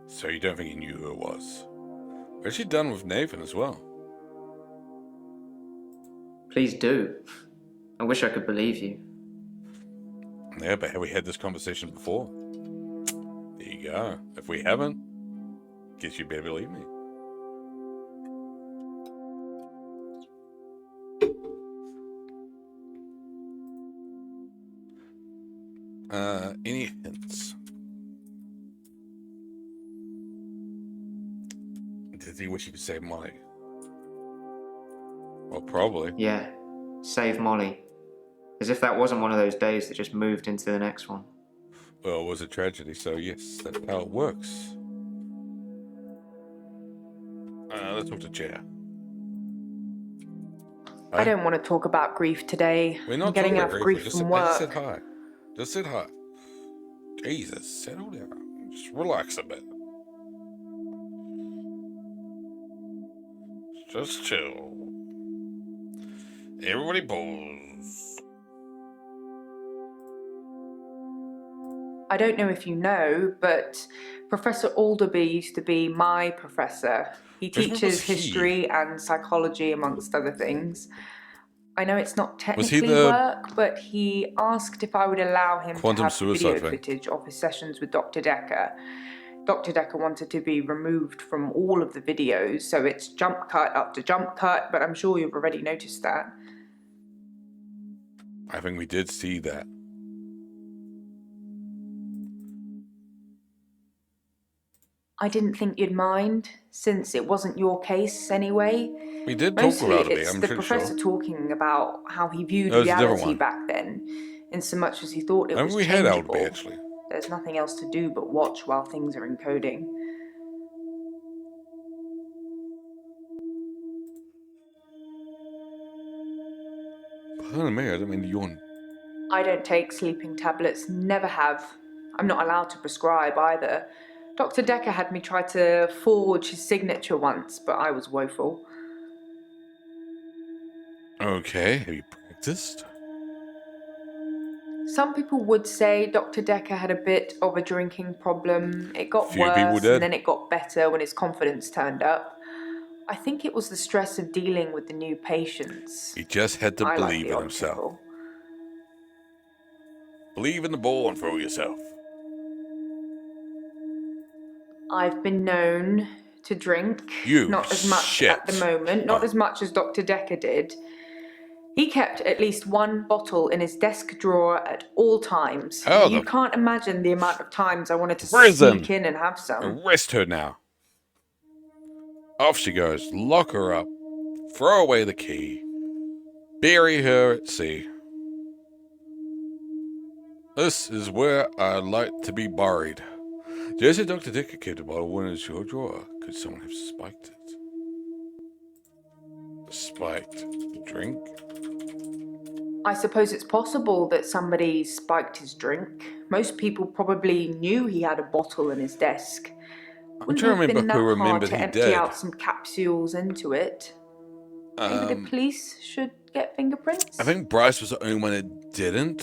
So you don't think he knew who it was? We're actually done with Nathan as well. Please do. I wish I could believe you. Yeah, but have we had this conversation before? There you go. If we haven't, guess you better believe me. Any hints? Does he wish he could save Molly? Well, probably. Yeah, save Molly. As if that wasn't one of those days that just moved into the next one. Well, it was a tragedy, so yes, that's how it works. Let's talk to Chair. I don't want to talk about grief today. We're not I'm getting enough grief from work. Just said hi. Just said hi. Jesus, settle down. Just relax a bit. Just chill. Everybody pause. I don't know if you know, but Professor Alderby used to be my professor. He teaches history and psychology, amongst other things. I know it's not technically work, but he asked if I would allow him to have video footage of his sessions with Dr. Dekker. Dr. Dekker wanted to be removed from all of the videos, so it's jump cut up to jump cut, but I'm sure you've already noticed that. I think we did see that. I didn't think you'd mind, since it wasn't your case anyway. We did talk about it, it's the professor talking about how he viewed reality back then, in so much as he thought it was changeable. Had Alderby, actually. There's nothing else to do but watch while things are encoding. Pardon me, I don't mean to yawn. I don't take sleeping tablets, never have. I'm not allowed to prescribe either. Dr. Dekker had me try to forge his signature once, but I was woeful. Okay, have you practiced? Some people would say Dr. Dekker had a bit of a drinking problem. It got worse, and then it got better when his confidence turned up. I think it was the stress of dealing with the new patients. He just had to believe in himself. Believe in the ball and throw yourself. I've been known to drink. Not as much at the moment, not as much as Dr. Dekker did. He kept at least one bottle in his desk drawer at all times. You can't imagine the amount of times I wanted to sneak in and have some. Arrest her now. Off she goes. Lock her up. Throw away the key. Bury her at sea. This is where I like to be buried. Jesse Dr. Dekker kept a bottle in his drawer. Could someone have spiked it? Spiked drink? I suppose it's possible that somebody spiked his drink. Most people probably knew he had a bottle in his desk. Wouldn't have been that hard to empty out some capsules into it. Maybe the police should get fingerprints? I think Bryce was the only one that didn't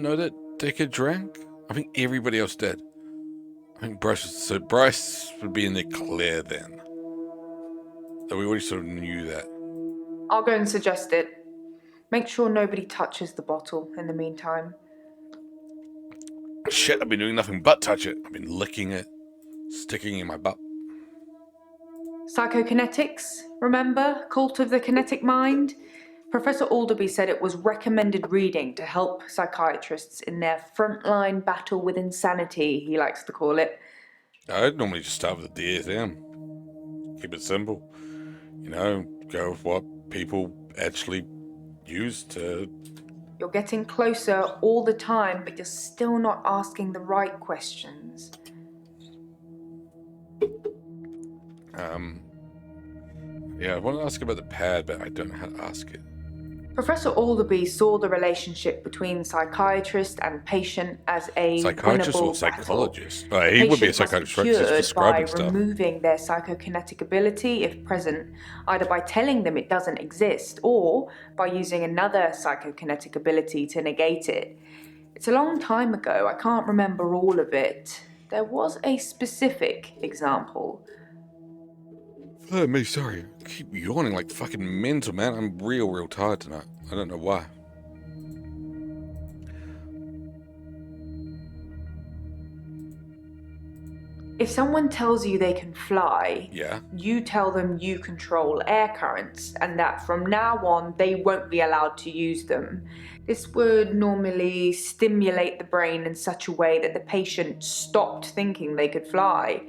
know that Dekker drank. I think everybody else did. I think Bryce would be in the clear then. So we already sort of knew that. I'll go and suggest it. Make sure nobody touches the bottle in the meantime. Shit, I've been doing nothing but touch it. I've been licking it, sticking in my butt. Psychokinetics, remember? Cult of the Kinetic Mind? Professor Alderby said it was recommended reading to help psychiatrists in their frontline battle with insanity, he likes to call it. I'd normally just start with the DSM. Keep it simple. You know, go with what people actually use to... You're getting closer all the time, but you're still not asking the right questions. Yeah, I want to ask about the pad, but I don't know how to ask it. Professor Alderby saw the relationship between psychiatrist and patient as a psychiatrist or psychologist. He would be a psychiatrist, right? Just describing stuff. By removing their psychokinetic ability, if present, either by telling them it doesn't exist or by using another psychokinetic ability to negate it. It's a long time ago. I can't remember all of it. There was a specific example. Oh, me, sorry. I keep yawning like fucking mental, man. I'm real tired tonight. I don't know why. If someone tells you they can fly, yeah, you tell them you control air currents and that from now on they won't be allowed to use them. This would normally stimulate the brain in such a way that the patient stopped thinking they could fly.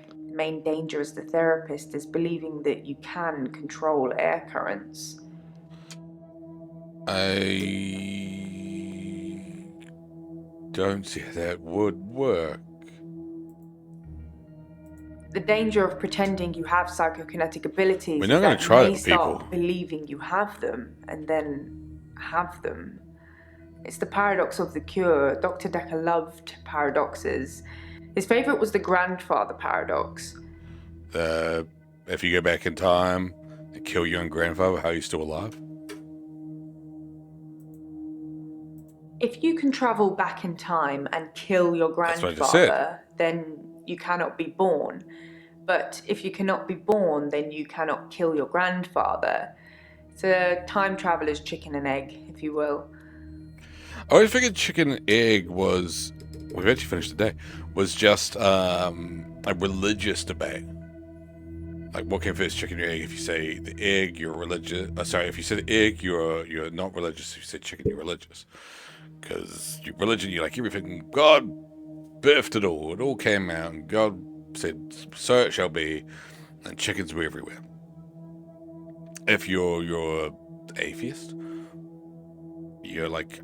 The main danger as the therapist is believing that you can control air currents. I don't see how that would work. The danger of pretending you have psychokinetic abilities We're not going to try that with start people. believing you have them and then have them. It's the paradox of the cure. Dr. Dekker loved paradoxes. His favourite was the grandfather paradox. If you go back in time and kill your own grandfather, how are you still alive? If you can travel back in time and kill your grandfather, then you cannot be born. But if you cannot be born, then you cannot kill your grandfather. It's a time traveler's chicken and egg, if you will. I always figured chicken and egg was... We've actually finished the day. Was just a religious debate. Like, what came first, chicken or egg? If you say the egg, you're religious. If you say the egg, you're not religious. If you say chicken, you're religious. Because religion, you're like everything. God birthed it all. It all came out, and God said, "So it shall be." And chickens were everywhere. If you're atheist, you're like,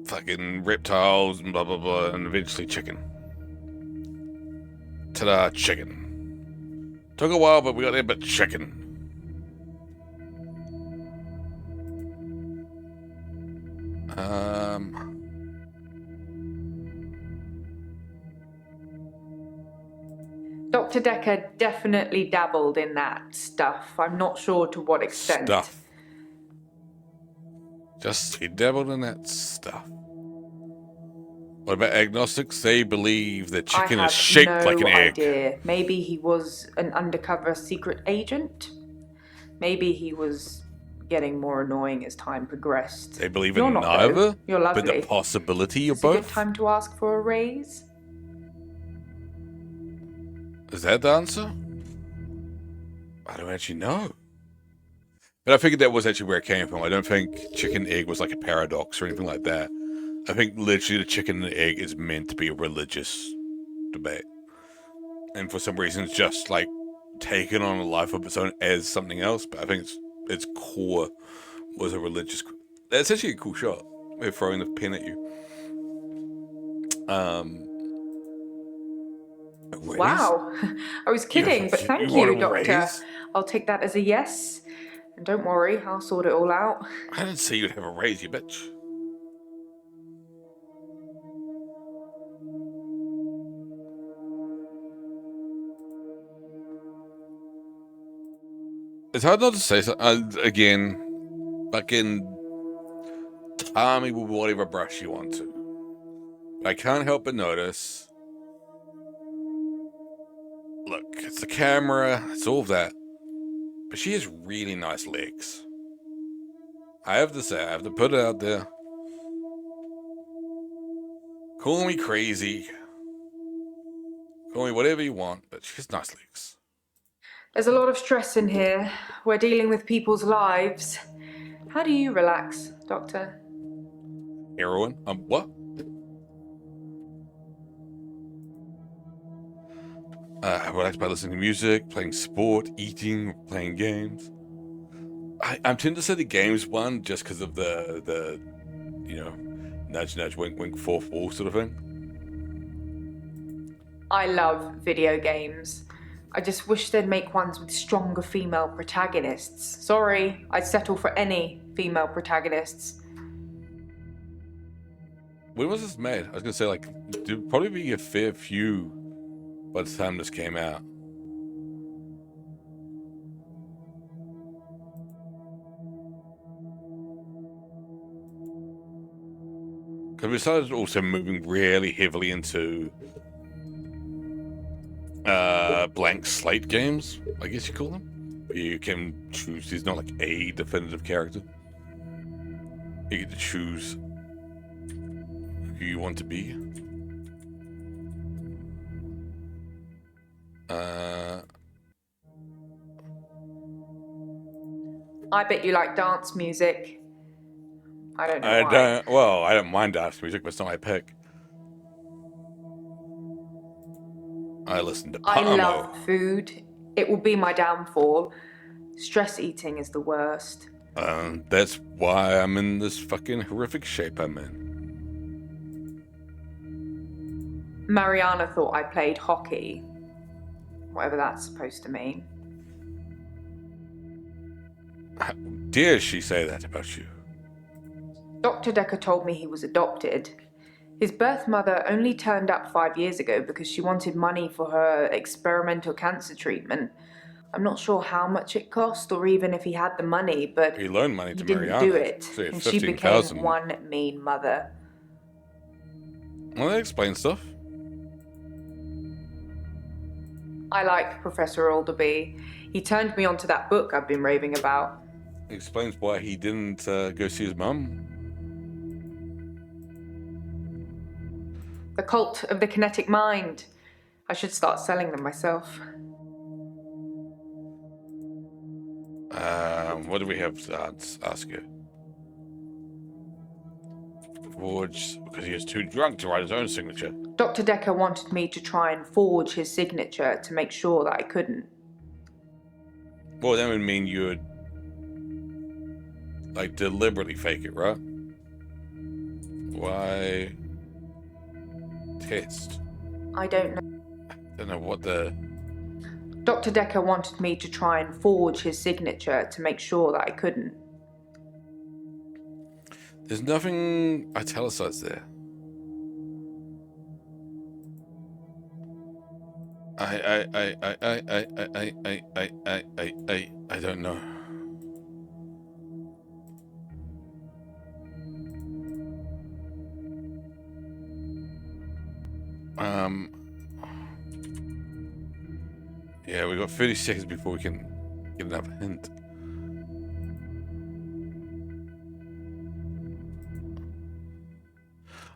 fucking reptiles and blah blah blah, and eventually chicken. Ta-da, chicken. Took a while, but we got there, but chicken. Dr. Dekker definitely dabbled in that stuff. I'm not sure to what extent. Stuff. Just he dabbled in that stuff. What about agnostics? They believe that chicken is shaped like an egg. Idea. Maybe he was an undercover secret agent. Maybe he was getting more annoying as time progressed. They believe in neither, You're lovely. but the possibility of Is both. it a good time to ask for a raise? Is that the answer? I don't actually know. But I figured that was actually where it came from. I don't think chicken egg was like a paradox or anything like that. I think literally the chicken and the egg is meant to be a religious debate. And for some reason it's just like taken on a life of its own as something else. But I think its core was a religious That's actually a cool shot. They're throwing the pin at you. A raise? Wow, I was kidding, but thank want you, a Doctor. raise? I'll take that as a yes. And don't worry, I'll sort it all out. I didn't say you'd have a raise, you bitch. It's hard not to say so. Again, fucking tar me with whatever brush you want to. But I can't help but notice. Look, it's the camera, it's all of that. But she has really nice legs. I have to say, I have to put it out there. Call me crazy. Call me whatever you want, but she has nice legs. There's a lot of stress in here. We're dealing with people's lives. How do you relax, Doctor? Heroin? What? I relax by listening to music, playing sport, eating, playing games. I'm tempted to say the games one just because of the nudge, nudge, wink, wink, fourth wall sort of thing. I love video games. I just wish they'd make ones with stronger female protagonists. Sorry, I'd settle for any female protagonists. When was this made? I was gonna say, like, there'd probably be a fair few by the time this came out. Because we started also moving really heavily into blank slate games, I guess you call them. Where you can choose, there's not like a definitive character. You get to choose who you want to be. I bet you like dance music. I don't know why. I don't mind dance music, but it's not my pick. I listen to Pamo. I love food. It will be my downfall. Stress eating is the worst. That's why I'm in this fucking horrific shape I'm in. Mariana thought I played hockey. Whatever that's supposed to mean. How dare she say that about you? Dr. Dekker told me he was adopted. His birth mother only turned up 5 years ago because she wanted money for her experimental cancer treatment. I'm not sure how much it cost or even if he had the money, but he loaned money to didn't Mariana. do it. So And she became 15,000. one mean mother. Well, that explains stuff. I like Professor Alderby. He turned me onto that book I've been raving about. Explains why he didn't go see his mum. The Cult of the Kinetic Mind. I should start selling them myself. What do we have to ask you? Forge, because he was too drunk to write his own signature. Dr. Dekker wanted me to try and forge his signature to make sure that I couldn't. Well, that would mean you would, like, deliberately fake it, right? Why? Taste. I don't know. I don't know what the... Dr. Dekker wanted me to try and forge his signature to make sure that I couldn't. There's nothing italicized there. I don't know. Yeah, we got 30 seconds before we can get another hint.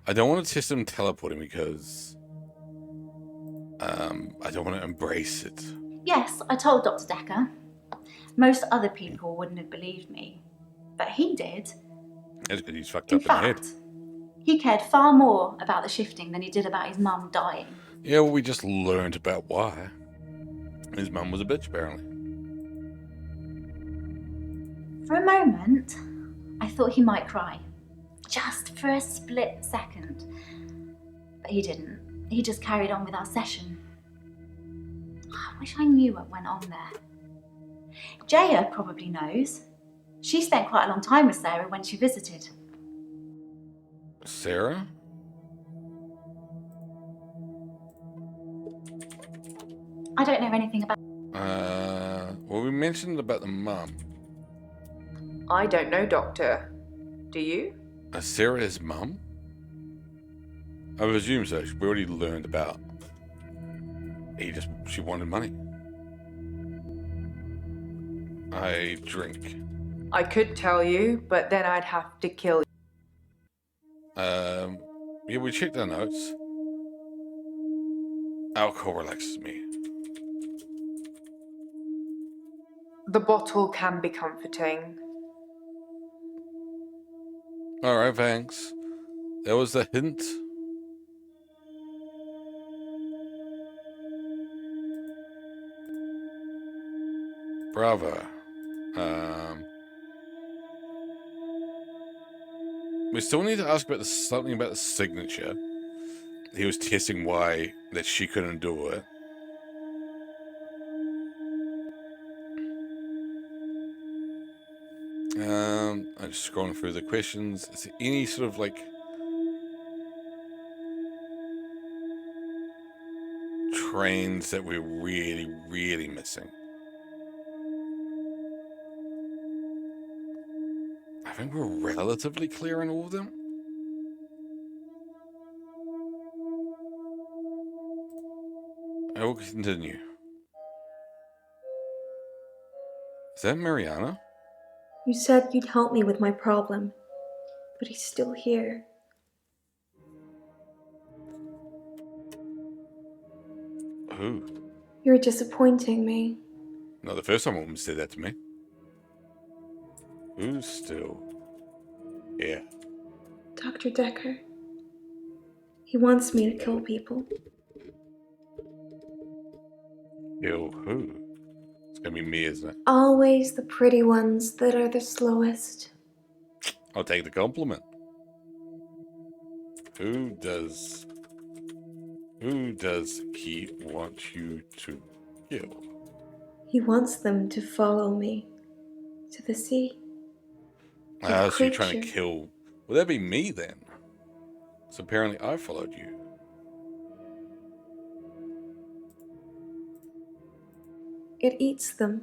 I don't want to test him teleporting because I don't want to embrace it. Yes, I told Dr. Dekker. Most other people wouldn't have believed me, but he did. That's because he's fucked In up in the head. fact, he cared far more about the shifting than he did about his mum dying. Yeah, well, we just learned about why. His mum was a bitch, apparently. For a moment, I thought he might cry. Just for a split second. But he didn't. He just carried on with our session. I wish I knew what went on there. Jaya probably knows. She spent quite a long time with Sarah when she visited. Sarah? I don't know anything about... Well, we mentioned about the mum. I don't know, Doctor. Do you? Sarah's mum? I presume so. We already learned about... She wanted money. I drink. I could tell you, but then I'd have to kill you. Yeah, we checked our notes. Alcohol relaxes me. The bottle can be comforting. Alright, thanks. That was the hint. Bravo. We still need to ask about something about the signature. He was testing why that she couldn't do it. I'm just scrolling through the questions. Is there any sort of like trains that we're really, really missing? I think we're relatively clear on all of them. I will continue. Is that Mariana? You said you'd help me with my problem, but he's still here. Who? You're disappointing me. Not the first time a woman said that to me. Who's still here? Dr. Dekker. He wants me to kill people. Kill who? It's gonna be me, isn't it? Always the pretty ones that are the slowest. I'll take the compliment. Who does he want you to kill? He wants them to follow me to the sea. So you're trying to kill... Well, that'd be me then. So apparently I followed you. It eats them.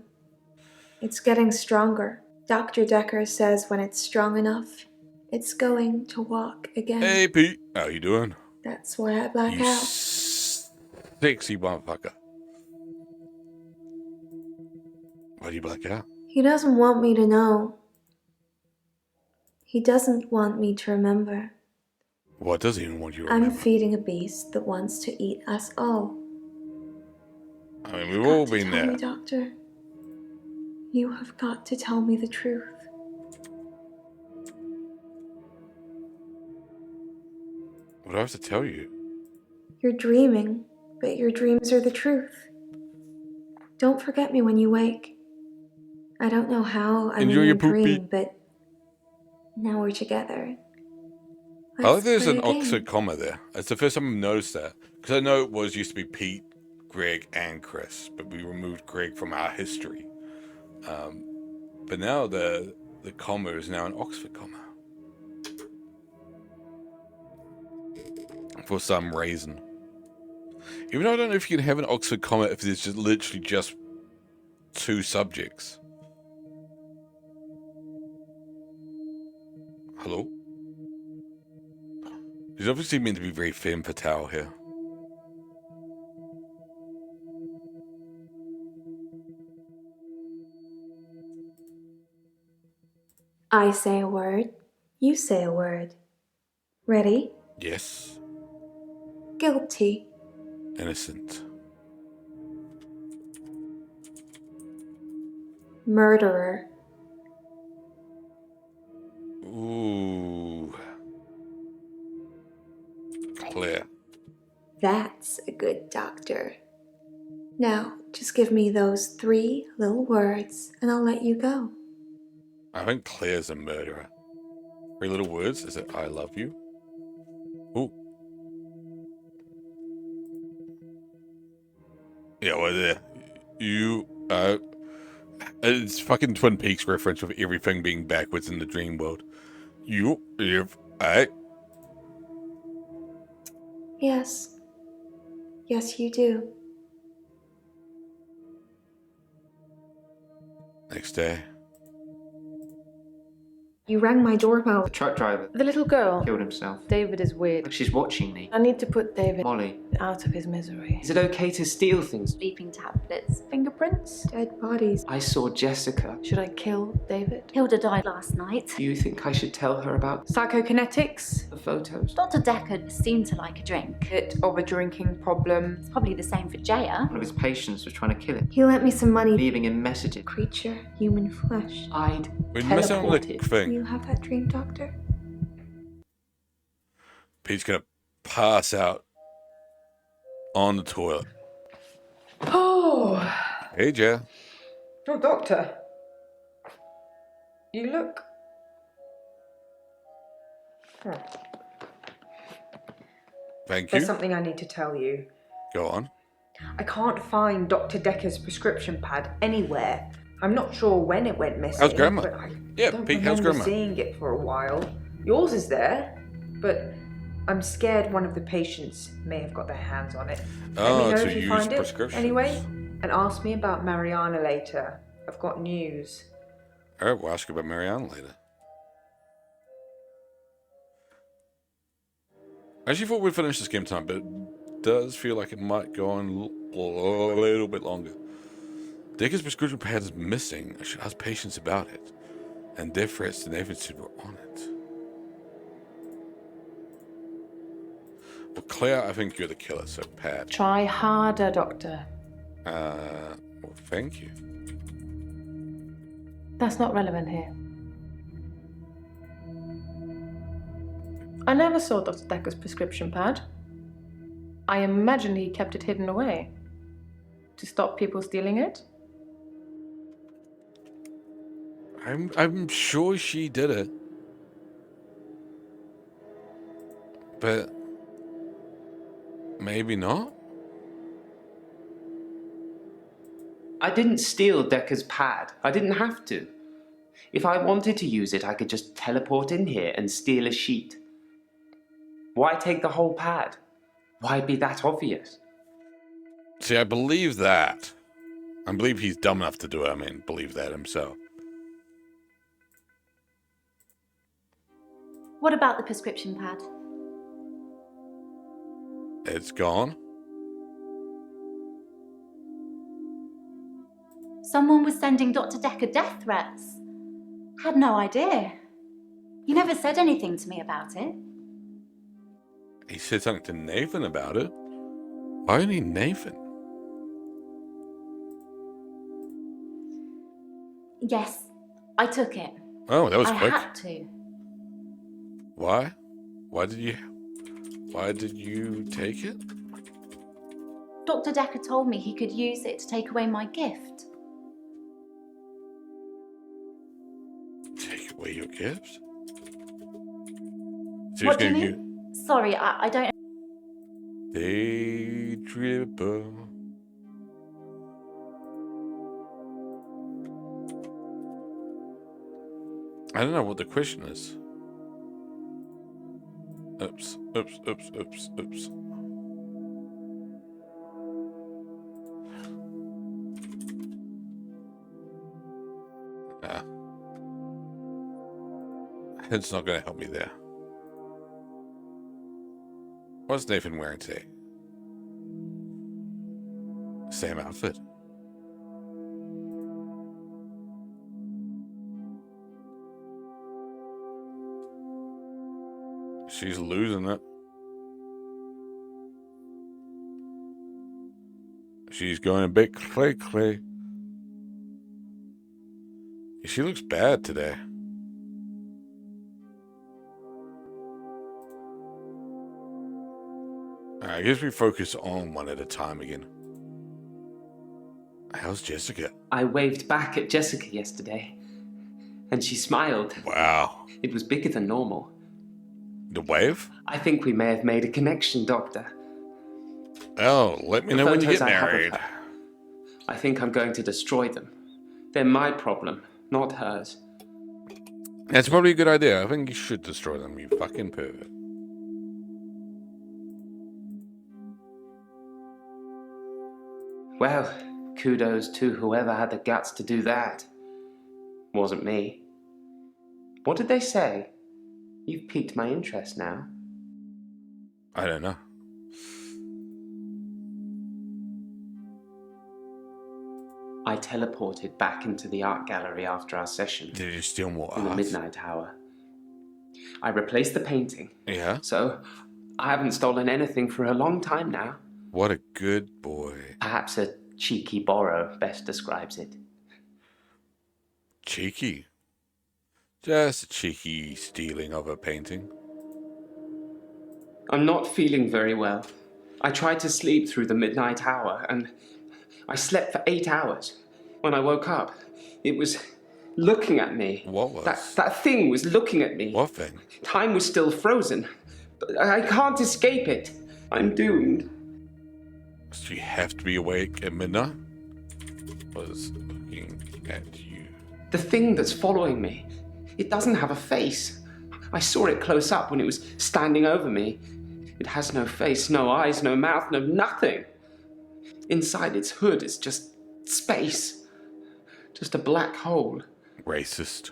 It's getting stronger. Dr. Dekker says when it's strong enough, it's going to walk again. Hey, Pete. How you doing? That's why I black you out. Sexy motherfucker. Why do you black out? He doesn't want me to know. He doesn't want me to remember. What does he even want you to remember? I'm feeding a beast that wants to eat us all. I mean, we've all been there. Tell me, Doctor. You have got to tell me the truth. What do I have to tell you? You're dreaming, but your dreams are the truth. Don't forget me when you wake. I don't know how I'm Enjoy in your a dream, but now we're together. I like there's an Oxford comma there. It's the first time I've noticed that. Because I know it used to be Pete, Greg, and Chris, but we removed Greg from our history. But now the comma is now an Oxford comma. For some reason. Even though I don't know if you can have an Oxford comma if there's just literally just two subjects. Hello? He's obviously meant to be very femme fatale here. I say a word, you say a word. Ready? Yes. Guilty. Innocent. Murderer. Ooh. Clear. That's a good doctor. Now, just give me those 3 little words and I'll let you go. I think Claire's a murderer. 3 little words. Is it I love you? Ooh. Yeah, well, you, it's fucking Twin Peaks reference with everything being backwards in the dream world. You, if, I. Yes. Yes, you do. Next day. You rang my doorbell. The truck driver The little girl. killed himself. David is weird. Like she's watching me. I need to put David Molly. out of his misery. Is it okay to steal things? Sleeping tablets. Fingerprints? Dead bodies. I saw Jessica. Should I kill David? Hilda died last night. Do you think I should tell her about Psychokinetics? the photos? Dr. Dekker seemed to like a drink. Bit of a drinking problem. It's probably the same for Jaya. One of his patients was trying to kill him, He lent me some money. leaving him messages. Creature, human flesh. I'd We miss out on the teleported. thing. You have that dream, Doctor? Pete's gonna pass out on the toilet. Oh! Hey, Jay. Oh, Doctor. You look... Thank you. There's something I need to tell you. Go on. I can't find Dr. Dekker's prescription pad anywhere. I'm not sure when it went missing. How's Grandma? But I Yeah, don't Pete, how's remember Grandma? seeing it for a while. Yours is there, but I'm scared one of the patients may have got their hands on it. Let Oh, me know to if you use find it prescriptions. anyway, and ask me about Mariana later. I've got news. All right, we'll ask you about Mariana later. I actually thought we'd finish this game tonight, but it does feel like it might go on a little bit longer. Dekker's prescription pad is missing. I should ask patients about it. And death threats to Nathan said were on it. Well, Claire, I think you're the killer, so pad. Try harder, Doctor. Well, thank you. That's not relevant here. I never saw Dr. Dekker's prescription pad. I imagine he kept it hidden away. To stop people stealing it? I'm sure she did it. But maybe not? I didn't steal Dekker's pad. I didn't have to. If I wanted to use it, I could just teleport in here and steal a sheet. Why take the whole pad? Why be that obvious? See, I believe that. I believe he's dumb enough to do it. I mean, believe that himself. What about the prescription pad? It's gone. Someone was sending Dr. Dekker death threats. Had no idea. You never said anything to me about it. He said something to Nathan about it. Why only Nathan? Yes, I took it. Oh, that was I quick. had to. Why? Why did you take it? Dr. Dekker told me he could use it to take away my gift. Take away your gifts? So What do you he's mean? Sorry, I don't... Day dripper. I don't know what the question is. Oops, oops, oops, oops, oops. Ah. It's not going to help me there. What's Nathan wearing today? Same outfit. She's losing it. She's going a bit cray-cray. She looks bad today. I guess we focus on one at a time again. How's Jessica? I waved back at Jessica yesterday. and she smiled. Wow. It was bigger than normal. The wave? I think we may have made a connection, Doctor. Oh, let me know when you get married. I think I'm going to destroy them. They're my problem, not hers. That's probably a good idea. I think you should destroy them, you fucking pervert. Well, kudos to whoever had the guts to do that. Wasn't me. What did they say? You've piqued my interest now. I don't know. I teleported back into the art gallery after our session. Did you steal more art? In the midnight hour. I replaced the painting. Yeah? So, I haven't stolen anything for a long time now. What a good boy. Perhaps a cheeky borrow best describes it. Cheeky? Just a cheeky stealing of a painting. I'm not feeling very well. I tried to sleep through the midnight hour, and I slept for 8 hours. When I woke up, it was looking at me. What was? That thing was looking at me. What thing? Time was still frozen. But I can't escape it. I'm doomed. So you have to be awake at midnight? Was looking at you. The thing that's following me, it doesn't have a face. I saw it close up when it was standing over me. It has no face, no eyes, no mouth, no nothing. Inside its hood is just space. Just a black hole. Racist.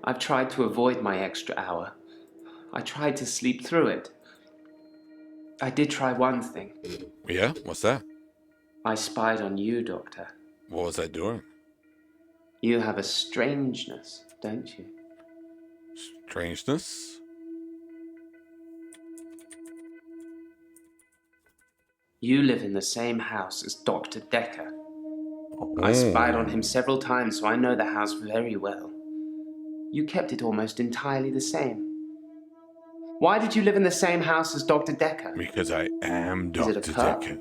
I've tried to avoid my extra hour. I tried to sleep through it. I did try one thing. Yeah? What's that? I spied on you, Doctor. What was I doing? You have a strangeness, don't you? Strangeness? You live in the same house as Dr. Dekker. I spied on him several times, so I know the house very well. You kept it almost entirely the same. Why did you live in the same house as Dr. Dekker? Because I am Dr. Is it a perk? Dekker.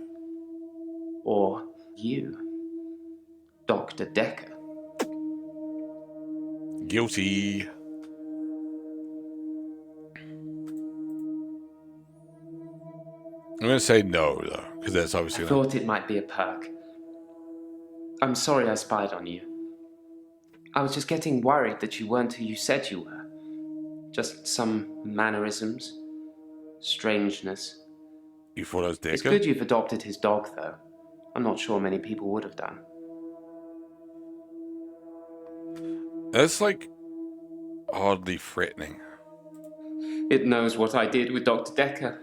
Or you, Dr. Dekker? Guilty. I'm going to say no, though, because that's obviously... I thought it might be a perk. I'm sorry I spied on you. I was just getting worried that you weren't who you said you were. Just some mannerisms, strangeness. You thought I was Dekker? It's good you've adopted his dog, though. I'm not sure many people would have done. That's, like, oddly threatening. It knows what I did with Dr. Dekker.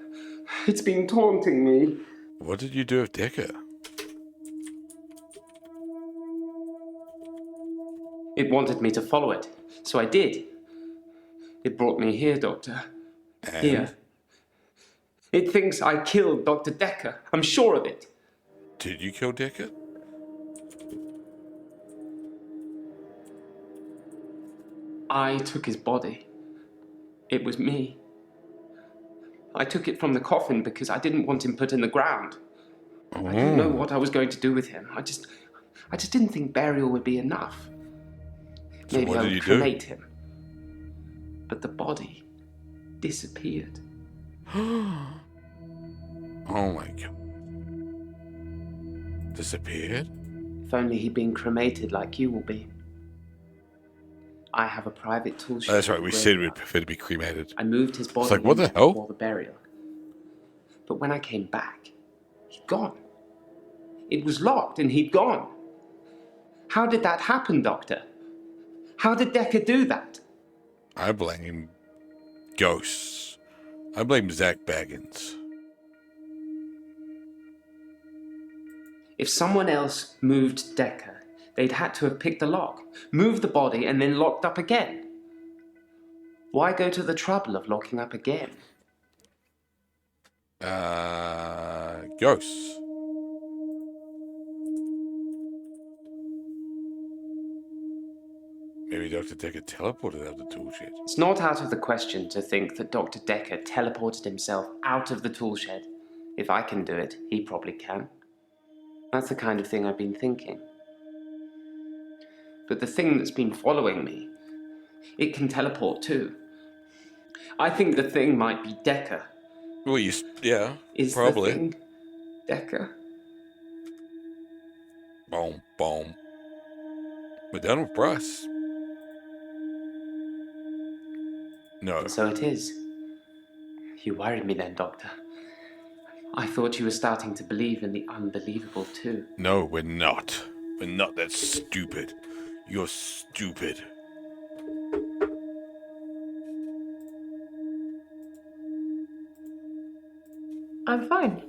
It's been taunting me. What did you do with Dekker? It wanted me to follow it, so I did. It brought me here, Doctor. And? Here. It thinks I killed Dr. Dekker. I'm sure of it. Did you kill Dekker? I took his body. It was me. I took it from the coffin because I didn't want him put in the ground. I didn't know what I was going to do with him. I just didn't think burial would be enough. So Maybe what I did would you cremate him. But the body disappeared. Oh my god. Disappeared? If only he'd been cremated like you will be. I have a private tool shed. That's right, we said we'd prefer to be cremated. I moved his body It's like, what the hell? before the burial. But when I came back, he'd gone. It was locked and he'd gone. How did that happen, Doctor? How did Dekker do that? I blame ghosts. I blame Zach Baggins. If someone else moved Dekker, they'd had to have picked the lock, moved the body, and then locked up again. Why go to the trouble of locking up again? Ghosts. Maybe Dr. Dekker teleported out of the tool shed. It's not out of the question to think that Dr. Dekker teleported himself out of the tool shed. If I can do it, he probably can. That's the kind of thing I've been thinking. But the thing that's been following me, it can teleport too. I think the thing might be Dekker. Well, yeah, Is probably. the thing Dekker? Boom, boom. We're done with Bryce. No. And so it is. You worried me then, Doctor. I thought you were starting to believe in the unbelievable too. No, we're not. We're not that stupid. You're stupid. I'm fine.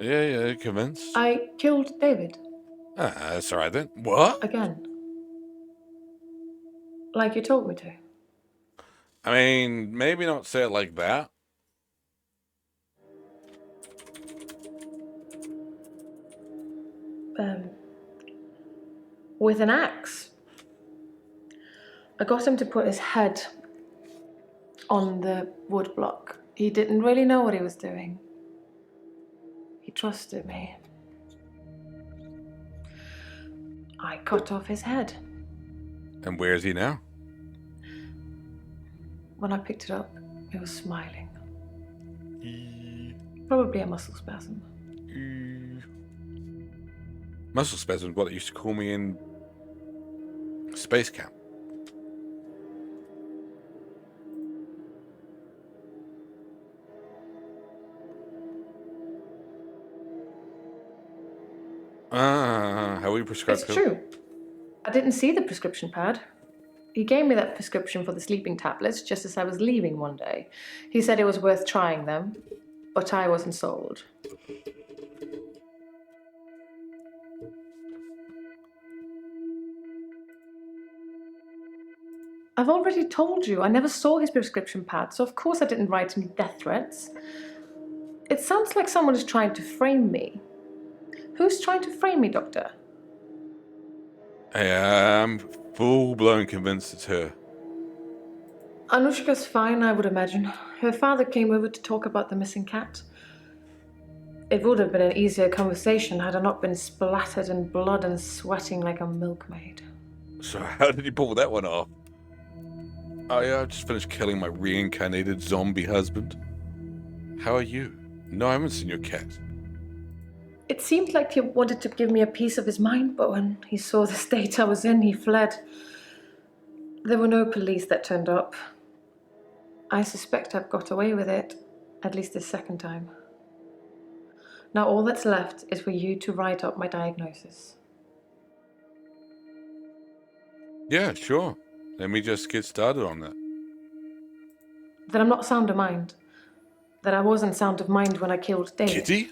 Yeah, convinced. I killed David. That's all right then. What? Again. Like you told me to. I mean, maybe not say it like that. With an axe. I got him to put his head on the wood block. He didn't really know what he was doing. He trusted me. I cut off his head. And where is he now? When I picked it up, he was smiling. Probably a muscle spasm. Muscle spasm is what they used to call me in space camp. How we prescribed It's true. I didn't see the prescription pad. He gave me that prescription for the sleeping tablets just as I was leaving one day. He said it was worth trying them, but I wasn't sold. I've already told you, I never saw his prescription pad, so of course I didn't write any death threats. It sounds like someone is trying to frame me. Who's trying to frame me, Doctor? I'm full-blown convinced it's her. Anushka's fine, I would imagine. Her father came over to talk about the missing cat. It would have been an easier conversation had I not been splattered in blood and sweating like a milkmaid. So how did he pull that one off? Oh yeah, I just finished killing my reincarnated zombie husband. How are you? No, I haven't seen your cat. It seemed like he wanted to give me a piece of his mind, but when he saw the state I was in, he fled. There were no police that turned up. I suspect I've got away with it, at least this second time. Now all that's left is for you to write up my diagnosis. Yeah, sure. Let me just get started on that. That I'm not sound of mind. That I wasn't sound of mind when I killed David. Kitty?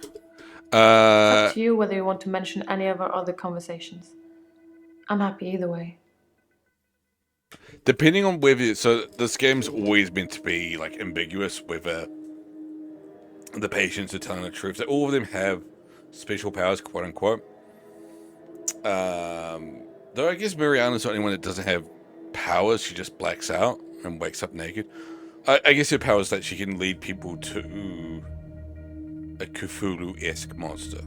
It's up to you whether you want to mention any of our other conversations. I'm happy either way. Depending on whether... So this game's always meant to be like ambiguous whether the patients are telling the truth. So all of them have special powers, quote unquote. Though I guess Mariana's the only one that doesn't have powers. She just blacks out and wakes up naked. I guess her power is that she can lead people to a Cthulhu-esque monster.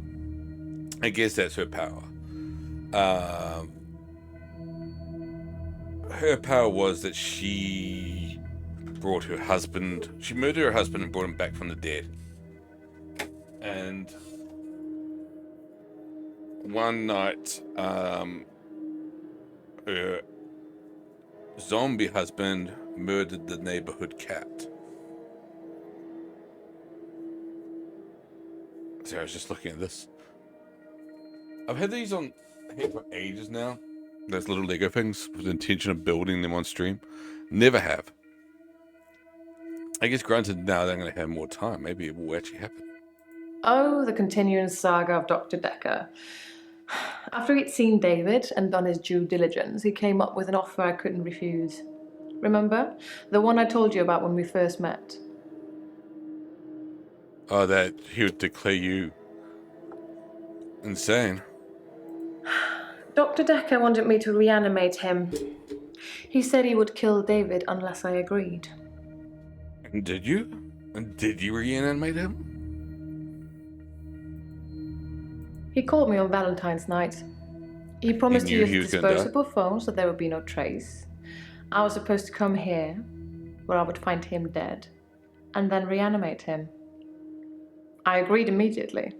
I guess that's her power. Her power was that she brought her husband... She murdered her husband and brought him back from the dead. And one night, her zombie husband murdered the neighborhood cat. So I was just looking at this. I've had these on here for ages now. Those little Lego things with the intention of building them on stream. Never have. I guess granted now that I'm going to have more time, maybe it will actually happen. Oh, the continuing saga of Dr. Dekker. After he'd seen David and done his due diligence, he came up with an offer I couldn't refuse. Remember? The one I told you about when we first met. Oh, that he would declare you insane. Dr. Dekker wanted me to reanimate him. He said he would kill David unless I agreed. And did you? And did you reanimate him? He called me on Valentine's night. He promised to use a disposable phone so there would be no trace. I was supposed to come here, where I would find him dead, and then reanimate him. I agreed immediately.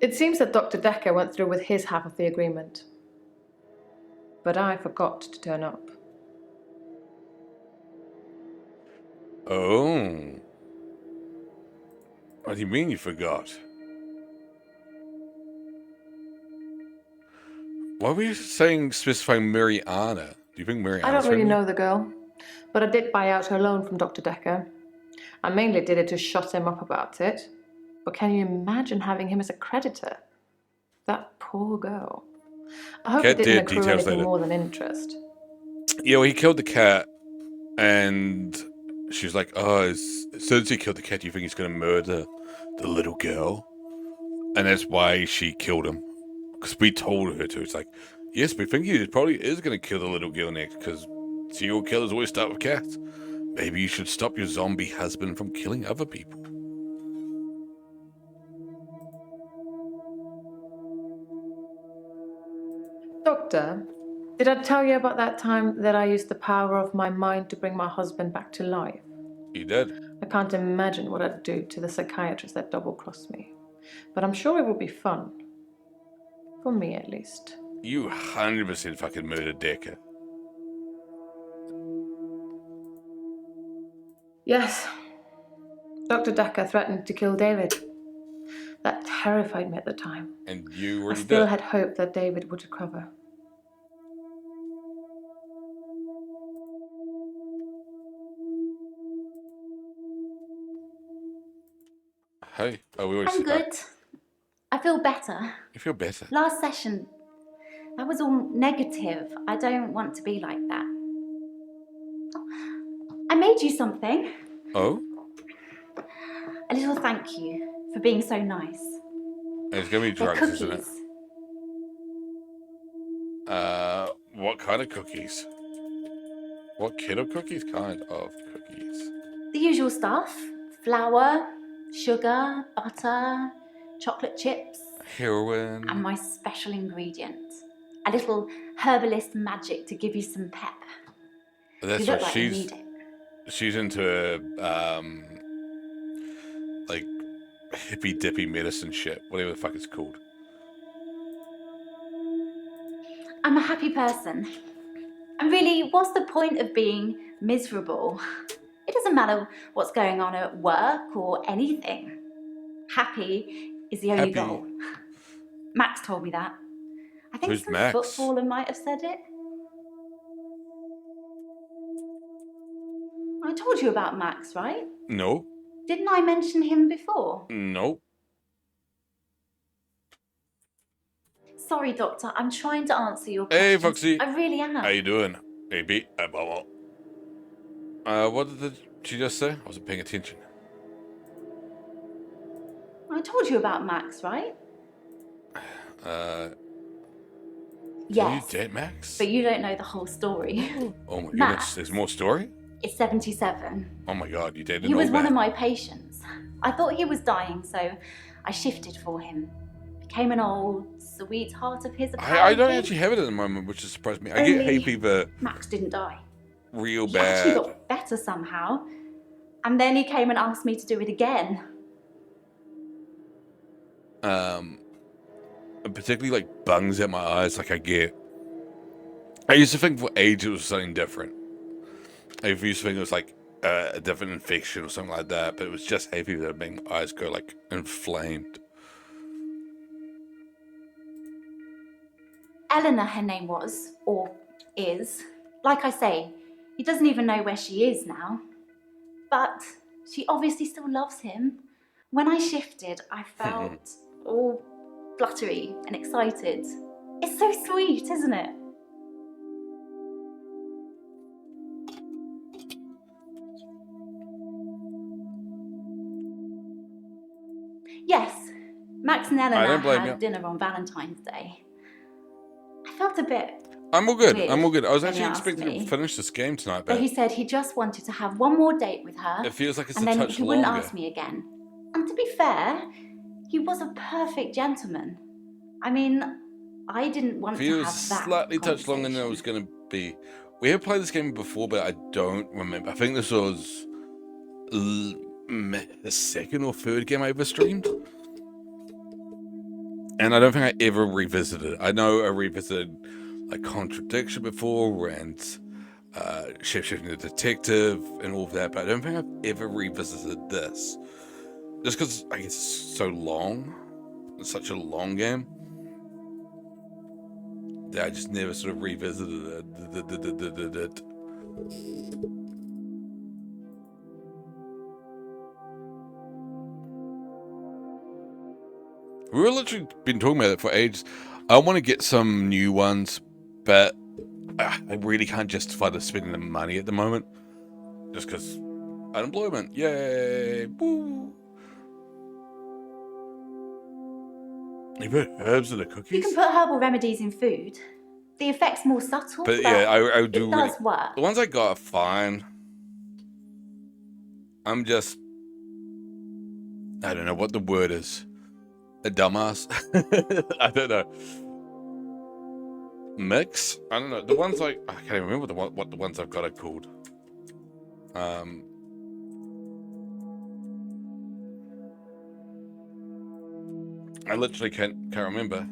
It seems that Dr. Dekker went through with his half of the agreement. But I forgot to turn up. Oh. What do you mean you forgot? Why were you specifying Mariana? Do you think Mariana? I don't really know the girl, but I did buy out her loan from Dr. Dekker. I mainly did it to shut him up about it. But can you imagine having him as a creditor? That poor girl. I hope it didn't accrue anything more than interest. Yeah, well, he killed the cat, and she was like, "Oh, as soon as he killed the cat, do you think he's going to murder the little girl?" And that's why she killed him. Because we told her to. It's like, yes, we think he probably is going to kill the little girl next, because serial killers always start with cats. Maybe you should stop your zombie husband from killing other people. Doctor, did I tell you about that time that I used the power of my mind to bring my husband back to life? You did. I can't imagine what I'd do to the psychiatrist that double-crossed me. But I'm sure it would be fun. For me, at least. You 100% fucking murdered Dekker. Yes. Dr. Dekker threatened to kill David. That terrified me at the time. And you already did. I still had hope that David would recover. Hey, I'm good. I feel better. You feel better? Last session, that was all negative. I don't want to be like that. I made you something. Oh? A little thank you for being so nice. It's gonna be drugs, isn't it? What kind of cookies? What kind of cookies? Kind of cookies. The usual stuff. Flour, sugar, butter, chocolate chips. Heroin. And my special ingredient. A little herbalist magic to give you some pep. That's what like she's into like hippy dippy medicine shit, whatever the fuck it's called. I'm a happy person. And really, what's the point of being miserable? It doesn't matter what's going on at work or anything. Happy is the only goal. Max told me that. I think some footballer might have said it. I told you about Max, right? No. Didn't I mention him before? No. Sorry, Doctor. I'm trying to answer your questions. Hey, Foxy. I really am. How you doing? Hey, B. What did she just say? I wasn't paying attention. I told you about Max, right? Yes. You did, Max? But you don't know the whole story. Oh my goodness, there's more story? It's 77. Oh my god, you dated He was one of my patients. I thought he was dying, so I shifted for him. Became an old sweetheart of his. I don't actually have it at the moment, which has surprised me. I get hay fever. Max didn't die. Real He bad. actually got better somehow. And then he came and asked me to do it again. It particularly like bungs at my eyes like I used to think for age it was something different. I used to think it was like a different infection or something like that, but it was just hay fever that made my eyes go like inflamed. Eleanor, her name was, or is. Like I say, he doesn't even know where she is now. But she obviously still loves him. When I shifted, I felt all fluttery and excited. It's so sweet, isn't it? Yes, Max and Eleanor had dinner on Valentine's Day. I felt a bit. I'm all good. Weird I'm all good. I was actually when he expecting to finish this game tonight, But but he said he just wanted to have one more date with her. it feels like it's and a then touch he wouldn't longer. ask me again. And to be fair, he was a perfect gentleman. I mean, I didn't want to Feels have that slightly touch longer than it conversation. was going to be. We have played this game before, but I don't remember. I think this was the second or third game I ever streamed. And I don't think I ever revisited it. I know I revisited like Contradiction before and Shape-Shifting the Detective and all of that, but I don't think I've ever revisited this. Just because I guess it's so long. It's such a long game. That I just never sort of revisited it. We've literally been talking about it for ages. I want to get some new ones, but I really can't justify the spending the money at the moment. Just because unemployment. Yay! Woo! You put herbs in the cookies? You can put herbal remedies in food. The effect's more subtle, but yeah, I do it does really, work. The ones I got are fine. I'm just... I don't know what the word is. A dumbass? I don't know. Mix? I don't know. The ones I can't even remember what the ones I've got are called. I literally can't remember.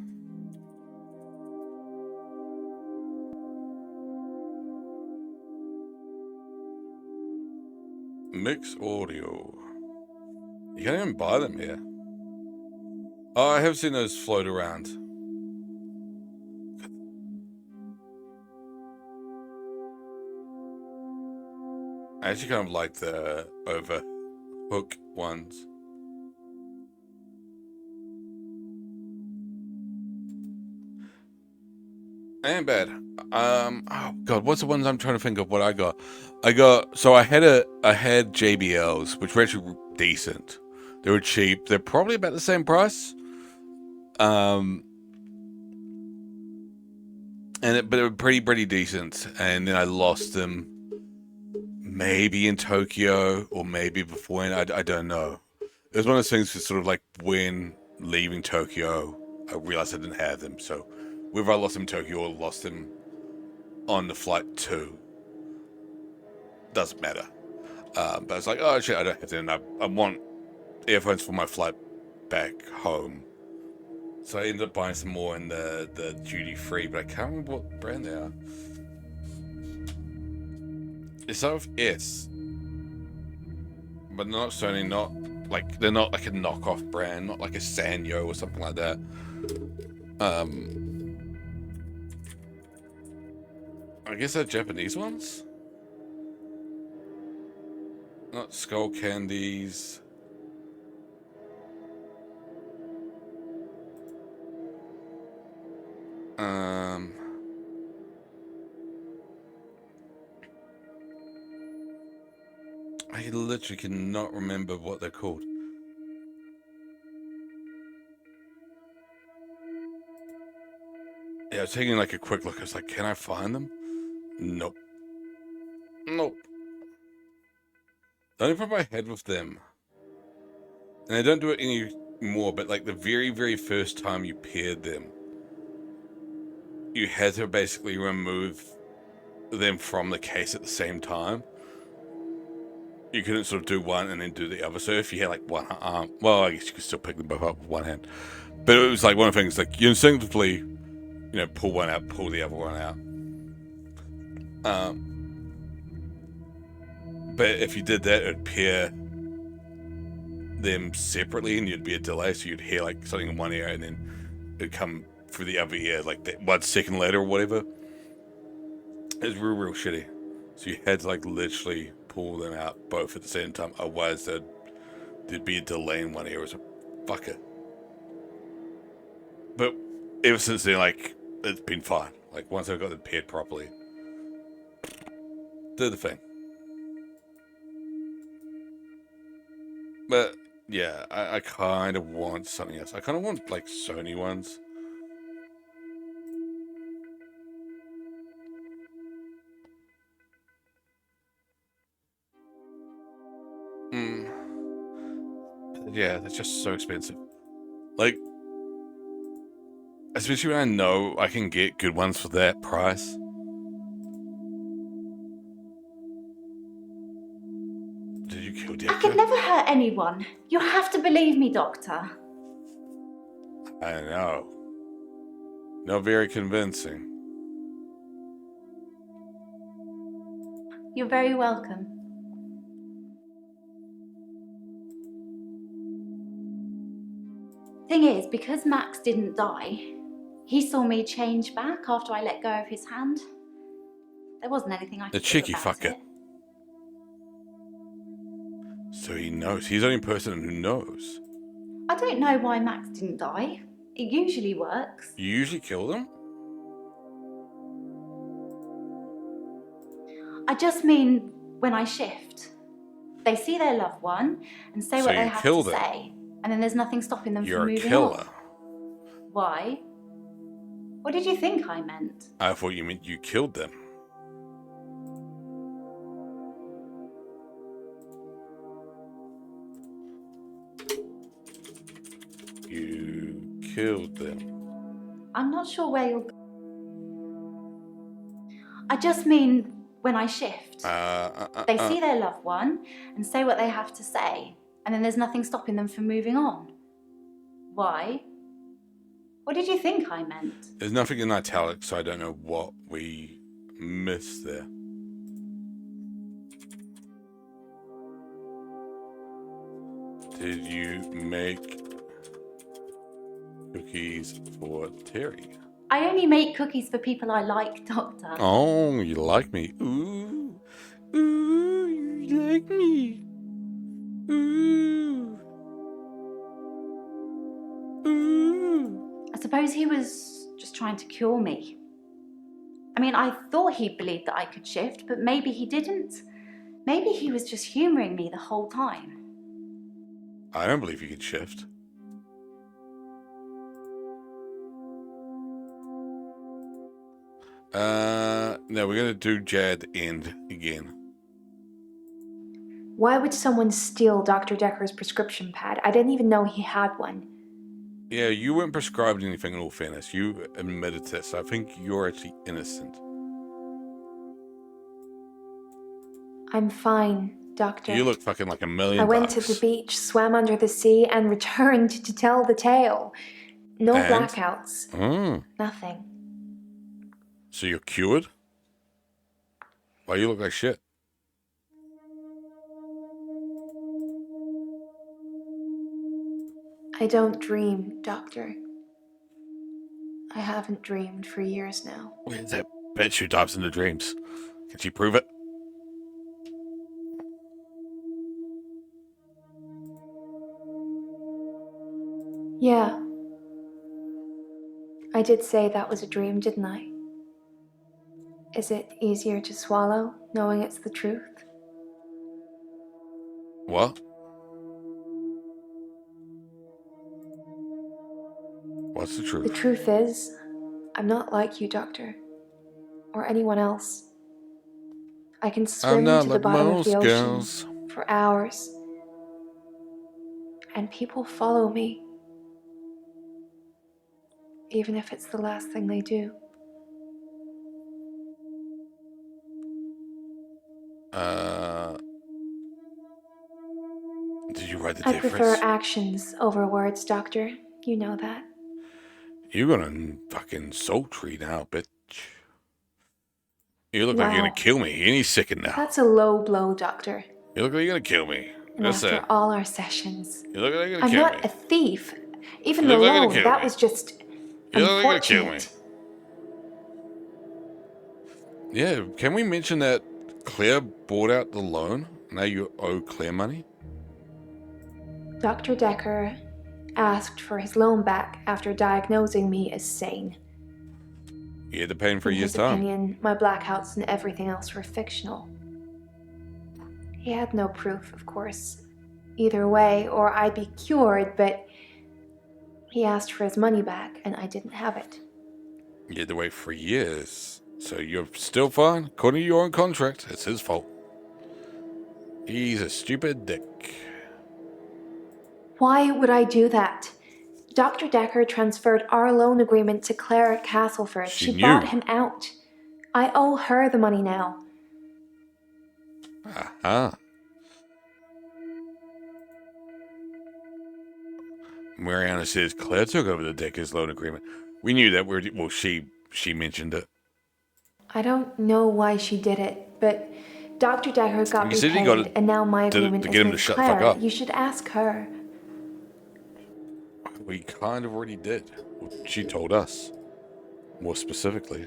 Mix audio. You can't even buy them here. Oh, I have seen those float around. I actually kind of like the overhook ones. And bad. Oh god, what's the ones I'm trying to think of what I got? So I had JBLs, which were actually decent. They were cheap. They're probably about the same price. But they were pretty decent. And then I lost them maybe in Tokyo or maybe before, and I don't know. It was one of those things that sort of like when leaving Tokyo, I realized I didn't have them. So whether I lost them in Tokyo or lost them on the flight too, doesn't matter. But I was like, oh shit, I don't have them. I want earphones for my flight back home. So I ended up buying some more in the duty free, but I can't remember what brand they are. It's sort of S, but not Sony, not like they're not like a knockoff brand, not like a Sanyo or something like that. I guess they're Japanese ones. Not Skull Candies. I literally cannot remember what they're called. Yeah, I was taking like a quick look. I was like, can I find them? Nope. Nope. The only problem I had with them, and I don't do it anymore, but like the very first time you paired them, you had to basically remove them from the case at the same time. You couldn't sort of do one and then do the other. So if you had like one arm, well, I guess you could still pick them both up with one hand. But it was like one of the things, like you instinctively, pull one out, pull the other one out. But if you did that, it'd pair them separately and you'd be a delay. So you'd hear like something in one ear and then it'd come through the other ear like that 1 second later or whatever. It was real shitty. So you had to like literally pull them out both at the same time. Otherwise there'd be a delay in one ear. It was a fucker. But ever since then, like, it's been fine. Like, once I got them paired properly, did the thing. But, yeah, I kind of want something else. I kind of want, like, Sony ones. Yeah, that's just so expensive. Like, Especially when I know I can get good ones for that price. Did you kill Dekker? I could never hurt anyone. You have to believe me, Doctor. I know. Not very convincing. You're very welcome. Thing is, because Max didn't die, he saw me change back after I let go of his hand. There wasn't anything I could do The cheeky about fucker. it. So he knows. He's the only person who knows. I don't know why Max didn't die. It usually works. You usually kill them? I just mean when I shift. They see their loved one and say So what they you have kill to them. say, and then there's nothing stopping them You're from a moving killer. on. Why? What did you think I meant? I thought you meant you killed them. You killed them. I'm not sure where you're... I just mean when I shift. They see their loved one and say what they have to say, and then there's nothing stopping them from moving on. Why? What did you think I meant? There's nothing in italics, so I don't know what we missed there. Did you make cookies for Terry? I only make cookies for people I like, Doctor. Oh, you like me. Ooh. Ooh, you like me. Ooh. Ooh. I suppose he was just trying to cure me. I mean, I thought he believed that I could shift, but maybe he didn't. Maybe he was just humouring me the whole time. I don't believe you can shift. No, we're gonna do Jad end again. Why would someone steal Dr. Dekker's prescription pad? I didn't even know he had one. Yeah, you weren't prescribed anything in all fairness. You admitted this. So I think you're actually innocent. I'm fine, Doctor. You look fucking like $1 million. I went to the beach, swam under the sea, and returned to tell the tale. No blackouts. Nothing. So you're cured? Why you look like shit? I don't dream, Doctor. I haven't dreamed for years now. Where's that bitch who dives into dreams? Can she prove it? Yeah. I did say that was a dream, didn't I? Is it easier to swallow, knowing it's the truth? What? What's the truth? The truth is, I'm not like you, Doctor. Or anyone else. I can swim to the bottom of the ocean for hours. And people follow me. Even if it's the last thing they do. Did you write the I difference? prefer actions over words, Doctor. You know that. You're gonna fucking sultry now, bitch. You look like you're gonna kill me. Any second now. That's a low blow, Doctor. You look like you're gonna kill me. And That's after it. all our sessions. You look like you're gonna I'm kill not me. a thief. Even You the look like you're loan, gonna kill that me. was just You look like you're gonna kill me. unfortunate. Yeah, can we mention that Claire bought out the loan? Now you owe Claire money? Dr. Dekker asked for his loan back after diagnosing me as sane. You had to pay him for a In year's his time. opinion, my blackouts and everything else were fictional. He had no proof, of course, either way, or I'd be cured, but he asked for his money back, and I didn't have it. You had to wait for years. So you're still fine? According to your own contract, it's his fault. He's a stupid dick. Why would I do that? Dr. Dekker transferred our loan agreement to Claire at Castleford. She knew. bought him out. I owe her the money now. Aha. Mariana says Claire took over the Dekker's loan agreement. We knew that. Well, she mentioned it. I don't know why she did it, but Dr. Dekker got me paid, and now my agreement is with Claire. You should ask her. We kind of already did. She told us, more specifically.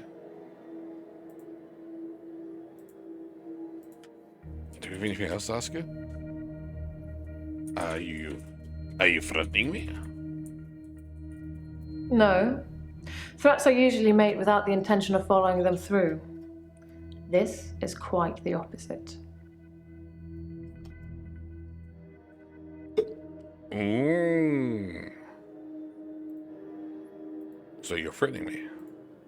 Do we have anything else to ask her? Are you threatening me? No. Threats are usually made without the intention of following them through. This is quite the opposite. So you're threatening me?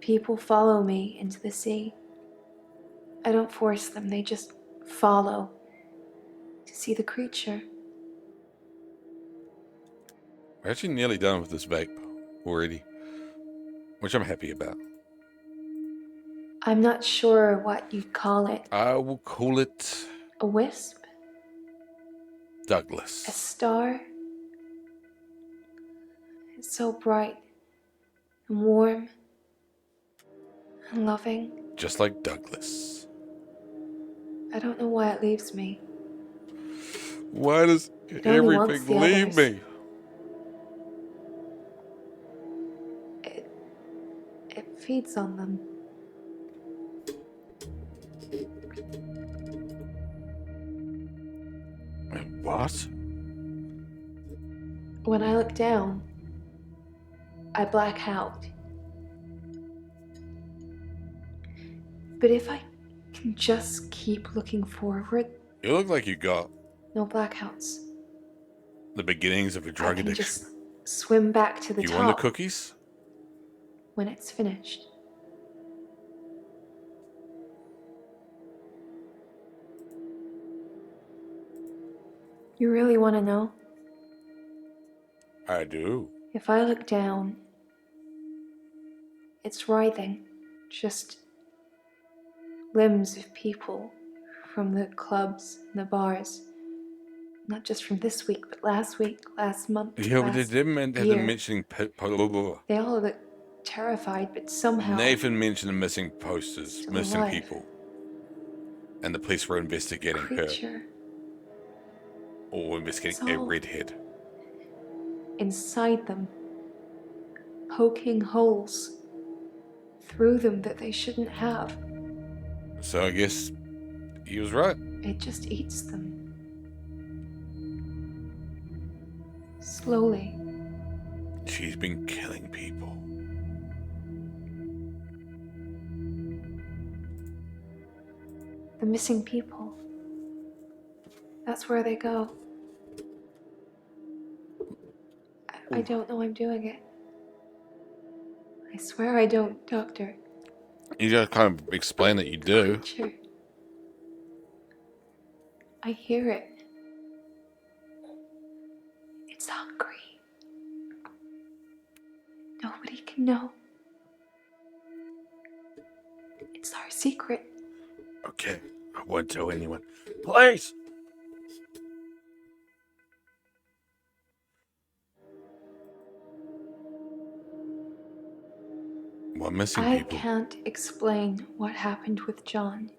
People follow me into the sea. I don't force them, they just follow to see the creature. We're actually nearly done with this vape already, which I'm happy about. I'm not sure what you'd call it. I will call it... A wisp? Douglas. A star? It's so bright and warm and loving. Just like Douglas. I don't know why it leaves me. Why does everything leave me? It feeds on them. What? When I look down, I black out. But if I can just keep looking forward... You look like you got... No blackouts. The beginnings of a drug addiction. Just swim back to the top. You want the cookies? When it's finished. You really want to know? I do. If I look down, it's writhing. Just limbs of people from the clubs and the bars. Not just from this week, but last week, last month, yeah, but they didn't have them mentioning... They all look terrified, but somehow... Nathan mentioned the missing posters, missing alive. people. And the police were investigating her. Or investigating a redhead. Inside them. Poking holes through them that they shouldn't have. So I guess he was right. It just eats them. Slowly. She's been killing people. The missing people. That's where they go. I don't know I'm doing it. I swear I don't, Doctor. You gotta kind of explain that you do. Sure. I hear it. It's hungry. Nobody can know. It's our secret. Okay, I won't tell anyone. Please! What missing people? I can't explain what happened with John.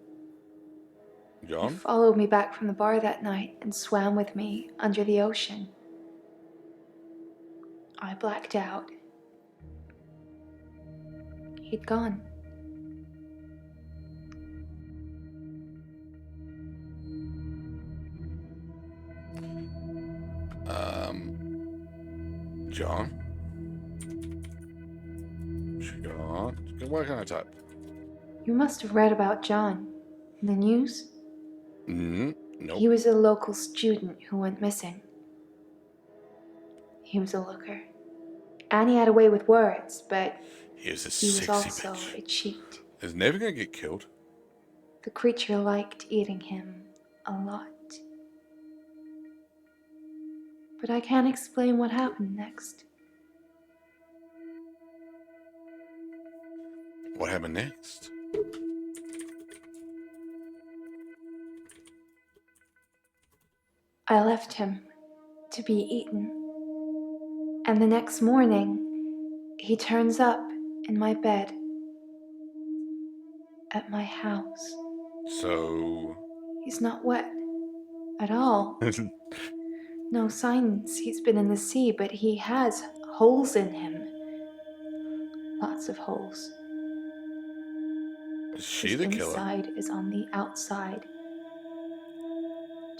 John? He followed me back from the bar that night and swam with me under the ocean. I blacked out. He'd gone. John? John? What can I type? You must have read about John in the news. Nope. He was a local student who went missing. He was a looker. And he had a way with words, but he was also a cheat. He's never gonna get killed. The creature liked eating him a lot. But I can't explain what happened next. What happened next? I left him to be eaten. And the next morning, he turns up in my bed at my house. So... He's not wet at all. No signs he's been in the sea, but he has holes in him. Lots of holes. Is she His the killer? inside is on the outside.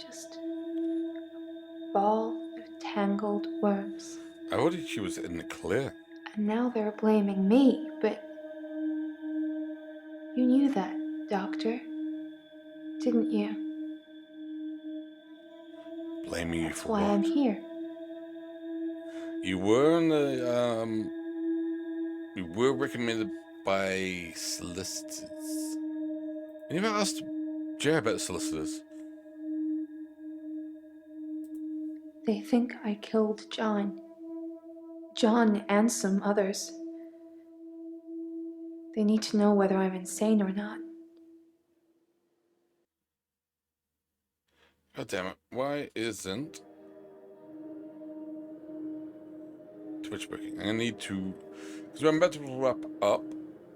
Just a ball of tangled worms. I thought she was in the clear. And now they're blaming me, but you knew that, Doctor, didn't you? Blaming you That's for why what? I'm here. You were in the, you were recommended by solicitors. You never asked Jerry about solicitors. They think I killed John. John and some others. They need to know whether I'm insane or not. God damn it. Why isn't Twitch working? I'm gonna need to, because I'm about to wrap up,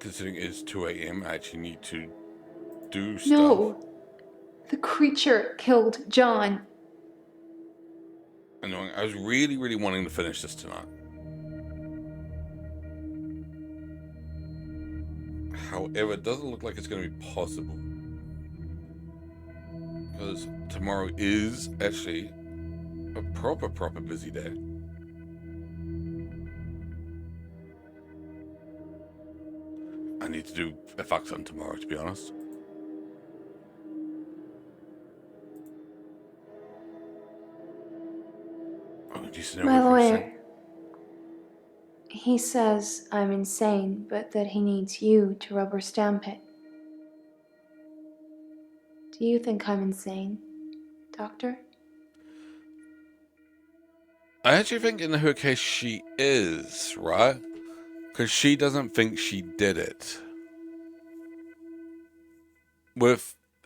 considering it's 2 a.m. I actually need to do stuff. No! The creature killed John. Annoying. I was really, really wanting to finish this tonight. However, it doesn't look like it's going to be possible. Because tomorrow is actually a proper busy day. I need to do a fuck ton tomorrow, to be honest. My lawyer. He says I'm insane, but that he needs you to rubber stamp it. Do you think I'm insane, Doctor? I actually think in her case she is, right? Because she doesn't think she did it.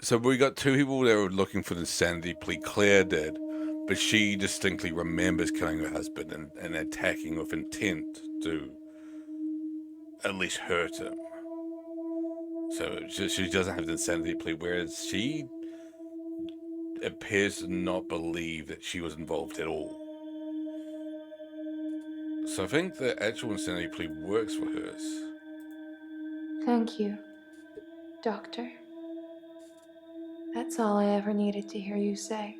So we got two people that were looking for the insanity plea. Claire did, but she distinctly remembers killing her husband and attacking with intent to at least hurt him. So she doesn't have the insanity plea, whereas she appears to not believe that she was involved at all. So I think the actual insanity plea works for hers. Thank you, Doctor. That's all I ever needed to hear you say.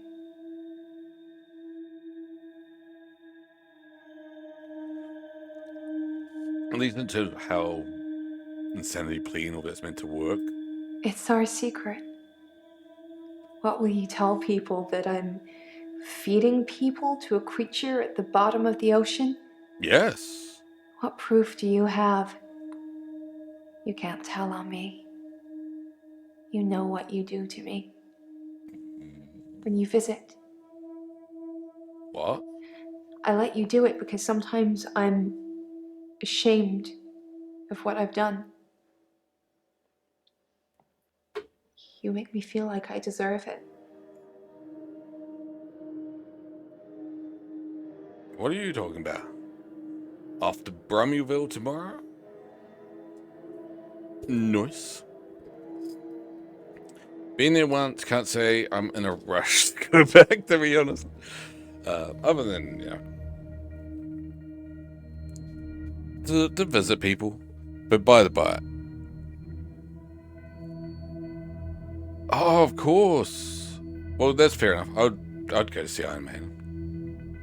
At least in terms of how insanity plea and all that's meant to work. It's our secret. What will you tell people, that I'm feeding people to a creature at the bottom of the ocean? Yes. What proof do you have? You can't tell on me. You know what you do to me. When you visit. What? I let you do it because sometimes I'm ashamed of what I've done. You make me feel like I deserve it. What are you talking about? Off to Brummyville tomorrow? Nice. Been there once, can't say I'm in a rush to go back, to be honest. Other than, to visit people. But by the by. Oh, of course. Well, that's fair enough. I'd go to see Iron Man.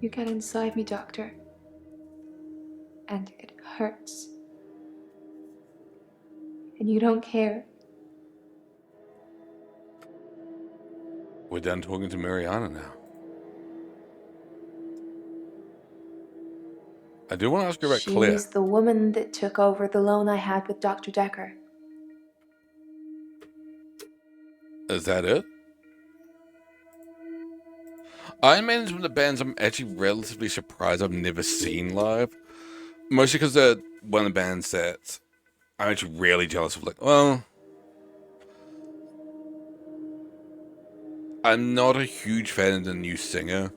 You get inside me, Doctor. And it hurts. And you don't care. We're done talking to Mariana now. I do want to ask you about Claire. She's the woman that took over the loan I had with Dr. Dekker. Is that it? Iron Man's one of the bands I'm actually relatively surprised I've never seen live. Mostly because they're one of the bands that I'm actually really jealous of, like, well, I'm not a huge fan of the new singer.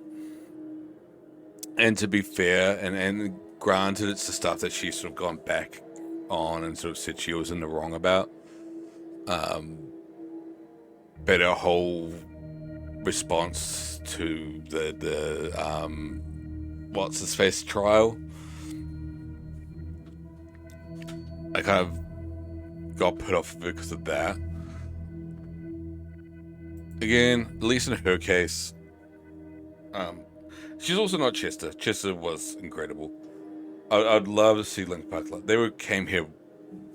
And to be fair, and granted, it's the stuff that she's sort of gone back on and sort of said she was in the wrong about. But her whole response to the what's his face trial, I kind of got put off because of that. Again, at least in her case, she's also not Chester. Chester was incredible. I'd love to see Link Park. They came here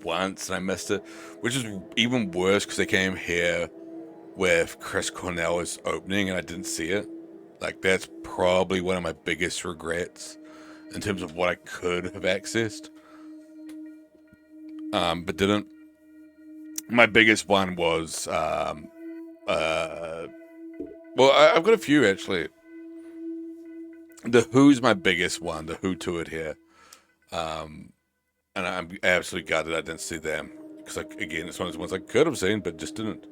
once and I missed it, which is even worse because they came here with Chris Cornell's opening and I didn't see it. Like, that's probably one of my biggest regrets in terms of what I could have accessed, but didn't. My biggest one was, well, I've got a few actually. The Who's my biggest one. The Who toured here, and I'm absolutely gutted I didn't see them because, again, it's one of the ones I could have seen but just didn't.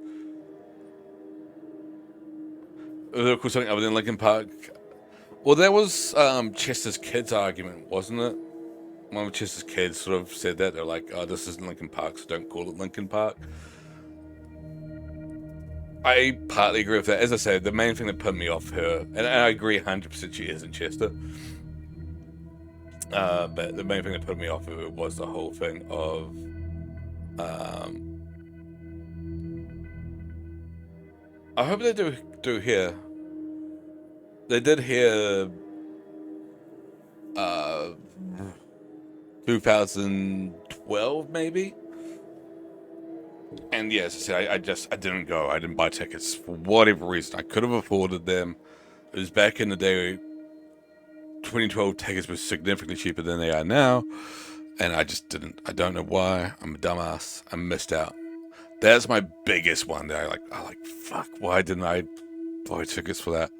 Of course, something other than Linkin Park. Well, that was Chester's kids' argument, wasn't it? One of Chester's kids sort of said that. They're like, oh, this isn't Linkin Park, so don't call it Linkin Park. I partly agree with that. As I said, the main thing that put me off her, and I agree 100% she isn't Chester, but the main thing that put me off of it was the whole thing of I hope they do here. They did here 2012 maybe. And yes, I said, I didn't go. I didn't buy tickets for whatever reason. I could have afforded them. It was back in the day. 2012 tickets were significantly cheaper than they are now, and I just didn't. I don't know why. I'm a dumbass. I missed out. That's my biggest one that I like, fuck, why didn't I buy tickets for that?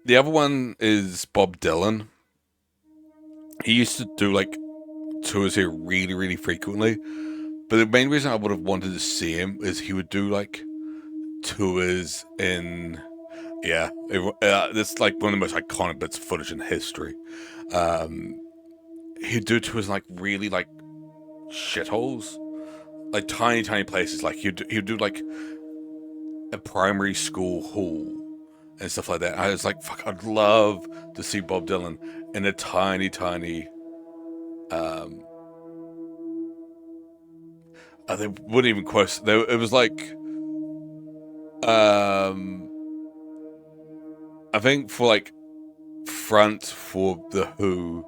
The other one is Bob Dylan. He used to do like tours here really, really frequently. But the main reason I would have wanted to see him is he would do like tours in, this is like one of the most iconic bits of footage in history. He'd do tours in like really like shitholes, like tiny, tiny places. Like he'd do like a primary school hall and stuff like that. I was like, fuck, I'd love to see Bob Dylan in a tiny, tiny. They wouldn't even quote. It was like, I think for like front for the Who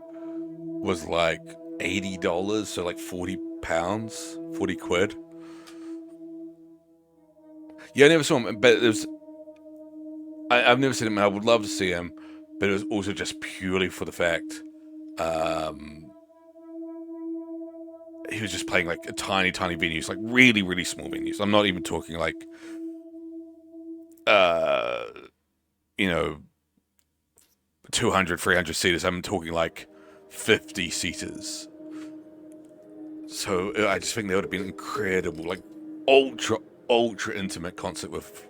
was like $80, so like £40, 40 quid. Yeah, I never saw him, but it was. I've never seen him, and I would love to see him, but it was also just purely for the fact he was just playing like a tiny, tiny venues, like really, really small venues. I'm not even talking like, 200, 300 seaters. I'm talking like 50 seaters. So I just think that would have been incredible, like ultra, ultra intimate concert with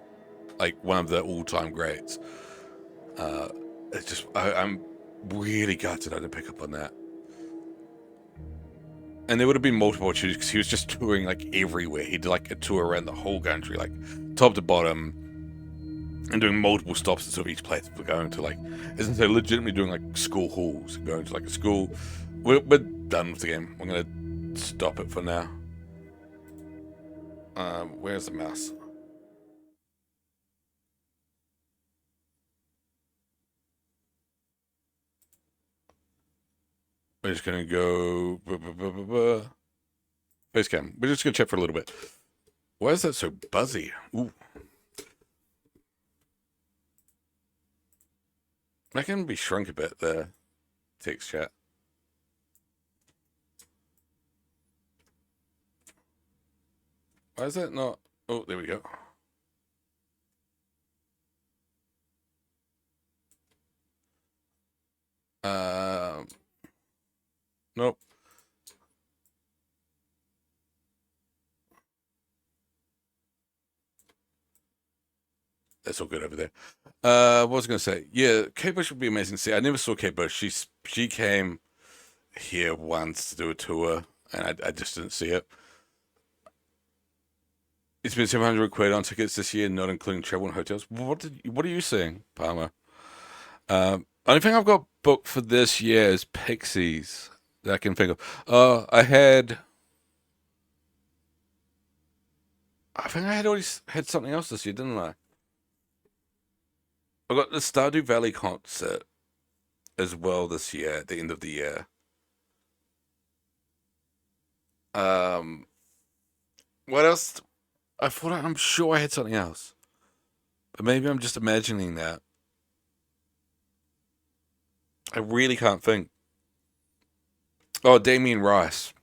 like one of the all-time greats. It's just I'm really gutted I didn't pick up on that. And there would have been multiple opportunities because he was just touring like everywhere. He did like a tour around the whole country, like top to bottom, and doing multiple stops at sort of each place. We're going to like, as I say, legitimately doing like school halls, going to like a school. We're done with the game. I'm gonna stop it for now. Where's the mouse? We're just gonna go face cam. We're just gonna check for a little bit. Why is that so buzzy? Ooh. That can be shrunk a bit, the text chat. Why is that not? Oh, there we go. Nope. that's all good over there. What was I going to say? Yeah, Kate Bush would be amazing to see. I never saw Kate Bush. She came here once to do a tour, and I just didn't see it. It's been 700 quid on tickets this year, not including travel and hotels. What are you seeing, Palmer? Only thing I've got booked for this year is Pixies that I can think of. I think I had already had something else this year, didn't I? I got the Stardew Valley concert as well this year, at the end of the year. What else? I'm sure I had something else. But maybe I'm just imagining that. I really can't think. Oh, Damien Rice.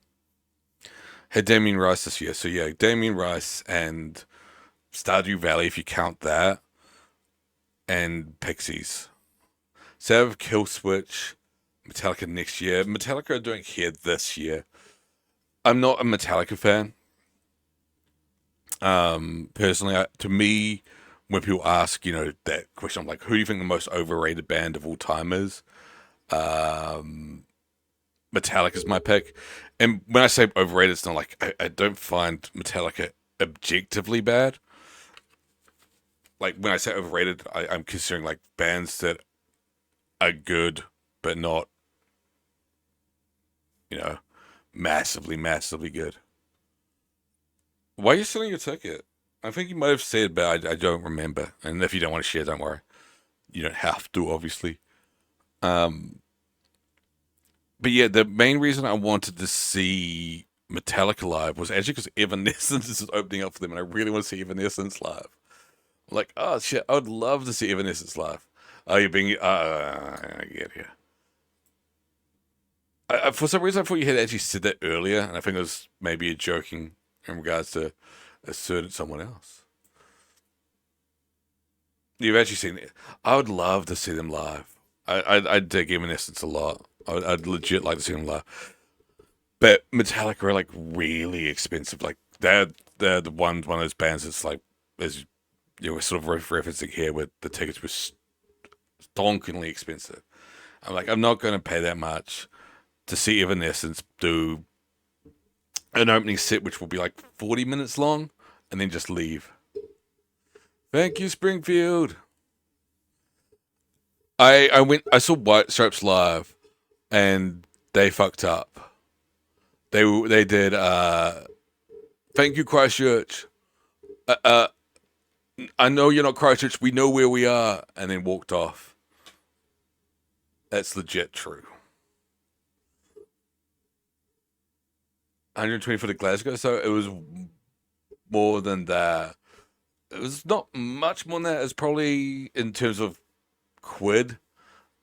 Had Damien Rice this year. So yeah, Damien Rice and Stardew Valley, if you count that. And Pixies. So I have Kill Switch, Metallica next year. Metallica are doing here this year. I'm not a Metallica fan. Personally, to me, when people ask, that question, I'm like, who do you think the most overrated band of all time is? Metallica is my pick. And when I say overrated, it's not like I don't find Metallica objectively bad. Like when I say overrated, I'm considering like bands that are good but not, massively, massively good. Why are you selling your ticket? I think you might have said, but I don't remember. And if you don't want to share, don't worry. You don't have to, obviously. But yeah, the main reason I wanted to see Metallica live was actually because Evanescence is opening up for them, and I really want to see Evanescence live. I'm like, oh shit, I would love to see Evanescence live. Oh, you're being, I get here. For some reason, I thought you had actually said that earlier, and I think it was maybe a joking in regards to asserting someone else. You've actually seen it. I would love to see them live. I dig Evanescence a lot. I'd legit like to see them live. But Metallica are like really expensive. Like they're the one of those bands that's like, as we're sort of referencing here, where the tickets were stonkingly expensive. I'm like, I'm not going to pay that much to see Evanescence do an opening set, which will be like 40 minutes long, and then just leave. Thank you, Springfield. I saw White Stripes live, and they fucked up. They did. Thank you, Christchurch. I know you're not Christchurch. We know where we are, and then walked off. That's legit true. 120 for the Glasgow, so it was more than that. It was not much more than that. It's probably, in terms of quid,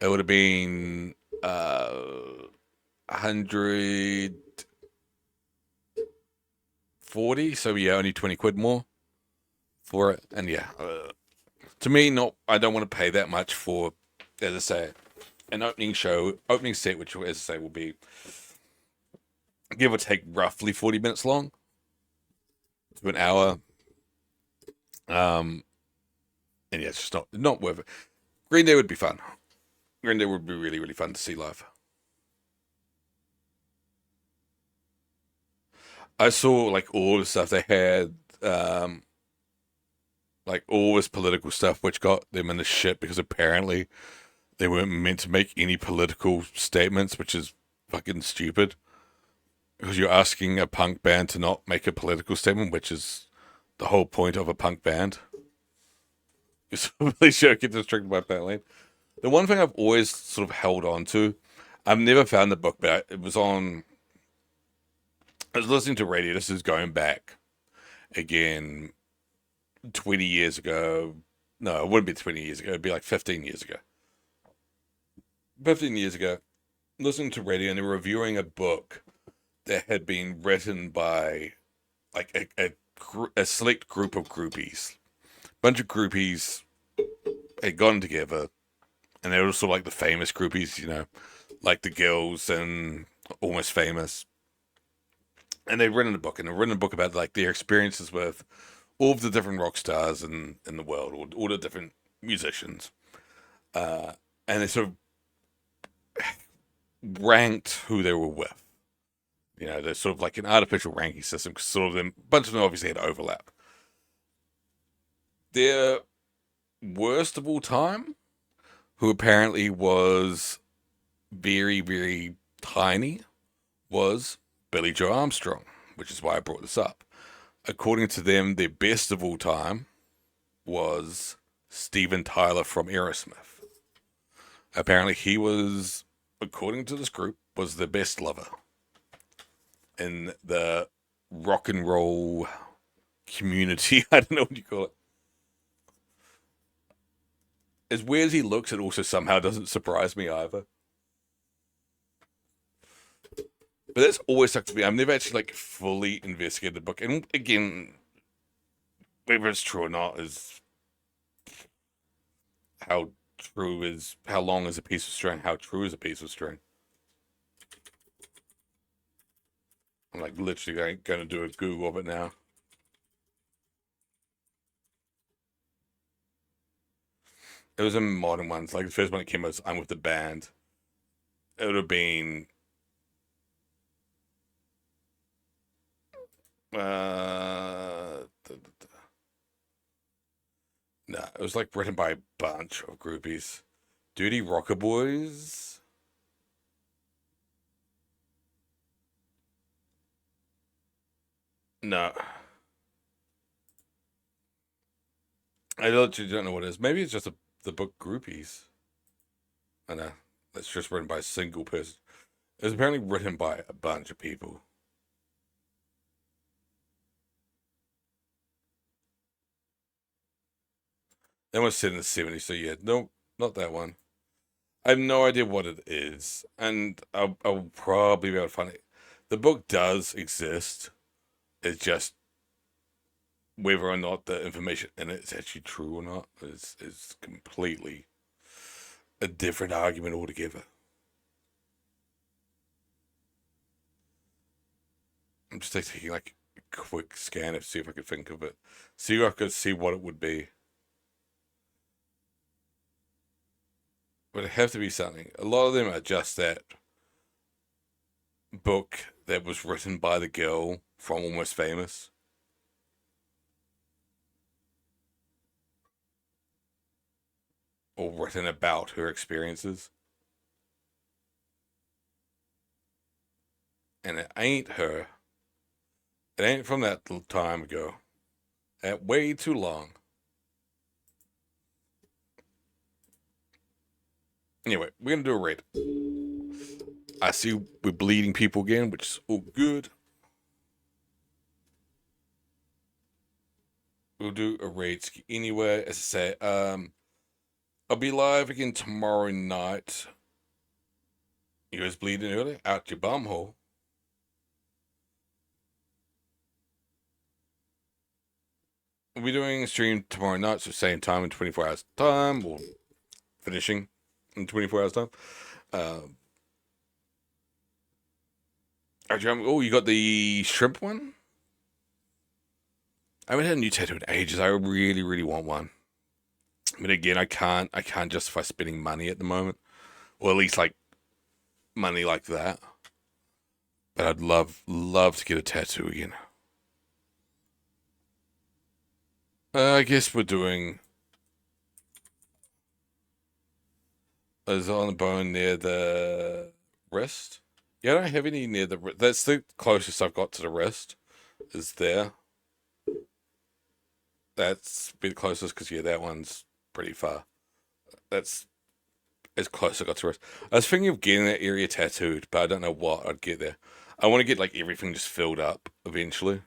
it would have been 140. So yeah, only 20 quid more for it. And yeah, to me, I don't want to pay that much for, as I say, an opening set, which, as I say, will be give or take roughly 40 minutes long to an hour. And yeah, it's just not worth it. Green Day would be fun. Green Day would be really, really fun to see live. I saw like all the stuff they had, like all this political stuff, which got them in the shit because apparently they weren't meant to make any political statements, which is fucking stupid. Because you're asking a punk band to not make a political statement, which is the whole point of a punk band. You're really sure get distracted by that lane. The one thing I've always sort of held on to, I've never found the book, but it was on. I was listening to radio. This is going back again 20 years ago. No, it wouldn't be 20 years ago. It'd be like 15 years ago. 15 years ago, listening to radio, and they were reviewing a book that had been written by like a select group of groupies. A bunch of groupies had gotten together, and they were also like the famous groupies, like the Girls and Almost Famous. And they'd written a book, about like their experiences with all of the different rock stars in the world, all the different musicians, and they sort of ranked who they were with. You know, there's sort of like an artificial ranking system, because sort of them, a bunch of them obviously had overlap. Their worst of all time, who apparently was very, very tiny, was Billy Joe Armstrong, which is why I brought this up. According to them, their best of all time was Steven Tyler from Aerosmith. Apparently he was, according to this group, was the best lover in the rock and roll community. I don't know what you call it. As weird as he looks, it also somehow doesn't surprise me either. But that's always stuck to me. I've never actually like fully investigated the book. And again, whether it's true or not is how long is a piece of string, how true is a piece of string. I'm like literally going to do a Google of it now. It was in modern ones. Like the first one that came out was I'm With the Band. It would have been no, it was like written by a bunch of groupies. Dirty Rocker Boys. No. I literally don't know what it is. Maybe it's just the book Groupies. I know. That's just written by a single person. It was apparently written by a bunch of people. That was set in the 70s, so yeah, no, not that one. I have no idea what it is, and I'll probably be able to find it. The book does exist. It's just whether or not the information in it is actually true or not is completely a different argument altogether. I'm just taking like a quick scan to see if I could think of it. See if I could see what it would be. But it have to be something. A lot of them are just that book that was written by the girl from Almost Famous. Or written about her experiences. And it ain't her. It ain't from that time ago. That way too long. Anyway, we're going to do a rate. I see we're bleeding people again, which is all good. We'll do a rate anyway. As I say, I'll be live again tomorrow night. You guys bleeding early? Out your bum hole. We'll be doing a stream tomorrow night, so same time in 24 hours time, or finishing in 24 hours time. Oh, you got the shrimp one? I haven't had a new tattoo in ages. I really, really want one. But again, I can't justify spending money at the moment. Or at least like money like that. But I'd love to get a tattoo again. I guess we're doing is on the bone near the wrist. Yeah, I don't have any near the wrist. That's the closest I've got to the wrist. Is there. That's a bit closest because yeah, that one's pretty far. That's as close as I got to the wrist. I was thinking of getting that area tattooed, but I don't know what I'd get there. I want to get like everything just filled up eventually.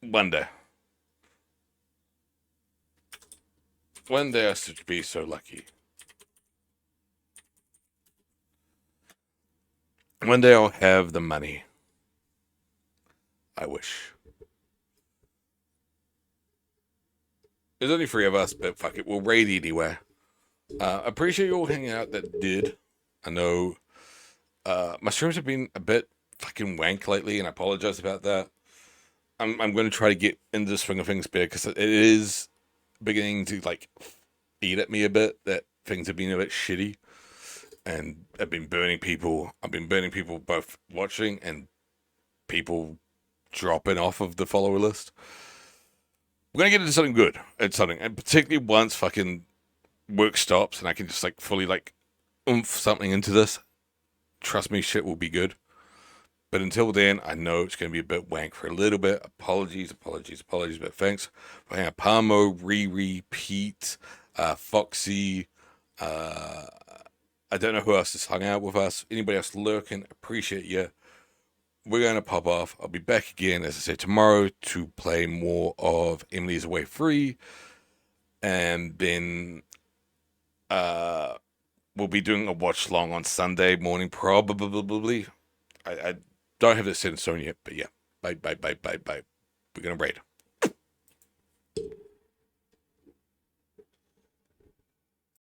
One day. One day I should be so lucky. One day I'll have the money. I wish. There's only 3 of us, but fuck it, we'll raid anyway. Appreciate you all hanging out that did. I know my streams have been a bit fucking wank lately, and I apologize about that. I'm going to try to get into the swing of things better, because it is beginning to like eat at me a bit that things have been a bit shitty, and I've been burning people. I've been burning people both watching and people dropping off of the follower list. We're gonna get into something good. It's something, and particularly once fucking work stops and I can just like fully like oomph something into this. Trust me, shit will be good. But until then, I know it's gonna be a bit wank for a little bit. Apologies, but thanks for hanging out. Palmo, Repeat, Foxy. I don't know who else has hung out with us. Anybody else lurking? Appreciate you. We're going to pop off. I'll be back again, as I said, tomorrow to play more of Emily's Away Free. And then we'll be doing a watch long on Sunday morning, probably. I don't have this set in stone yet, but yeah. Bye. We're going to raid.